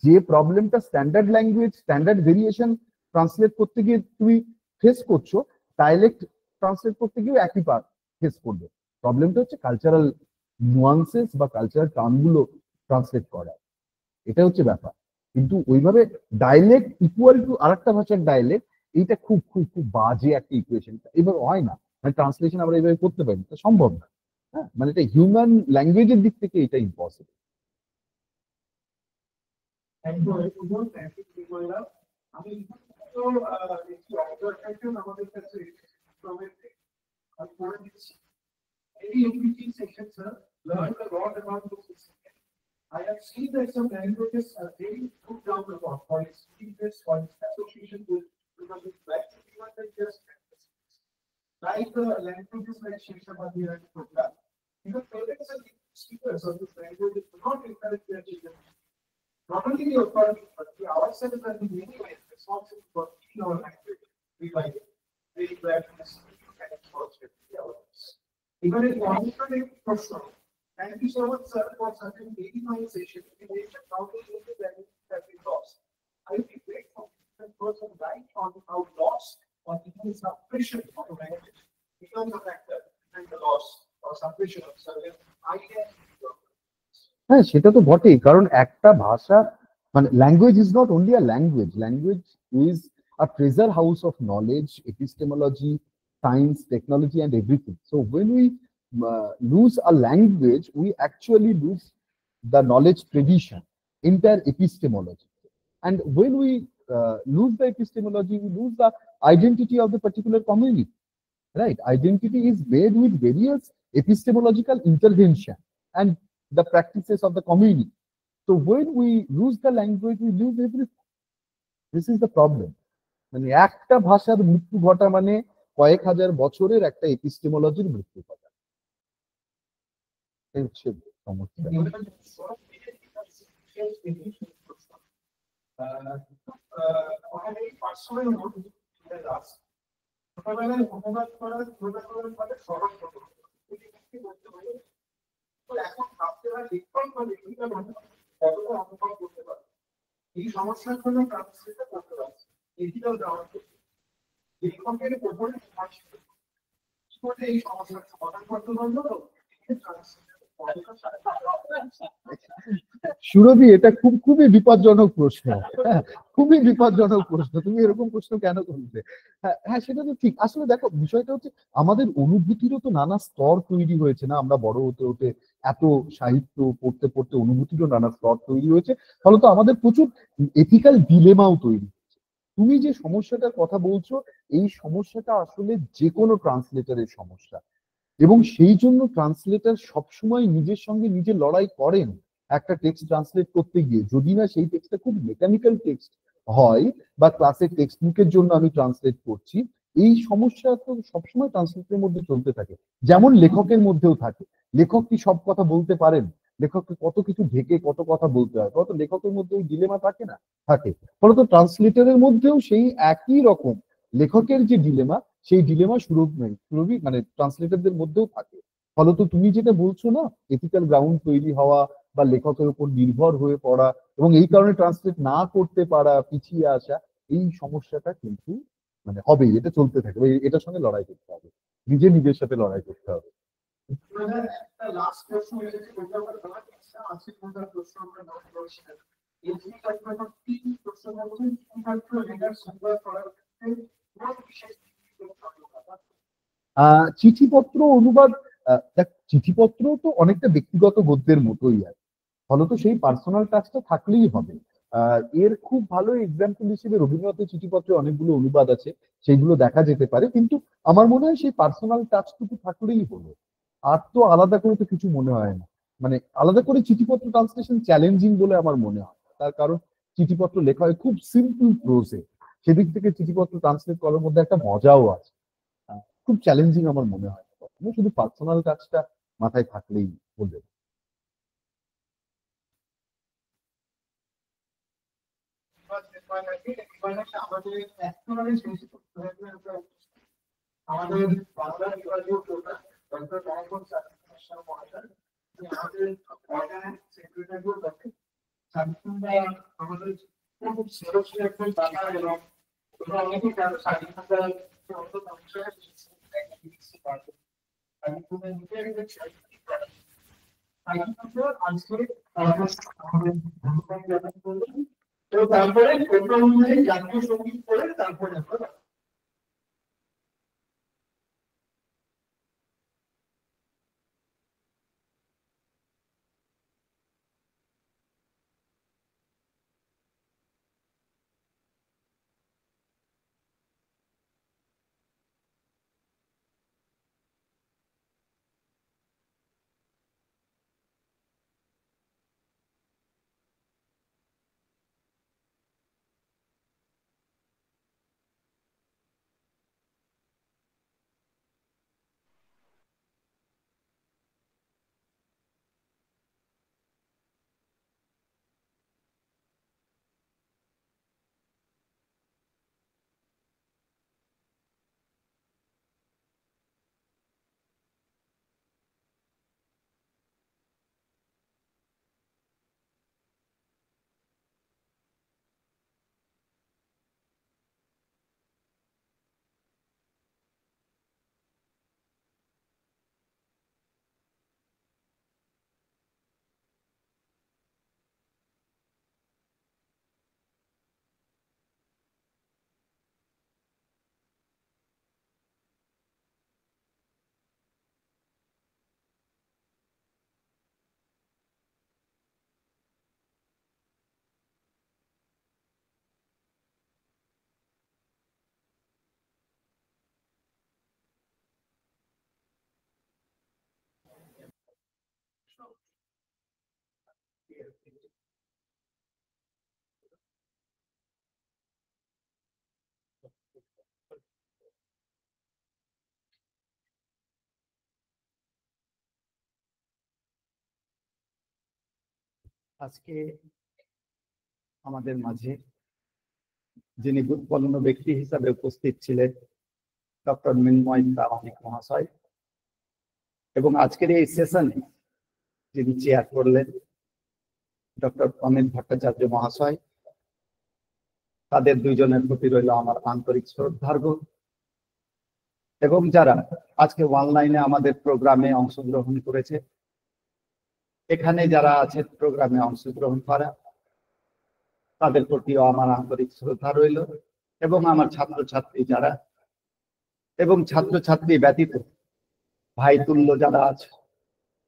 যে প্রবলেমটা standard language standard variation translate করতে গিয়ে তুমি ফেস করছো, ডাইলেক্ট ট্রান্সলেট করতে গিয়েও একই ফেস করবে। প্রবলেমটা হচ্ছে কালচারাল নুয়ান্সেস বা কালচারাল টার্মগুলো ট্রান্সলেট করা, এটা হচ্ছে ব্যাপার। কিন্তু ওইভাবে ডাইলেক্ট ইকুয়াল টু আরেকটা ভাষার ডাইলেক্ট, এইটা খুব খুব খুব বাজে একটা ইকুয়েশন, এভাবে হয় না। মানে ট্রান্সলেশন আমরা এইভাবে করতে পারি, এটা সম্ভব না। হ্যাঁ, মানে এটা হিউম্যান ল্যাঙ্গুয়েজের দিক থেকে এটা ইম্পসিবল। আমি আমাদের কাছে learn a lot about the system. I have seen that some languages are very put down the law for its speakers, for its association with black people, and just like the languages like Sheshabadi and Kota. Because parents and speakers of this language do not encourage their children. Not only the authority, but the ourselves are in many ways responsible for teaching our language. We like it. Very glad to see you and expose the others. Even if one is not a person. Thank you so much, sir, for such an 89 session. We made a countless values that we lost. I would be grateful for some light on how loss or even suppression of a language becomes a factor and the loss or suppression of certain ideas. হ্যাঁ, সেটা তো বটেই, কারণ একটা ভাষা মানে language is not only a language, language is a treasure house of knowledge, epistemology, science, technology and everything. So when we lose a language, we actually lose the knowledge tradition, entire epistemology. And when we lose the epistemology, we lose the identity of the particular community, right? Identity is made with various epistemological intervention and the practices of the community. So when we lose the language, we lose everything. This is the problem. মানে একটা ভাষার মৃত্যু ঘটা মানে কয়েক হাজার বছরের একটা এপিস্টেমোলজির মৃত্যু ঘটা, এই হচ্ছে সমস্যা। অনুবাদ করার ফলে সরল এখন ভাবতে হয় লিখন করে কতটা অনুভব করতে পারে এই সমস্যার জন্য ট্রান্সলেট করতে পারছে ডিজিটাল দেওয়ার লিখনের উপরে এই সমস্যার সমাধান করতে পারলো ট্রান্সলেট সুরভি, এটা খুবই বিপজ্জনক প্রশ্ন। হ্যাঁ, খুবই বিপজ্জনক প্রশ্ন। তুমি এরকম প্রশ্ন কেন করবে? হ্যাঁ হ্যাঁ, সেটা তো ঠিক। আসলে দেখো, বিষয়টা হচ্ছে আমাদের অনুভূতিরও তো নানা স্তর তৈরি হয়েছে না? আমরা বড় হতে হতে এত সাহিত্য পড়তে পড়তে অনুভূতিরও নানা স্তর তৈরি হয়েছে, ফলত আমাদের প্রচুর এথিক্যাল ডিলেমাও তৈরি হয়েছে। তুমি যে সমস্যাটার কথা বলছো, এই সমস্যাটা আসলে যে কোনো ট্রান্সলেটারের সমস্যা, এবং সেই জন্য ট্রান্সলেটর সবসময় নিজের সঙ্গে নিজে লড়াই করেন একটা টেক্সট ট্রান্সলেট করতে গিয়ে। যদি না সেই টেক্সটটা খুব মেকানিক্যাল টেক্সট হয়, বা ক্লাসের টেক্সট বুকের জন্য আমি ট্রান্সলেট করছি, এই সমস্যা তো সবসময় ট্রান্সলেটের মধ্যে চলতে থাকে। যেমন লেখকের মধ্যেও থাকে। লেখক কি সব কথা বলতে পারেন? লেখককে কত কিছু ঢেকে কত কথা বলতে হয়, ফলত লেখকের মধ্যে ওই ডিলেমা থাকে না? থাকে। ফলত ট্রান্সলেটরের মধ্যেও সেই একই রকম লেখকের যে ডিলেমা, সেই ডিলেমা সুরভি মানে ট্রান্সলেটরদের মধ্যেও থাকে। ফলত তুমি যেটা বলছো না, এথিক্যাল গ্রাউন্ড তৈরি হওয়া বা লেখকের উপর নির্ভর হয়ে পড়া, এবং এই কারণে ট্রান্সলেট না করতে পারা, পিছিয়ে আসা, এই সমস্যাটা কিন্তু মানে হবেই, এটা চলতে থাকে। এটার সঙ্গে লড়াই করতে হবে, নিজের সাথে লড়াই করতে হবে। একটা লাস্ট প্রশ্ন এসেছে, ওটা আমার বলা ইচ্ছা আছে, কোনটা প্রশ্ন আমরা নোট করছি। এসি কার্যক্রম কি প্রশ্ন বলছেন, কি কার্য লেখার সুবিধা করার ক্ষেত্রে কোন বিশেষ চিঠিপত্র অনুবাদ, দেখ, চিঠিপত্র তো অনেকটা ব্যক্তিগত গদ্যের মতোই আছে, ফলত সেই পার্সোনাল টাচটা থাকলেই হবে। এর খুব ভালো এক্সাম্পল হিসেবে রবীন্দ্রনাথের চিঠিপত্রে অনেকগুলো অনুবাদ আছে, সেইগুলো দেখা যেতে পারে। কিন্তু আমার মনে হয় সেই পার্সোনাল টাচটুকু থাকলেই হলো। আর তো আলাদা করে তো কিছু মনে হয় না। মানে আলাদা করে চিঠিপত্র ট্রান্সলেশন চ্যালেঞ্জিং বলে আমার মনে হয়। তার কারণ চিঠিপত্র লেখা হয় খুব সিম্পল প্রোজে, সেদিক থেকে চিঠিপত্র ট্রান্সলেট করার মধ্যে একটা মজাও আছে। খুব চ্যালেঞ্জিং আমার মনে হয় না। শুধু পার্সোনাল টাচটা মাথায় থাকলেই বলবে। আমাদের আমাদের বাংলা বিভাগীয় প্রধান ডক্টর মহাপন মহাশয়, আমাদের সেক্রেটারিও দেখেন, আমাদের খুব সিরিয়াসলি একজন বাংলা, এবং অনেকেই তার স্বাধীনতা তারপরে অনুযায়ী জাতীয় সঙ্গীত করে তারপরে আমরা আজকে আমাদের মাঝে যিনি গুরুত্বপূর্ণ ব্যক্তি হিসাবে উপস্থিত ছিলেন ডক্টর মৃন্ময় প্রামাণিক মহাশয়, এবং আজকের এই সেশনে যিনি চেয়ার করলেন ডক্টর অমিত ভট্টাচার্য মহাশয়, তাদের দুইজনের প্রতি রইল আমার আন্তরিক শ্রদ্ধার্ঘ। এবং যারা আজকে অনলাইনে আমাদের প্রোগ্রামে অংশগ্রহণ করেছে, এখানে যারা আছেন প্রোগ্রামে অংশগ্রহণ করা, তাদের প্রতিও আমার আন্তরিক শ্রদ্ধা রইল, এবং আমার ছাত্রছাত্রী যারা এবং ছাত্রছাত্রী ব্যতীত ভাই তুল্য যারা আছে,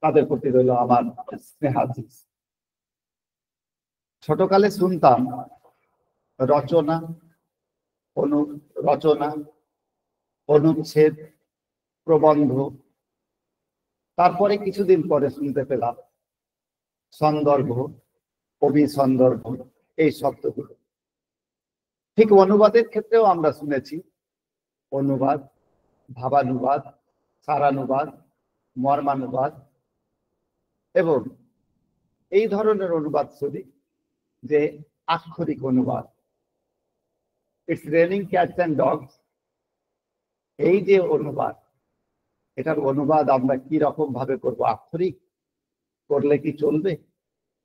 তাদের প্রতি রইল আমার স্নেহাশিস। ছোটকালে শুনতাম রচনা, অনুচ্ছেদ, প্রবন্ধ, তারপরে কিছুদিন পরে শুনতে পেলাম সন্দর্ভ, অভিসন্দর্ভ, এই শব্দগুলো। ঠিক অনুবাদের ক্ষেত্রেও আমরা শুনেছি অনুবাদ, ভাবানুবাদ, সারানুবাদ, মর্মানুবাদ, এবং এই ধরনের অনুবাদ শুনি যে আক্ষরিক অনুবাদ, it's raining cats and dogs. এই যে অনুবাদ, এটার অনুবাদ আমরা কি রকম ভাবে করবো? আক্ষরিক করলে কি চলবে?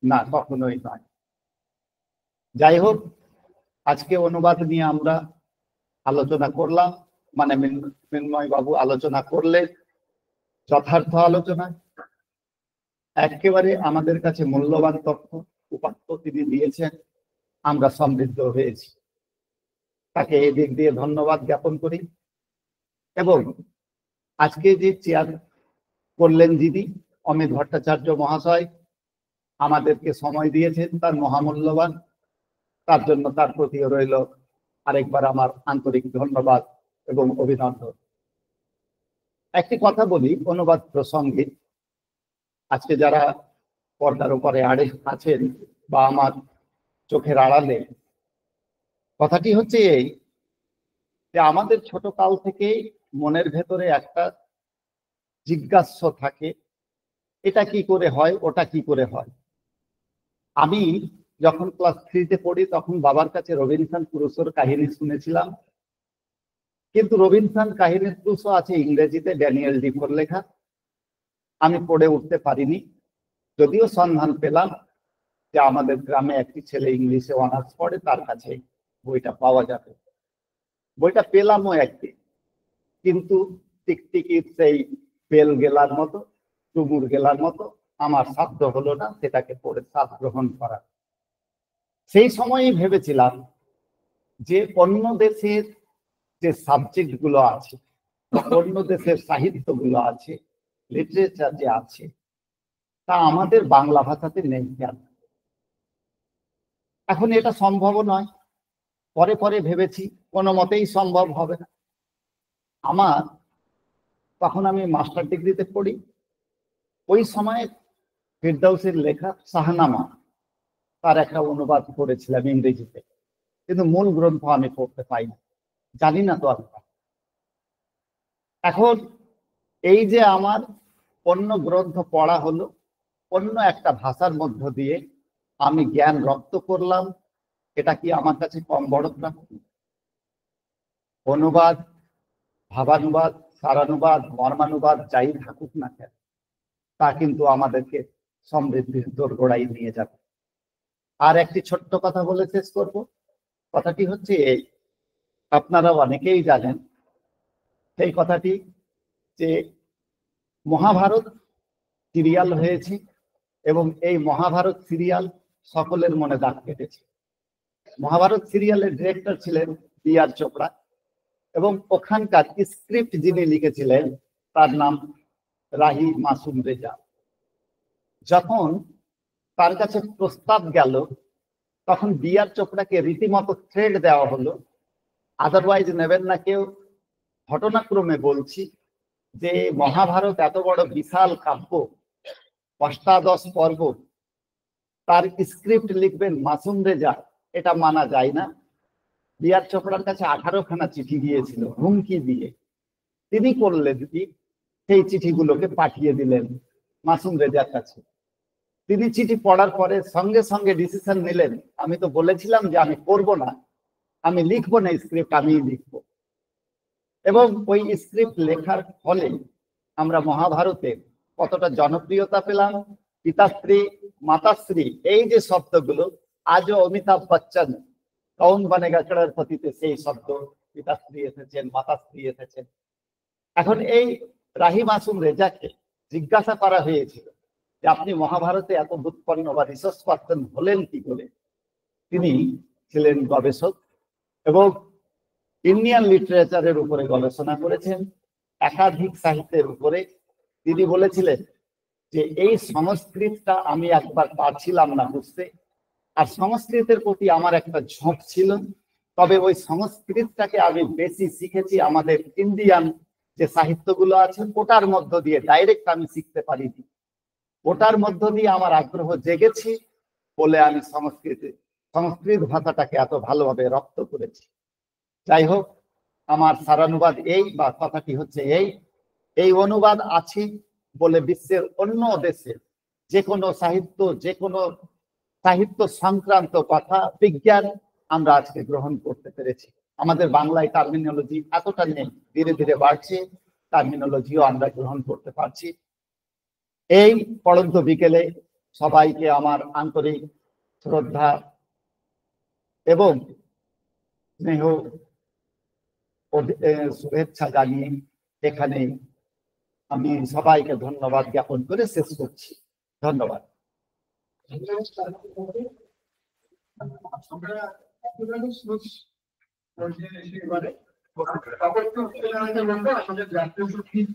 না, কখনোই নয়। যাই হোক, আজকে অনুবাদ নিয়ে আমরা আলোচনা করলাম, মানে মৃন্ময় বাবু আলোচনা করলেন, যথার্থ আলোচনা, একেবারে আমাদের কাছে মূল্যবান তথ্য উপাত্ত তিনি দিয়েছেন, আমরা সমৃদ্ধ হয়েছি। তাকে এই দিক দিয়ে ধন্যবাদ জ্ঞাপন করি। এবং আজকে যে চেয়ার করলেন যিনি, অমিত ভট্টাচার্য মহাশয়, আমাদেরকে সময় দিয়েছেন, তার মহামূল্যবান, তার জন্য তার প্রতিও রইল আরেকবার আমার আন্তরিক ধন্যবাদ এবং অভিনন্দন। একটি কথা বলি অনুবাদ প্রসঙ্গে, আজকে যারা পর্দার উপরে আছেন বা আমার চোখের আড়ালে, কথাটি হচ্ছে এই যে আমাদের ছোট কাল থেকে মনের ভেতরে একটা জিজ্ঞাস্য থাকে, এটা কি করে হয়, ওটা কি করে হয়। আমি যখন ক্লাস 3-তে পড়ি তখন বাবার কাছে রবিনসন ক্রুসোর কাহিনী শুনেছিলাম, কিন্তু রবিনসন কাহিনীর ক্রুসো আছে ইংরেজিতে, ড্যানিয়েল ডিফোর লেখা, আমি পড়ে উঠতে পারিনি। যদিও সন্ধান পেলাম যে আমাদের গ্রামে একটি ছেলে ইংলিশে অনার্স পড়ে, তার কাছে বইটা পাওয়া যাবে। বইটা পেলামও একদিন, কিন্তু টিকটিকির সেই বেল গেলার মতো, ডুমুর গেলার মতো আমার সাধ্য হলো না সেটাকে পড়ে স্বাদ গ্রহণ করা। সেই সময়ই ভেবেছিলাম যে অন্য দেশের যে সাবজেক্ট গুলো আছে, অন্য দেশের সাহিত্য গুলো আছে, লিটারেচার যে আছে, তা আমাদের বাংলা ভাষাতে নেই কেন? এখন এটা সম্ভব নয়। পরে পরে ভেবেছি কোনো মতেই সম্ভব হবে না। আমার তখন আমি মাস্টার ডিগ্রিতে পড়ি, ওই সময়ে ফিরদাউসের লেখা শাহনামা, তার একটা অনুবাদ করেছিলাম ইংরেজিতে, কিন্তু মূল গ্রন্থ আমি পড়তে পাইনি, জানি না তো আমি। এখন এই যে আমার অন্য গ্রন্থ পড়া হলো, অন্য একটা ভাষার মধ্য দিয়ে আমি জ্ঞান রপ্ত করলাম, এটা কি আমার কাছে কম বড় প্রাপ্তি? অনুবাদ, ভাবানুবাদ, সারানুবাদ, মর্মানুবাদ যাই থাকুক না কেন, তা কিন্তু আমাদেরকে সমৃদ্ধির দোরগোড়ায় নিয়ে যাবে। আর একটি ছোট্ট কথা বলে শেষ করব। কথাটি হচ্ছে এই, আপনারা অনেকেই জানেন সেই কথাটি যে মহাভারত সিরিয়াল হয়েছে, এবং এই মহাভারত সিরিয়াল সকলের মনে দাগ কেটেছে। মহাভারত সিরিয়ালের ডিরেক্টর ছিলেন বি.আর. চোপড়া, এবং ওখানকার স্ক্রিপ্ট যিনি লিখেছিলেন তার নাম রাহি মাসুম রেজা। যখন তার কাছে প্রস্তাব গেল, তখন বি.আর. চোপড়াকে রীতিমতো থ্রেড দেওয়া হলো, আদারওয়াইজ নেবেন না কেউ। ঘটনাক্রমে বলছি যে মহাভারত এত বড় বিশাল কাব্য, অষ্টাদশ পর্ব, তার স্ক্রিপ্ট লিখবেন মাসুম রেজা, এটা মানা যায় না। বি.আর. চোপড়ার কাছে 18খানা চিঠি দিয়েছিল হুমকি দিয়ে। তিনি করলেন কি, সেই চিঠিগুলোকে পাঠিয়ে দিলেন মাসুম রেজার কাছে। তিনি চিঠি পড়ার পরে সঙ্গে সঙ্গে ডিসিশন নিলেন, আমি তো বলেছিলাম যে আমি করব না, আমি লিখবো না স্ক্রিপ্ট, আমিই লিখবো। এবং ওই স্ক্রিপ্ট লেখার ফলে আমরা মহাভারতে কতটা জনপ্রিয়তা পেলাম। পিতাশ্রী, মাতাশ্রী, এই যে শব্দগুলো আজও অমিতাভ বচ্চন কৌন বনেগা করোড়পতিতে সেই শব্দ পিতাশ্রী এসেছেন, মাতাশ্রী এসেছেন। এখন এই রাহি মাসুম রেজাকে জিজ্ঞাসা করা হয়েছিল যে যে আপনি মহাভারতে এত ব্যুৎপন্ন বা রিসার্চ পার্সন হলেন কি করে। তিনি ছিলেন গবেষক এবং ইন্ডিয়ান লিটারেচারের উপরে গবেষণা করেছেন, একাধিক সাহিত্যের উপরে। তিনি বলেছিলেন যে এই সংস্কৃতটা আমি একবার পারছিলাম না বুঝতে, আর সংস্কৃতের প্রতি আমার একটা ঝোঁক ছিল, তবে ওই সংস্কৃতটাকে আমি বেশি শিখেছি আমাদের ইন্ডিয়ান যে সাহিত্যগুলো আছে ওটার মধ্য দিয়ে, ডাইরেক্ট আমি শিখতে পারিনি। ওটার মধ্য দিয়ে আমার আগ্রহ জেগেছি বলে আমি সংস্কৃত ভাষাটাকে এত ভালোভাবে রপ্ত করেছি। যাই হোক, আমার সারানুবাদ এই বা কথাটি হচ্ছে এই অনুবাদ আছে বলে বিশ্বের অন্য দেশে যে কোনো সাহিত্য সংক্রান্ত কথা, বিজ্ঞান আমরা আজকে গ্রহণ করতে পেরেছি। আমাদের বাংলায় টার্মিনোলজি এতটা নেই, ধীরে ধীরে বাড়ছে, টার্মিনোলজিও আমরা গ্রহণ করতে পারছি। এই পড়ন্ত বিকেলে সবাইকে আমার আন্তরিক শ্রদ্ধা এবং স্নেহ শুভেচ্ছা জানিয়ে এখানে আমি সবাইকে ধন্যবাদ জ্ঞাপন করে শেষ করছি। ধন্যবাদ। আমাদের জাতীয় সঙ্গীত